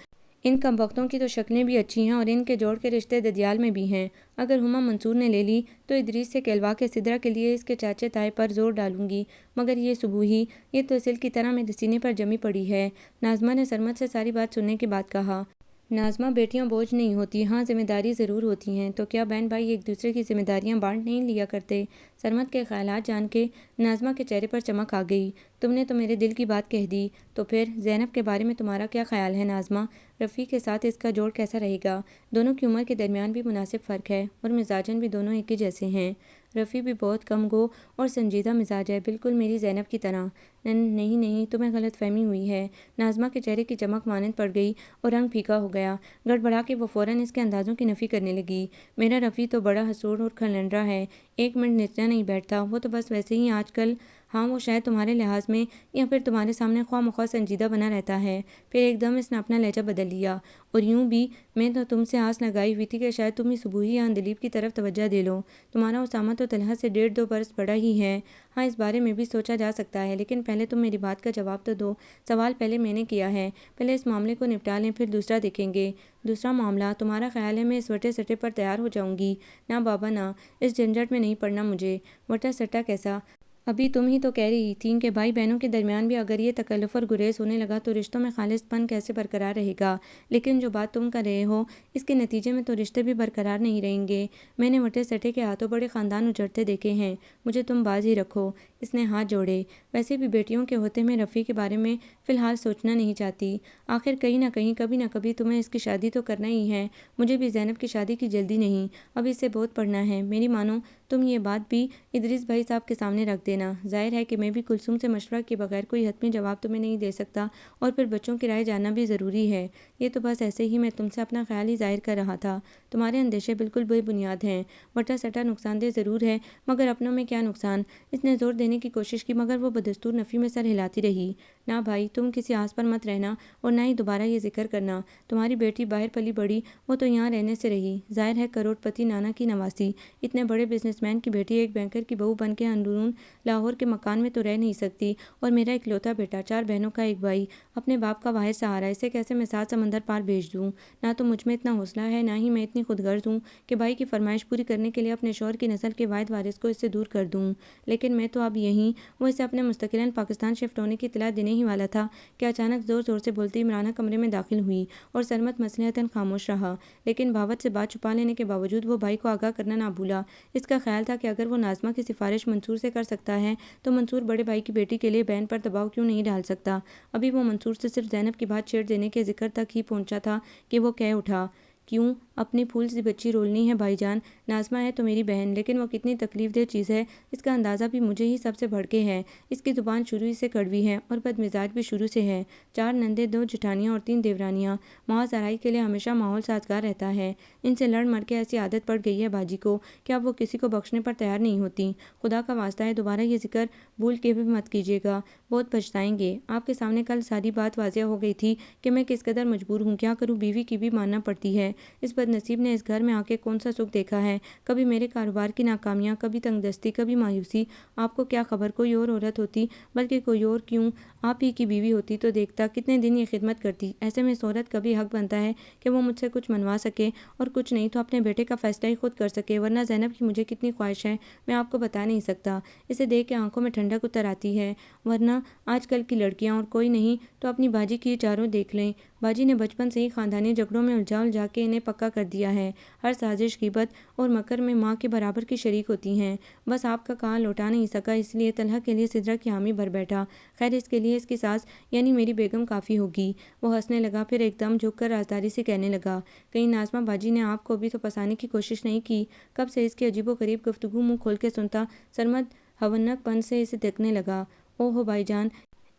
ان کمبختوں کی تو شکلیں بھی اچھی ہیں اور ان کے جوڑ کے رشتے ددیال میں بھی ہیں۔ اگر ہما منصور نے لے لی تو ادریس سے کہلوا کے سدرہ کے لیے اس کے چاچے تائے پر زور ڈالوں گی، مگر یہ سبوہی، یہ تو سلک کی طرح میرے سینے پر جمی پڑی ہے۔ ناظمہ نے سرمد سے ساری بات سننے کے بعد کہا، ناظمہ، بیٹیاں بوجھ نہیں ہوتی، ہاں ذمہ داری ضرور ہوتی ہیں، تو کیا بہن بھائی ایک دوسرے کی ذمہ داریاں بانٹ نہیں لیا کرتے؟ سرمد کے خیالات جان کے ناظمہ کے چہرے پر چمک آ گئی۔ تم نے تو میرے دل کی بات کہہ دی۔ تو پھر زینب کے بارے میں تمہارا کیا خیال ہے ناظمہ؟ رفیع کے ساتھ اس کا جوڑ کیسا رہے گا؟ دونوں کی عمر کے درمیان بھی مناسب فرق ہے اور مزاجن بھی دونوں ایک ہی جیسے ہیں۔ رفیع بھی بہت کم گو اور سنجیدہ مزاج ہے، بالکل میری زینب کی طرح۔ نہیں، تمہیں غلط فہمی ہوئی ہے۔ ناظمہ کے چہرے کی چمک مانند پڑ گئی اور رنگ پھیکا ہو گیا۔ گڑبڑا کے وہ فوراً اس کے اندازوں کی نفی کرنے لگی۔ میرا رفیع تو بڑا حسود اور کھلنڈرا ہے، 1 منٹ نچنا نہیں بیٹھتا، وہ تو بس ویسے ہی آج کل ہاں وہ شاید تمہارے لحاظ میں یا پھر تمہارے سامنے خواہ مخواہ سنجیدہ بنا رہتا ہے۔ پھر ایک دم اس نے اپنا لہجہ بدل لیا، اور یوں بھی میں تو تم سے آس لگائی ہوئی تھی کہ شاید تم ہی صبوحی یا اندلیب کی طرف توجہ دے لو۔ تمہارا اسامہ تو طلحہ سے 1.5-2 برس بڑا ہی ہے۔ ہاں اس بارے میں بھی سوچا جا سکتا ہے، لیکن پہلے تم میری بات کا جواب تو دو۔ سوال پہلے میں نے کیا ہے، پہلے اس معاملے کو نپٹا لیں، پھر دوسرا دیکھیں گے۔ دوسرا معاملہ؟ تمہارا خیال ہے میں اس وٹے سٹے پر تیار ہو جاؤں گی؟ نہ بابا نہ، اس جھنجھٹ میں نہیں پڑنا مجھے۔ وٹا سٹا کیسا؟ ابھی تم ہی تو کہہ رہی تھیں کہ بھائی بہنوں کے درمیان بھی اگر یہ تکلف اور گریز ہونے لگا تو رشتوں میں خالص پن کیسے برقرار رہے گا؟ لیکن جو بات تم کر رہے ہو اس کے نتیجے میں تو رشتے بھی برقرار نہیں رہیں گے۔ میں نے وٹے سٹے کے ہاتھوں بڑے خاندان اجڑتے دیکھے ہیں، مجھے تم باز ہی رکھو۔ اس نے ہاتھ جوڑے۔ ویسے بھی بیٹیوں کے ہوتے میں رفیع کے بارے میں فی الحال سوچنا نہیں چاہتی۔ آخر کہیں نہ کہیں کبھی نہ کبھی تمہیں اس کی شادی تو کرنا ہی ہے۔ مجھے بھی زینب کی شادی کی جلدی نہیں، اب اسے بہت پڑھنا ہے۔ میری مانو تم یہ بات بھی ادریس بھائی صاحب کے سامنے رکھ دینا۔ ظاہر ہے کہ میں بھی کلثوم سے مشورہ کیے بغیر کوئی حتمی جواب تمہیں نہیں دے سکتا، اور پھر بچوں کی رائے جاننا بھی ضروری ہے۔ یہ تو بس ایسے ہی میں تم سے اپنا خیال ہی ظاہر کر رہا تھا۔ تمہارے اندیشے بالکل بے بنیاد ہیں۔ وٹا سٹا نقصان دہ ضرور ہے، مگر اپنوں میں کیا نقصان؟ اس نے زور دینے کی کوشش کی، مگر وہ بدستور نفی میں سر ہلاتی رہی۔ نہ بھائی، تم کسی آس پر مت رہنا، اور نہ ہی دوبارہ یہ ذکر کرنا۔ تمہاری بیٹی باہر پلی بڑی، وہ تو یہاں رہنے سے رہی۔ ظاہر ہے کروڑ پتی نانا کی نواسی، اتنے بڑے بزنس مین کی بیٹی ایک بینکر کی بہو بن کے اندرون لاہور کے مکان میں تو رہ نہیں سکتی۔ اور میرا اکلوتا بیٹا، 4 بہنوں کا ایک بھائی، اپنے باپ کا واحد سہارا، اسے کیسے میں 7 سمندر پار بھیج دوں؟ نہ تو مجھ میں اتنا حوصلہ ہے، نہ ہی میں اتنی خود غرض ہوں کہ بھائی کی فرمائش پوری کرنے کے لیے اپنے شوہر کی نسل کے واحد وارث کو اس سے دور کر دوں۔ لیکن میں تو اب یہیں، وہ اسے اپنے مستقلاً پاکستان شفٹ ہونے کی اطلاع دینے ہی والا تھا کہ اچانک زور زور سے بولتی عمرانہ کمرے میں داخل ہوئی، اور سرمد مصلحتاً خاموش رہا، لیکن بھاوت سے بات چھپا لینے کے باوجود وہ بھائی کو آگاہ کرنا نہ بھولا۔ اس کا خیال تھا کہ اگر وہ ناظمہ کی سفارش منصور سے کر سکتا ہے تو منصور بڑے بھائی کی بیٹی کے لیے بہن پر دباؤ کیوں نہیں ڈال سکتا؟ ابھی وہ منصور سے صرف زینب کی بات چھیڑ دینے کے ذکر تک ہی پہنچا تھا کہ وہ کہہ اٹھا، کیوں اپنی پھول سی بچی رولنی ہے بھائی جان؟ ناظمہ ہے تو میری بہن، لیکن وہ کتنی تکلیف دہ چیز ہے اس کا اندازہ بھی مجھے ہی سب سے بڑھ کے ہے۔ اس کی زبان شروع ہی سے کڑوی ہے، اور بد مزاج بھی شروع سے ہے۔ 4 نندیں، 2 جٹھانیاں اور 3 دیورانیاں، محض آرائی کے لیے ہمیشہ ماحول سازگار رہتا ہے۔ ان سے لڑ مر کے ایسی عادت پڑ گئی ہے باجی کو کہ اب وہ کسی کو بخشنے پر تیار نہیں ہوتی۔ خدا کا واسطہ ہے دوبارہ یہ ذکر بھول کے بھی مت کیجیے گا، بہت پچھتائیں گے۔ آپ کے سامنے کل ساری بات واضح ہو گئی تھی کہ میں کس قدر مجبور ہوں، کیا کروں، بیوی کی بھی ماننا پڑتی ہے۔ اس بد نصیب نے اس گھر میں آ کے کون سا سکھ دیکھا ہے؟ کبھی میرے کاروبار کی ناکامیاں، کبھی تنگ دستی، کبھی مایوسی۔ آپ کو کیا خبر، کوئی اور عورت ہوتی، بلکہ کوئی اور کیوں، آپ ہی کی بیوی ہوتی تو دیکھتا کتنے دن یہ خدمت کرتی۔ ایسے میں اس عورت کا بھی حق بنتا ہے کہ وہ مجھ سے کچھ منوا سکے، اور کچھ نہیں تو اپنے بیٹے کا فیصلہ ہی خود کر سکے۔ ورنہ زینب کی مجھے کتنی خواہش ہے میں آپ کو بتا نہیں سکتا۔ اسے دیکھ کے آنکھوں میں ٹھنڈک اتر آتی ہے۔ ورنہ آج کل کی لڑکیاں، اور کوئی نہیں تو اپنی باجی کی چاروں دیکھ لیں۔ باجی نے بچپن سے ہی خاندانی جھگڑوں میں الجھا کے انہیں پکا کر دیا ہے۔ ہر سازش، غیبت اور مکر میں ماں کے برابر کی شریک ہوتی ہیں۔ بس آپ کا کہا لوٹا نہیں سکا، اس لیے طلحہ کے لیے سدرہ کی حامی بھر بیٹھا۔ خیر اس کے لیے اس کی ساس یعنی میری بیگم کافی ہوگی۔ وہ ہنسنے لگا، پھر ایک دم جھک کر رازداری سے کہنے لگا، کہیں ناظمہ باجی نے آپ کو بھی تو پسانے کی کوشش نہیں کی؟ کب سے اس کی عجیب و غریب گفتگو منہ کھول کے سنتا سرمد ہونک پن سے اسے دیکھنے لگا۔ او ہو بھائی جان،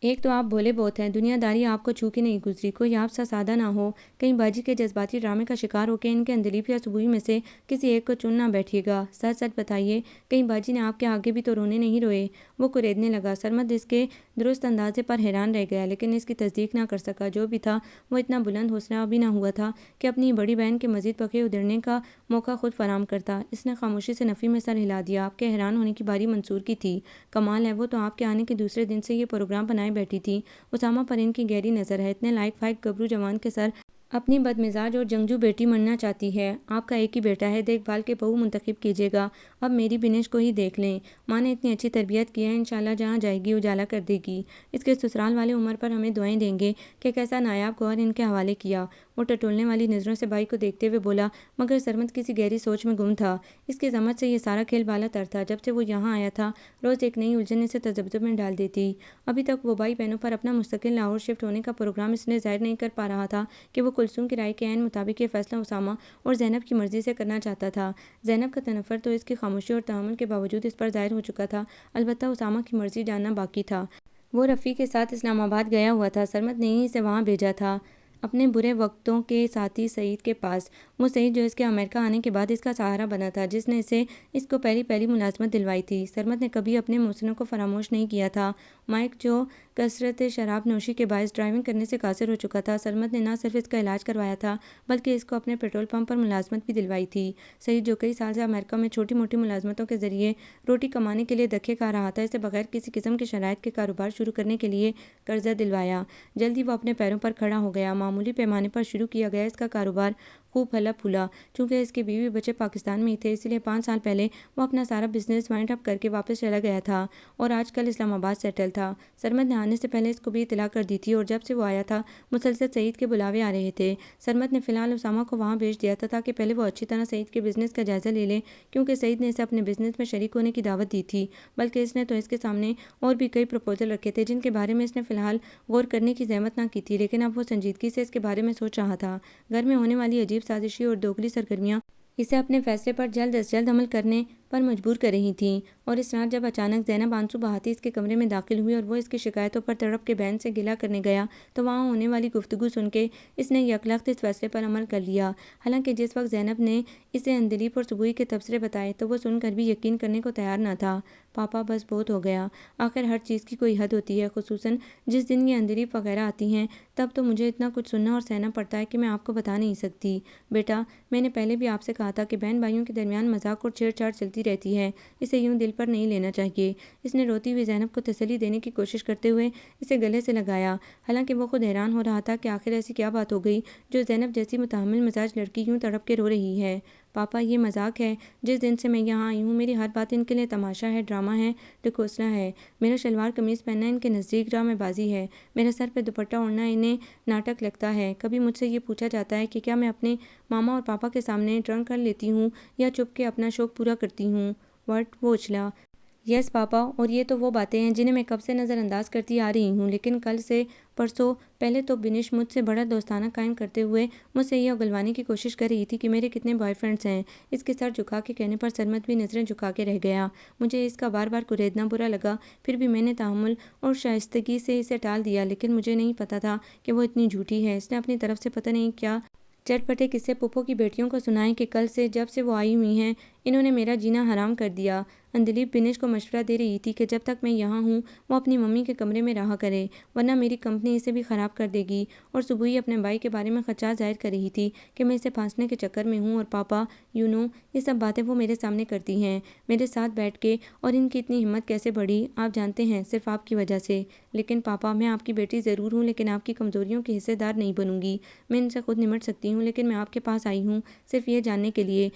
ایک تو آپ بھولے بہت ہیں، دنیا داری آپ کو چھو کے نہیں گزری، کوئی آپ سا سادہ نہ ہو۔ کہیں باجی کے جذباتی ڈرامے کا شکار ہو کے ان کے اندلیب یا صبوحی میں سے کسی ایک کو چن نہ بیٹھیے گا۔ سچ سچ بتائیے، کہیں باجی نے آپ کے آگے بھی تو رونے نہیں روئے؟ وہ کریدنے لگا۔ سرمد اس کے درست اندازے پر حیران رہ گیا، لیکن اس کی تصدیق نہ کر سکا۔ جو بھی تھا وہ اتنا بلند حوصلہ ابھی نہ ہوا تھا کہ اپنی بڑی بہن کے مزید پکے ادھرنے کا موقع خود فراہم کرتا۔ اس نے خاموشی سے نفی میں سر ہلا دیا۔ آپ کے حیران ہونے کی باری منصور کی تھی۔ کمال ہے، وہ تو آپ کے آنے کے دوسرے دن سے یہ پروگرام بنائے بیٹھی تھی۔ اسامہ پر ان کی گہری نظر ہے، اتنے لائق فائق گبرو جوان کے سر اپنی بد مزاج اور جنگجو بیٹی مننا چاہتی ہے۔ آپ کا ایک ہی بیٹا ہے، دیکھ بھال کے بہو منتخب کیجیے گا۔ اب میری بنش کو ہی دیکھ لیں، ماں نے اتنی اچھی تربیت کی ہے، انشاءاللہ جہاں جائے گی اجالا کر دے گی۔ اس کے سسرال والے عمر پر ہمیں دعائیں دیں گے کہ کیسا نایاب گوہر ان کے حوالے کیا۔ وہ ٹٹولنے والی نظروں سے بھائی کو دیکھتے ہوئے بولا، مگر سرمد کسی گہری سوچ میں گم تھا۔ اس کی سمجھ سے یہ سارا کھیل بالا تر تھا۔ جب سے وہ یہاں آیا تھا روز ایک نئی الجھن اسے تذبذب میں ڈال دیتی۔ ابھی تک وہ بھائی بہنوں پر اپنا مستقل لاہور شفٹ ہونے کا پروگرام اس لیے ظاہر نہیں کر پا رہا تھا کہ وہ کلثوم کی رائے کے عین مطابق یہ فیصلہ اسامہ اور زینب کی مرضی سے کرنا چاہتا تھا۔ زینب کا تنفر تو اس کی خاموشی اور تحمل کے باوجود اس پر ظاہر ہو چکا تھا، البتہ اسامہ کی مرضی جاننا باقی تھا۔ وہ رفیع کے ساتھ اسلام آباد گیا ہوا تھا، سرمد نے ہی اسے وہاں بھیجا تھا۔ اپنے برے وقتوں کے ساتھی سعید کے پاس، وہ سعید جو اس کے امریکہ آنے کے بعد اس کا سہارا بنا تھا، جس نے اس کو پہلی ملازمت دلوائی تھی۔ سرمد نے کبھی اپنے محسنوں کو فراموش نہیں کیا تھا۔ مائک جو کثرت شراب نوشی کے باعث ڈرائیونگ کرنے سے قاصر ہو چکا تھا، سرمد نے نہ صرف اس کا علاج کروایا تھا بلکہ اس کو اپنے پیٹرول پمپ پر ملازمت بھی دلوائی تھی۔ سعید جو کئی سال سے امریکہ میں چھوٹی موٹی ملازمتوں کے ذریعے روٹی کمانے کے لیے دھکے کھا رہا تھا، اسے بغیر کسی قسم کی شرائط کے کاروبار شروع کرنے کے لیے قرضہ دلوایا۔ جلد ہی وہ اپنے پیروں پر کھڑا ہو گیا۔ معمولی پیمانے پر شروع کیا گیا اس کا کاروبار خوب پھلا پھولا۔ چونکہ اس کے بیوی بچے پاکستان میں ہی تھے، اس لیے 5 سال پہلے وہ اپنا سارا بزنس وائنڈ اپ کر کے واپس چلا گیا تھا اور آج کل اسلام آباد سیٹل تھا۔ سرمد نے آنے سے پہلے اس کو بھی اطلاع کر دی تھی اور جب سے وہ آیا تھا مسلسل سعید کے بلاوے آ رہے تھے۔ سرمد نے فی الحال اسامہ کو وہاں بھیج دیا تھا تاکہ پہلے وہ اچھی طرح سعید کے بزنس کا جائزہ لے لے، کیونکہ سعید نے اسے اپنے بزنس میں شریک ہونے کی دعوت دی تھی، بلکہ اس نے تو اس کے سامنے اور بھی کئی پروپوزل رکھے تھے جن کے بارے میں اس نے فی الحال غور کرنے کی زحمت نہ کی تھی، لیکن اب وہ سنجیدگی سے اس کے بارے میں سوچ رہا تھا۔ گھر میں ہونے والی عجیب سازشی اور دوگلی سرگرمیاں اسے اپنے فیصلے پر جلد از جلد عمل کرنے پر مجبور کر رہی تھیں، اور اس رات جب اچانک زینب آنسو بہاتی اس کے کمرے میں داخل ہوئی اور وہ اس کی شکایتوں پر تڑپ کے بہن سے گلہ کرنے گیا تو وہاں ہونے والی گفتگو سن کے اس نے یکلخت اس فیصلے پر عمل کر لیا۔ حالانکہ جس وقت زینب نے اسے اندلیب اور صبوحی کے تبصرے بتائے تو وہ سن کر بھی یقین کرنے کو تیار نہ تھا۔ پاپا بس بہت ہو گیا، آخر ہر چیز کی کوئی حد ہوتی ہے، خصوصاً جس دن یہ اندلیب وغیرہ آتی ہیں، تب تو مجھے اتنا کچھ سننا اور سہنا پڑتا ہے کہ میں آپ کو بتا نہیں سکتی۔ بیٹا، میں نے پہلے بھی آپ سے کہا تھا کہ بہن بھائیوں کے درمیان مذاق اور چھیڑ چھاڑ چلتی رہتی ہے، اسے یوں دل پر نہیں لینا چاہیے۔ اس نے روتی ہوئی زینب کو تسلی دینے کی کوشش کرتے ہوئے اسے گلے سے لگایا، حالانکہ وہ خود حیران ہو رہا تھا کہ آخر ایسی کیا بات ہو گئی جو زینب جیسی متحمل مزاج لڑکی یوں تڑپ کے رو رہی ہے۔ پاپا، یہ مذاق ہے، جس دن سے میں یہاں آئی ہوں میری ہر بات ان کے لیے تماشا ہے، ڈرامہ ہے، ڈکوسلا ہے۔ میرا شلوار قمیض پہننا ان کے نزدیک ڈرامے بازی ہے، میرا سر پہ دوپٹہ اوڑھنا انہیں ناٹک لگتا ہے۔ کبھی مجھ سے یہ پوچھا جاتا ہے کہ کیا میں اپنے ماما اور پاپا کے سامنے ڈرنک کر لیتی ہوں یا چپ کے اپنا شوق پورا کرتی ہوں؟ وٹ؟ وہ اچھلا۔ یس پاپا، اور یہ تو وہ باتیں ہیں جنہیں میں کب سے نظر انداز کرتی آ رہی ہوں، لیکن کل سے پرسوں پہلے تو بنش مجھ سے بڑا دوستانہ قائم کرتے ہوئے مجھ سے یہ اگلوانے کی کوشش کر رہی تھی کہ میرے کتنے بوائے فرینڈز ہیں۔ اس کے سر جھکا کے کہنے پر سرمد بھی نظریں جھکا کے رہ گیا۔ مجھے اس کا بار بار کریدنا برا لگا، پھر بھی میں نے تحمل اور شائستگی سے اسے ٹال دیا، لیکن مجھے نہیں پتا تھا کہ وہ اتنی جھوٹی ہے۔ اس نے اپنی طرف سے پتہ نہیں کیا چٹپٹے قصے پھپھو کی بیٹیوں کو سنائے کہ کل سے جب سے وہ آئی ہوئی ہیں انہوں نے میرا جینا حرام کر دیا۔ اندلیب بنش کو مشورہ دے رہی تھی کہ جب تک میں یہاں ہوں وہ اپنی ممی کے کمرے میں رہا کرے، ورنہ میری کمپنی اسے بھی خراب کر دے گی، اور صبح ہی اپنے بھائی کے بارے میں خدشات ظاہر کر رہی تھی کہ میں اسے پھانسنے کے چکر میں ہوں، اور پاپا یہ سب باتیں وہ میرے سامنے کرتی ہیں میرے ساتھ بیٹھ کے، اور ان کی اتنی ہمت کیسے بڑھی آپ جانتے ہیں، صرف آپ کی وجہ سے۔ لیکن پاپا، میں آپ کی بیٹی ضرور ہوں لیکن آپ کی کمزوریوں کی حصے دار نہیں بنوں گی۔ میں ان سے خود نمٹ سکتی ہوں، لیکن میں آپ کے پاس آئی ہوں صرف یہ جاننے کے لیے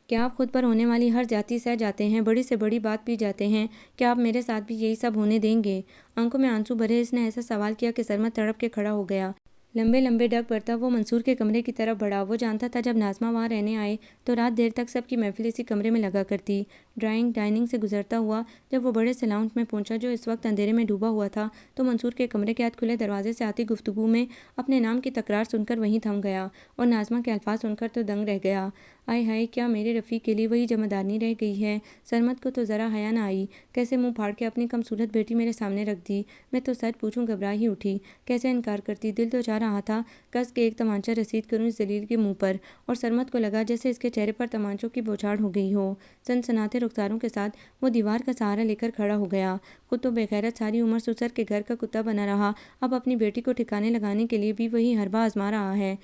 کیا آپ خود پر ہونے والی ہر زیادتی سہ جاتے ہیں، بڑی سے بڑی بات پی جاتے ہیں، کیا آپ میرے ساتھ بھی یہی سب ہونے دیں گے؟ آنکھوں میں آنسو بھرے اس نے ایسا سوال کیا کہ سرمد تڑپ کے کھڑا ہو گیا۔ لمبے لمبے ڈگ بھرتا وہ منصور کے کمرے کی طرف بڑھا۔ وہ جانتا تھا جب ناظمہ وہاں رہنے آئے تو رات دیر تک سب کی محفل اسی کمرے میں لگا کرتی۔ ڈرائنگ ڈائننگ سے گزرتا ہوا جب وہ بڑے سے لاؤنج میں پہنچا جو اس وقت اندھیرے میں ڈوبا ہوا تھا تو منصور کے کمرے کے ہاتھ کھلے دروازے سے آتی گفتگو میں اپنے نام کی تکرار سن کر وہیں تھم گیا، اور ناظمہ کے الفاظ سن کر تو دنگ رہ گیا۔ آئے ہائے، کیا میرے رفیق کے لیے وہی جمعدارنی رہ گئی ہے؟ سرمد کو تو ذرا حیا نہ آئی، کیسے منہ پھاڑ کے اپنی کم صورت بیٹی میرے سامنے رکھ دی۔ میں تو سچ پوچھوں گھبرا ہی اٹھی، کیسے انکار کرتی، دل تو چاہ رہا تھا کس کے ایک تمانچہ رسید کروں اس ذلیل کے منہ پر، اور سرمد کو لگا جیسے اس کے چہرے پر تمانچوں کی بوچھاڑ ہو گئی ہو۔ سنسناتے رخساروں کے ساتھ وہ دیوار کا سہارا لے کر کھڑا ہو گیا۔ خود تو بے غیرت ساری عمر سسر کے گھر کا کتا بنا رہا، اب اپنی بیٹی کو ٹھکانے لگانے کے لیے بھی وہی حربہ آزما رہا ہے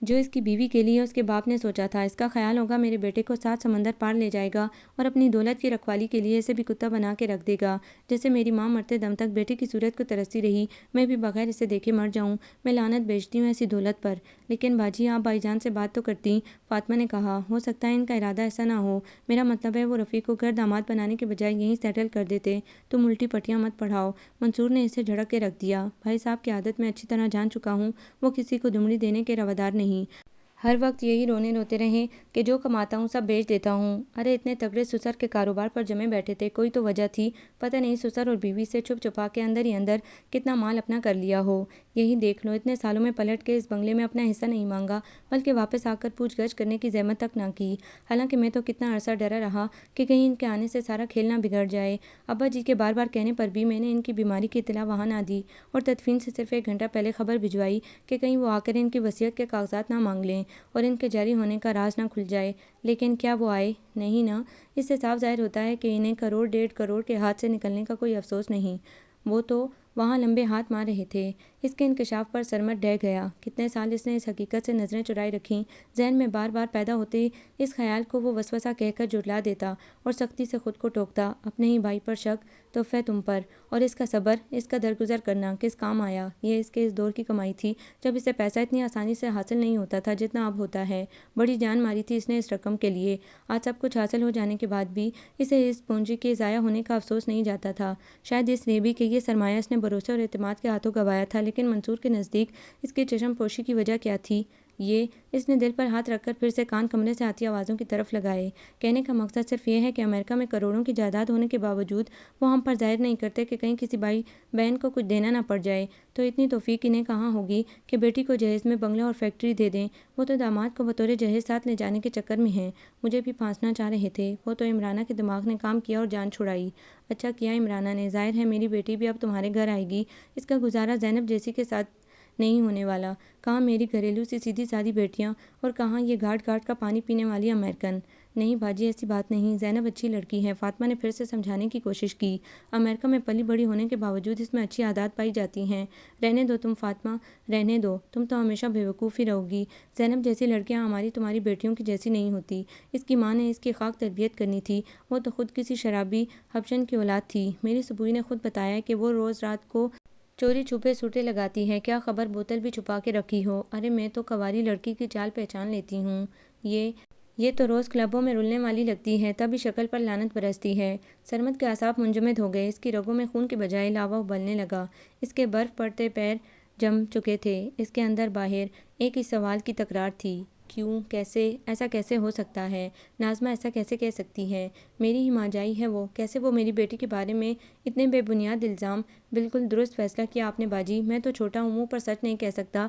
جو اس کی بیوی کے لیے اس کے باپ نے سوچا تھا۔ اس کا خیال ہوگا میرے بیٹے کو 7 سمندر پار لے جائے گا اور اپنی دولت کی رکھوالی کے لیے اسے بھی کتا بنا کے رکھ دے گا، جیسے میری ماں مرتے دم تک بیٹے کی صورت کو ترستی رہی، میں بھی بغیر اسے دیکھے مر جاؤں۔ میں لعنت بھیجتی ہوں ایسی دولت پر۔ لیکن باجی، آپ بھائی جان سے بات تو کرتی، فاطمہ نے کہا۔ ہو سکتا ہے ان کا ارادہ ایسا نہ ہو، میرا مطلب ہے وہ رفیق کو گھر داماد بنانے کے بجائے یہیں سیٹل کر دیتے۔ تم الٹی پٹیاں مت پڑھاؤ، منصور نے اسے جھڑک کے رکھ دیا۔ بھائی صاحب کی عادت میں اچھی طرح جان چکا ہوں، وہ کسی کو دمڑی دینے کے روادار نہیں، ہر وقت یہی روتے رہے کہ جو کماتا ہوں سب بیچ دیتا ہوں۔ ارے اتنے تگڑے سسر کے کاروبار پر جمے بیٹھے تھے، کوئی تو وجہ تھی، پتہ نہیں سسر اور بیوی سے چھپ چھپا کے اندر ہی اندر کتنا مال اپنا کر لیا ہو۔ یہی دیکھ لو، اتنے سالوں میں پلٹ کے اس بنگلے میں اپنا حصہ نہیں مانگا، بلکہ واپس آ کر پوچھ گچھ کرنے کی زحمت تک نہ کی۔ حالانکہ میں تو کتنا عرصہ ڈرا رہا کہ کہیں ان کے آنے سے سارا کھیل نہ بگڑ جائے۔ ابا جی کے بار بار کہنے پر بھی میں نے ان کی بیماری کی اطلاع وہاں نہ دی اور تدفین سے صرف 1 گھنٹہ پہلے خبر بھجوائی کہ کہیں وہ آ کر ان کی وصیت کے کاغذات نہ مانگ لیں اور ان کے جاری ہونے کا راز نہ کھل جائے۔ لیکن کیا وہ آئے؟ نہیں نا۔ اس سے صاف ظاہر ہوتا ہے کہ انہیں 1 1.5 کروڑ کے ہاتھ سے نکلنے کا کوئی افسوس نہیں۔ وہ تو وہاں لمبے ہاتھ مار رہے تھے۔ اس کے انکشاف پر سرمد ڈہ گیا۔ کتنے سال اس نے اس حقیقت سے نظریں چرائے رکھیں۔ ذہن میں بار بار پیدا ہوتے اس خیال کو وہ وسوسہ کہہ کر جھٹلا دیتا اور سختی سے خود کو ٹوکتا۔ اپنے ہی بھائی پر شک، تحفہ تم پر، اور اس کا صبر، اس کا درگزر کرنا کس کام آیا؟ یہ اس کے اس دور کی کمائی تھی جب اسے پیسہ اتنی آسانی سے حاصل نہیں ہوتا تھا جتنا اب ہوتا ہے۔ بڑی جان ماری تھی اس نے اس رقم کے لیے۔ آج سب کچھ حاصل ہو جانے کے بعد بھی اسے اس پونجی کے ضائع ہونے کا افسوس نہیں جاتا تھا۔ شاید اس لیے بھی کہ یہ سرمایہ اس نے بھروسے اور اعتماد کے ہاتھوں گنوایا تھا۔ لیکن منصور کے نزدیک اس کی چشم پوشی کی وجہ کیا تھی؟ یہ اس نے دل پر ہاتھ رکھ کر پھر سے کان کمرے سے آتی آوازوں کی طرف لگائے۔ کہنے کا مقصد صرف یہ ہے کہ امریکہ میں کروڑوں کی جائیداد ہونے کے باوجود وہ ہم پر ظاہر نہیں کرتے کہ کہیں کسی بھائی بہن کو کچھ دینا نہ پڑ جائے۔ تو اتنی توفیق انہیں کہاں ہوگی کہ بیٹی کو جہیز میں بنگلہ اور فیکٹری دے دیں؟ وہ تو داماد کو بطور جہیز ساتھ لے جانے کے چکر میں ہیں۔ مجھے بھی پھانسنا چاہ رہے تھے۔ وہ تو عمرانہ کے دماغ نے کام کیا اور جان چھڑائی۔ اچھا کیا عمرانہ نے۔ ظاہر ہے میری بیٹی بھی اب تمہارے گھر آئے گی۔ اس کا گزارا زینب جیسی کے ساتھ نہیں ہونے والا۔ کہاں میری گھریلو سی سیدھی سادی بیٹیاں اور کہاں یہ گھاٹ گھاٹ کا پانی پینے والی امریکن۔ نہیں باجی، ایسی بات نہیں۔ زینب اچھی لڑکی ہے۔ فاطمہ نے پھر سے سمجھانے کی کوشش کی۔ امریکہ میں پلی بڑی ہونے کے باوجود اس میں اچھی عادات پائی جاتی ہیں۔ رہنے دو تم فاطمہ، رہنے دو۔ تم تو ہمیشہ بے وقوف ہی رہو گی۔ زینب جیسی لڑکیاں ہماری تمہاری بیٹیوں کی جیسی نہیں ہوتی۔ اس کی ماں نے اس کی خاک تربیت کرنی تھی۔ وہ تو خود کسی شرابی حبشن کی اولاد تھی۔ میری سبوئی نے خود بتایا کہ وہ روز رات کو چوری چھپے سوٹے لگاتی ہے۔ کیا خبر بوتل بھی چھپا کے رکھی ہو۔ ارے میں تو کنواری لڑکی کی چال پہچان لیتی ہوں۔ یہ تو روز کلبوں میں رلنے والی لگتی ہے، تب ہی شکل پر لعنت برستی ہے۔ سرمد کے اعصاب منجمد ہو گئے۔ اس کی رگوں میں خون کے بجائے لاوا ابلنے لگا۔ اس کے برف پڑتے پیر جم چکے تھے۔ اس کے اندر باہر ایک ہی سوال کی تکرار تھی۔ کیوں؟ کیسے؟ ایسا کیسے ہو سکتا ہے؟ ناظمہ ایسا کیسے کہہ سکتی ہے؟ میری ہی ماں جائی ہے وہ۔ کیسے وہ میری بیٹی کے بارے میں اتنے بے بنیاد الزام؟ بالکل درست فیصلہ کیا آپ نے باجی۔ میں تو چھوٹا ہوں، منہ پر سچ نہیں کہہ سکتا۔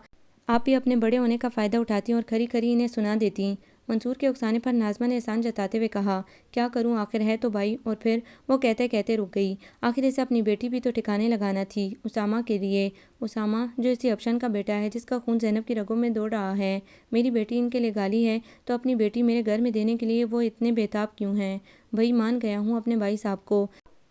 آپ بھی اپنے بڑے ہونے کا فائدہ اٹھاتی اور کھری کھری انہیں سنا دیتی۔ منصور کے اکسانے پر ناظمہ نے احسان جتاتے ہوئے کہا، کیا کروں، آخر ہے تو بھائی۔ اور پھر وہ کہتے کہتے رک گئی۔ آخر اسے اپنی بیٹی بھی تو ٹھکانے لگانا تھی۔ اسامہ کے لیے۔ اسامہ جو اسی حبشن کا بیٹا ہے جس کا خون زینب کی رگوں میں دوڑ رہا ہے۔ میری بیٹی ان کے لیے گالی ہے تو اپنی بیٹی میرے گھر میں دینے کے لیے وہ اتنے بےتاب کیوں ہیں؟ بھائی مان گیا ہوں اپنے بھائی صاحب کو۔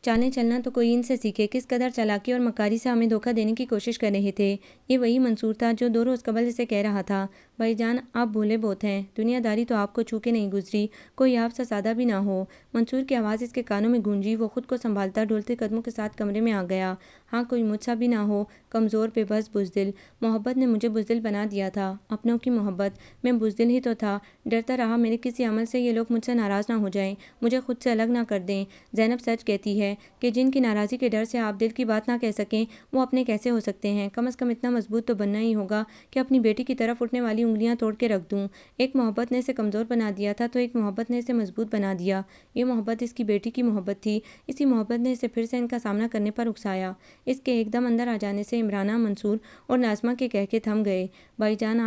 چالیں چلنا تو کوئی ان سے سیکھے۔ کس قدر چالاکی اور مکاری سے ہمیں دھوکہ دینے کی کوشش کر رہے تھے۔ یہ وہی منصور تھا جو 2 روز قبل اسے کہہ رہا تھا، بھائی جان آپ بھولے بہت ہیں، دنیا داری تو آپ کو چھو کے نہیں گزری، کوئی آپ سا سادہ بھی نہ ہو۔ منصور کی آواز اس کے کانوں میں گونجی۔ وہ خود کو سنبھالتا ڈولتے قدموں کے ساتھ کمرے میں آ گیا۔ ہاں کوئی مجھ سا بھی نہ ہو، کمزور، بے بس، بزدل۔ محبت نے مجھے بزدل بنا دیا تھا۔ اپنوں کی محبت میں بزدل ہی تو تھا۔ ڈرتا رہا میرے کسی عمل سے یہ لوگ مجھ سے ناراض نہ ہو جائیں، مجھے خود سے الگ نہ کر دیں۔ زینب سچ کہتی ہے کہ جن کی ناراضی کے ڈر سے آپ دل کی بات نہ کہہ سکیں وہ اپنے کیسے ہو سکتے ہیں؟ کم از کم اتنا مضبوط تو بننا ہی ہوگا کہ اپنی بیٹی کی طرف اٹھنے والی انگلیاں توڑ کے رکھ دوں۔ ایک محبت نے اسے کمزور بنا دیا تھا تو ایک محبت نے اسے مضبوط بنا دیا۔ یہ محبت اس کی بیٹی کی محبت تھی۔ اسی محبت نے اسے پھر سے ان کا سامنا کرنے پر اکسایا۔ اس کے ایک دم اندر آ جانے سے عمرانہ، منصور اور ناظمہ کے کہکے تھم گئے۔ بھائی جان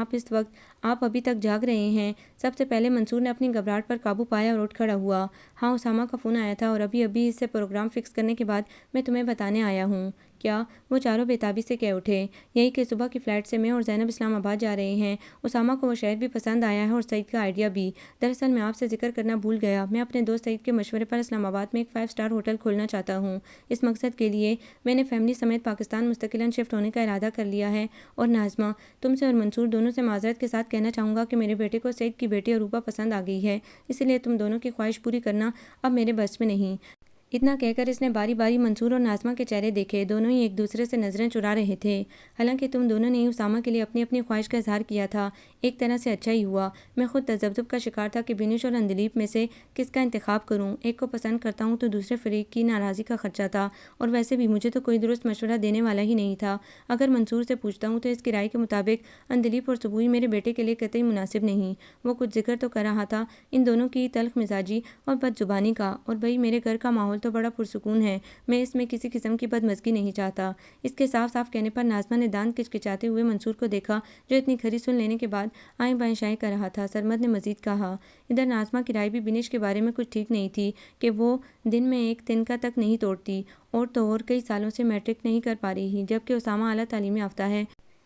آپ ابھی تک جاگ رہے ہیں؟ سب سے پہلے منصور نے اپنی گھبراہٹ پر قابو پایا اور اٹھ کھڑا ہوا۔ ہاں اسامہ کا فون آیا تھا اور ابھی اس سے پروگرام فکس کرنے کے بعد میں تمہیں بتانے آیا ہوں۔ کیا؟ وہ چاروں بےتابی سے کہہ اٹھے۔ یہی کہ صبح کی فلائٹ سے میں اور زینب اسلام آباد جا رہے ہیں۔ اسامہ کو وہ شہر بھی پسند آیا ہے اور سعید کا آئیڈیا بھی۔ دراصل میں آپ سے ذکر کرنا بھول گیا، میں اپنے دوست سعید کے مشورے پر اسلام آباد میں ایک 5 اسٹار ہوٹل کھولنا چاہتا ہوں۔ اس مقصد کے لیے میں نے فیملی سمیت پاکستان مستقلاً شفٹ ہونے کا ارادہ کر لیا ہے۔ اور ناظمہ، تم سے اور منصور دونوں سے معذرت کے ساتھ کہنا چاہوں گا کہ میرے بیٹے کو سعید کی بیٹی عروبہ پسند آ گئی ہے، اس لیے تم دونوں کی خواہش پوری کرنا اب میرے بس میں نہیں۔ اتنا کہہ کر اس نے باری باری منصور اور ناظمہ کے چہرے دیکھے۔ دونوں ہی ایک دوسرے سے نظریں چرا رہے تھے۔ حالانکہ تم دونوں نے ہی اسامہ کے لیے اپنی اپنی خواہش کا اظہار کیا تھا، ایک طرح سے اچھا ہی ہوا۔ میں خود تذبذب کا شکار تھا کہ بینش اور اندلیب میں سے کس کا انتخاب کروں۔ ایک کو پسند کرتا ہوں تو دوسرے فریق کی ناراضی کا خدشہ تھا، اور ویسے بھی مجھے تو کوئی درست مشورہ دینے والا ہی نہیں تھا۔ اگر منصور سے پوچھتا ہوں تو اس کی رائے کے مطابق اندلیب اور سبوئی میرے بیٹے کے لیے قطعی مناسب نہیں۔ وہ کچھ ذکر تو کر رہا تھا ان دونوں کی تلخ مزاجی اور بد زبانی کا، اور بھئی میرے گھر کا ماحول ماحول تو بڑا پرسکون ہے، میں اس میں کسی قسم کی بدمزگی نہیں چاہتا۔ اس کے صاف صاف کہنے پر ناظمہ نے دانت کچکچاتے ہوئے منصور کو دیکھا جو اتنی کھری سن لینے کے بعد آئیں بائیں شائیں کر رہا تھا۔ سرمد نے مزید کہا، ادھر ناظمہ کی رائے بھی بنش کے بارے میں کچھ ٹھیک نہیں تھی کہ وہ دن میں ایک تنکا تک نہیں توڑتی، اور تو اور کئی سالوں سے میٹرک نہیں کر پا رہی، جبکہ اسامہ اعلیٰ تعلیم یافتہ ہے۔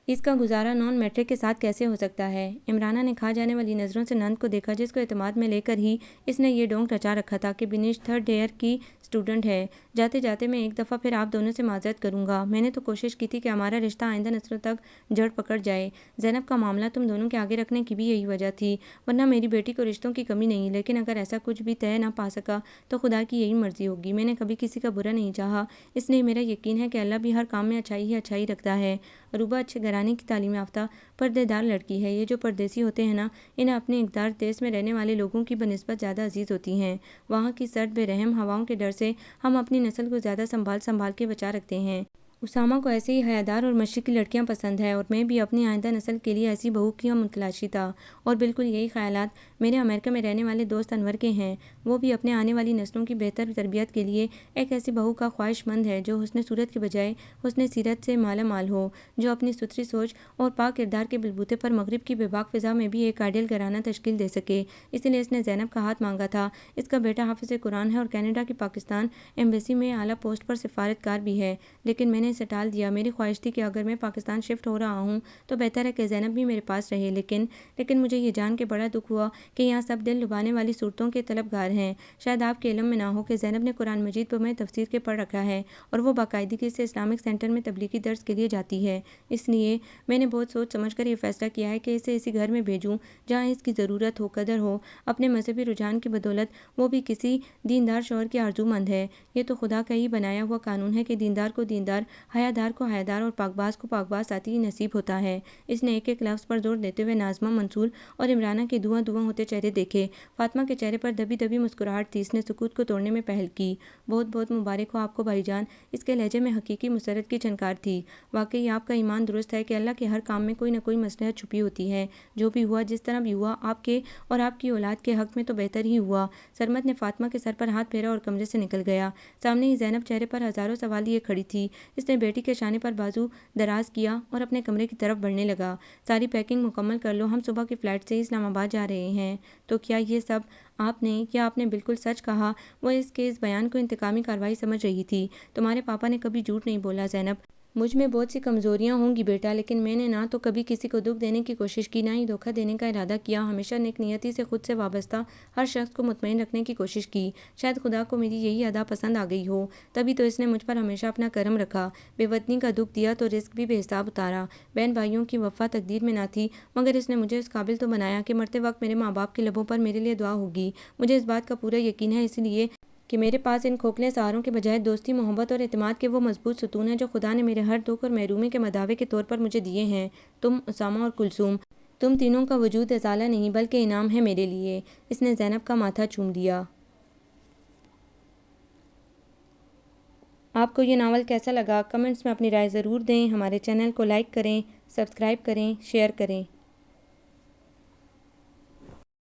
اس کا گزارا نان میٹرک کے ساتھ کیسے ہو سکتا ہے؟ عمرانہ نے کھا جانے والی نظروں سے نند کو دیکھا جس کو اعتماد میں لے کر ہی اس نے یہ ڈونگ رچا رکھا تھا کہ بنش 3rd ایئر کی اسٹوڈنٹ ہے۔ جاتے جاتے میں ایک دفعہ پھر آپ دونوں سے معذرت کروں گا، میں نے تو کوشش کی تھی کہ ہمارا رشتہ آئندہ نسلوں تک جڑ پکڑ جائے۔ زینب کا معاملہ تم دونوں کے آگے رکھنے کی بھی یہی وجہ تھی، ورنہ میری بیٹی کو رشتوں کی کمی نہیں، لیکن اگر ایسا کچھ بھی طے نہ پا سکا تو خدا کی یہی مرضی ہوگی۔ میں نے کبھی کسی کا برا نہیں چاہا، اس لیے میرا یقین ہے کہ اللہ بھی ہر کام میں اچھائی ہی اچھائی رکھتا ہے۔ عروبہ اچھے گھرانے کی تعلیم یافتہ پردے دار لڑکی ہے۔ یہ جو پردیسی ہوتے ہیں نا، انہیں اپنے اقدار دیس میں رہنے والے لوگوں کی بنسبت زیادہ عزیز ہوتی ہیں۔ وہاں کی سرد بے رحم ہواؤں کے ڈر سے ہم اپنی نسل کو زیادہ سنبھال کے بچا رکھتے ہیں۔ اسامہ کو ایسے ہی حیادار اور مشرقی لڑکیاں پسند ہے، اور میں بھی اپنی آئندہ نسل کے لیے ایسی بہو کی متلاشی تھا، اور بالکل یہی خیالات میرے امریکہ میں رہنے والے دوست انور کے ہیں۔ وہ بھی اپنے آنے والی نسلوں کی بہتر تربیت کے لیے ایک ایسی بہو کا خواہش مند ہے جو حسن صورت کے بجائے حسن سیرت سے مالا مال ہو، جو اپنی ستھری سوچ اور پاک کردار کے بلبوتے پر مغرب کی بے باک فضا میں بھی ایک آئیڈیل گھرانہ تشکیل دے سکے۔ اسی لیے اس نے زینب کا ہاتھ مانگا تھا۔ اس کا بیٹا حافظ قرآن ہے اور کینیڈا کی پاکستان ایمبیسی میں اعلیٰ پوسٹ پر سفارتکار بھی ہے، لیکن میں نے اسے ٹال دیا۔ میری خواہش تھی کہ اگر میں پاکستان شفٹ ہو رہا ہوں تو بہتر ہے کہ زینب بھی میرے پاس رہے، لیکن مجھے یہ جان کے بڑا دکھ ہوا کہ یہاں سب دل لبانے والی صورتوں کے طلبگار ہیں۔ شاید آپ کے علم میں نہ ہو کہ زینب نے قرآن مجید بمعنی تفسیر کے پڑھ رکھا ہے، اور وہ باقاعدگی سے اسلامک سینٹر میں تبلیغی درس کے لیے جاتی ہے۔ اس لیے میں نے بہت سوچ سمجھ کر یہ فیصلہ کیا ہے کہ اسے اسی گھر میں بھیجوں جہاں اس کی ضرورت ہو، قدر ہو۔ اپنے مذہبی رجحان کی بدولت وہ بھی کسی دیندار شوہر کی آرزو مند ہے۔ یہ تو خدا کا ہی بنایا ہوا قانون ہے کہ دیندار کو دیندار، حیادار کو حیادار اور پاک باز کو پاک باز ساتھی ہی نصیب ہوتا ہے۔ اس نے ایک ایک لفظ پر زور دیتے ہوئے ناظمہ، منصور اور عمرانہ کے دھواں دھواں ہوتے چہرے دیکھے۔ فاطمہ کے چہرے پر دبی دبی مسکراہٹ تھی۔ اس نے سکوت کو توڑنے میں پہل کی۔ بہت بہت مبارک ہو آپ کو بھائی جان۔ اس کے لہجے میں حقیقی مسرت کی جھنکار تھی۔ واقعی آپ کا ایمان درست ہے کہ اللہ کے ہر کام میں کوئی نہ کوئی مصلحت چھپی ہوتی ہے۔ جو بھی ہوا، جس طرح بھی ہوا، آپ کے اور آپ کی اولاد کے حق میں تو بہتر ہی ہوا۔ سرمد نے فاطمہ کے سر پر ہاتھ پھیرا اور کمرے سے نکل گیا۔ سامنے ہی زینب چہرے پر ہزاروں سوال لیے کھڑی تھی۔ اس نے بیٹی کے شانے پر بازو دراز کیا اور اپنے کمرے کی طرف بڑھنے لگا۔ ساری پیکنگ مکمل کر لو، ہم صبح کی فلائٹ سے اسلام آباد جا رہے ہیں۔ تو کیا یہ سب آپ نے، یا آپ نے بالکل سچ کہا؟ وہ اس کے اس بیان کو انتقامی کارروائی سمجھ رہی تھی۔ تمہارے پاپا نے کبھی جھوٹ نہیں بولا زینب۔ مجھ میں بہت سی کمزوریاں ہوں گی بیٹا، لیکن میں نے نہ تو کبھی کسی کو دکھ دینے کی کوشش کی، نہ ہی دھوکہ دینے کا ارادہ کیا۔ ہمیشہ نیک نیتی سے خود سے وابستہ ہر شخص کو مطمئن رکھنے کی کوشش کی۔ شاید خدا کو میری یہی ادا پسند آ گئی ہو، تبھی تو اس نے مجھ پر ہمیشہ اپنا کرم رکھا، بے وطنی کا دکھ دیا تو رزق بھی بے حساب اتارا۔ بہن بھائیوں کی وفا تقدیر میں نہ تھی، مگر اس نے مجھے اس قابل تو بنایا کہ مرتے وقت میرے ماں باپ کے لبوں پر میرے لیے دعا ہوگی۔ مجھے اس بات کا پورا یقین ہے، اس لیے کہ میرے پاس ان کھوکھلے سہاروں کے بجائے دوستی، محبت اور اعتماد کے وہ مضبوط ستون ہیں جو خدا نے میرے ہر دکھ اور محرومی کے مداوع کے طور پر مجھے دیے ہیں۔ تم، اسامہ اور کلثوم، تم تینوں کا وجود ازالہ نہیں بلکہ انعام ہے میرے لیے۔ اس نے زینب کا ماتھا چوم دیا۔ آپ کو یہ ناول کیسا لگا؟ کمنٹس میں اپنی رائے ضرور دیں۔ ہمارے چینل کو لائک کریں، سبسکرائب کریں، شیئر کریں۔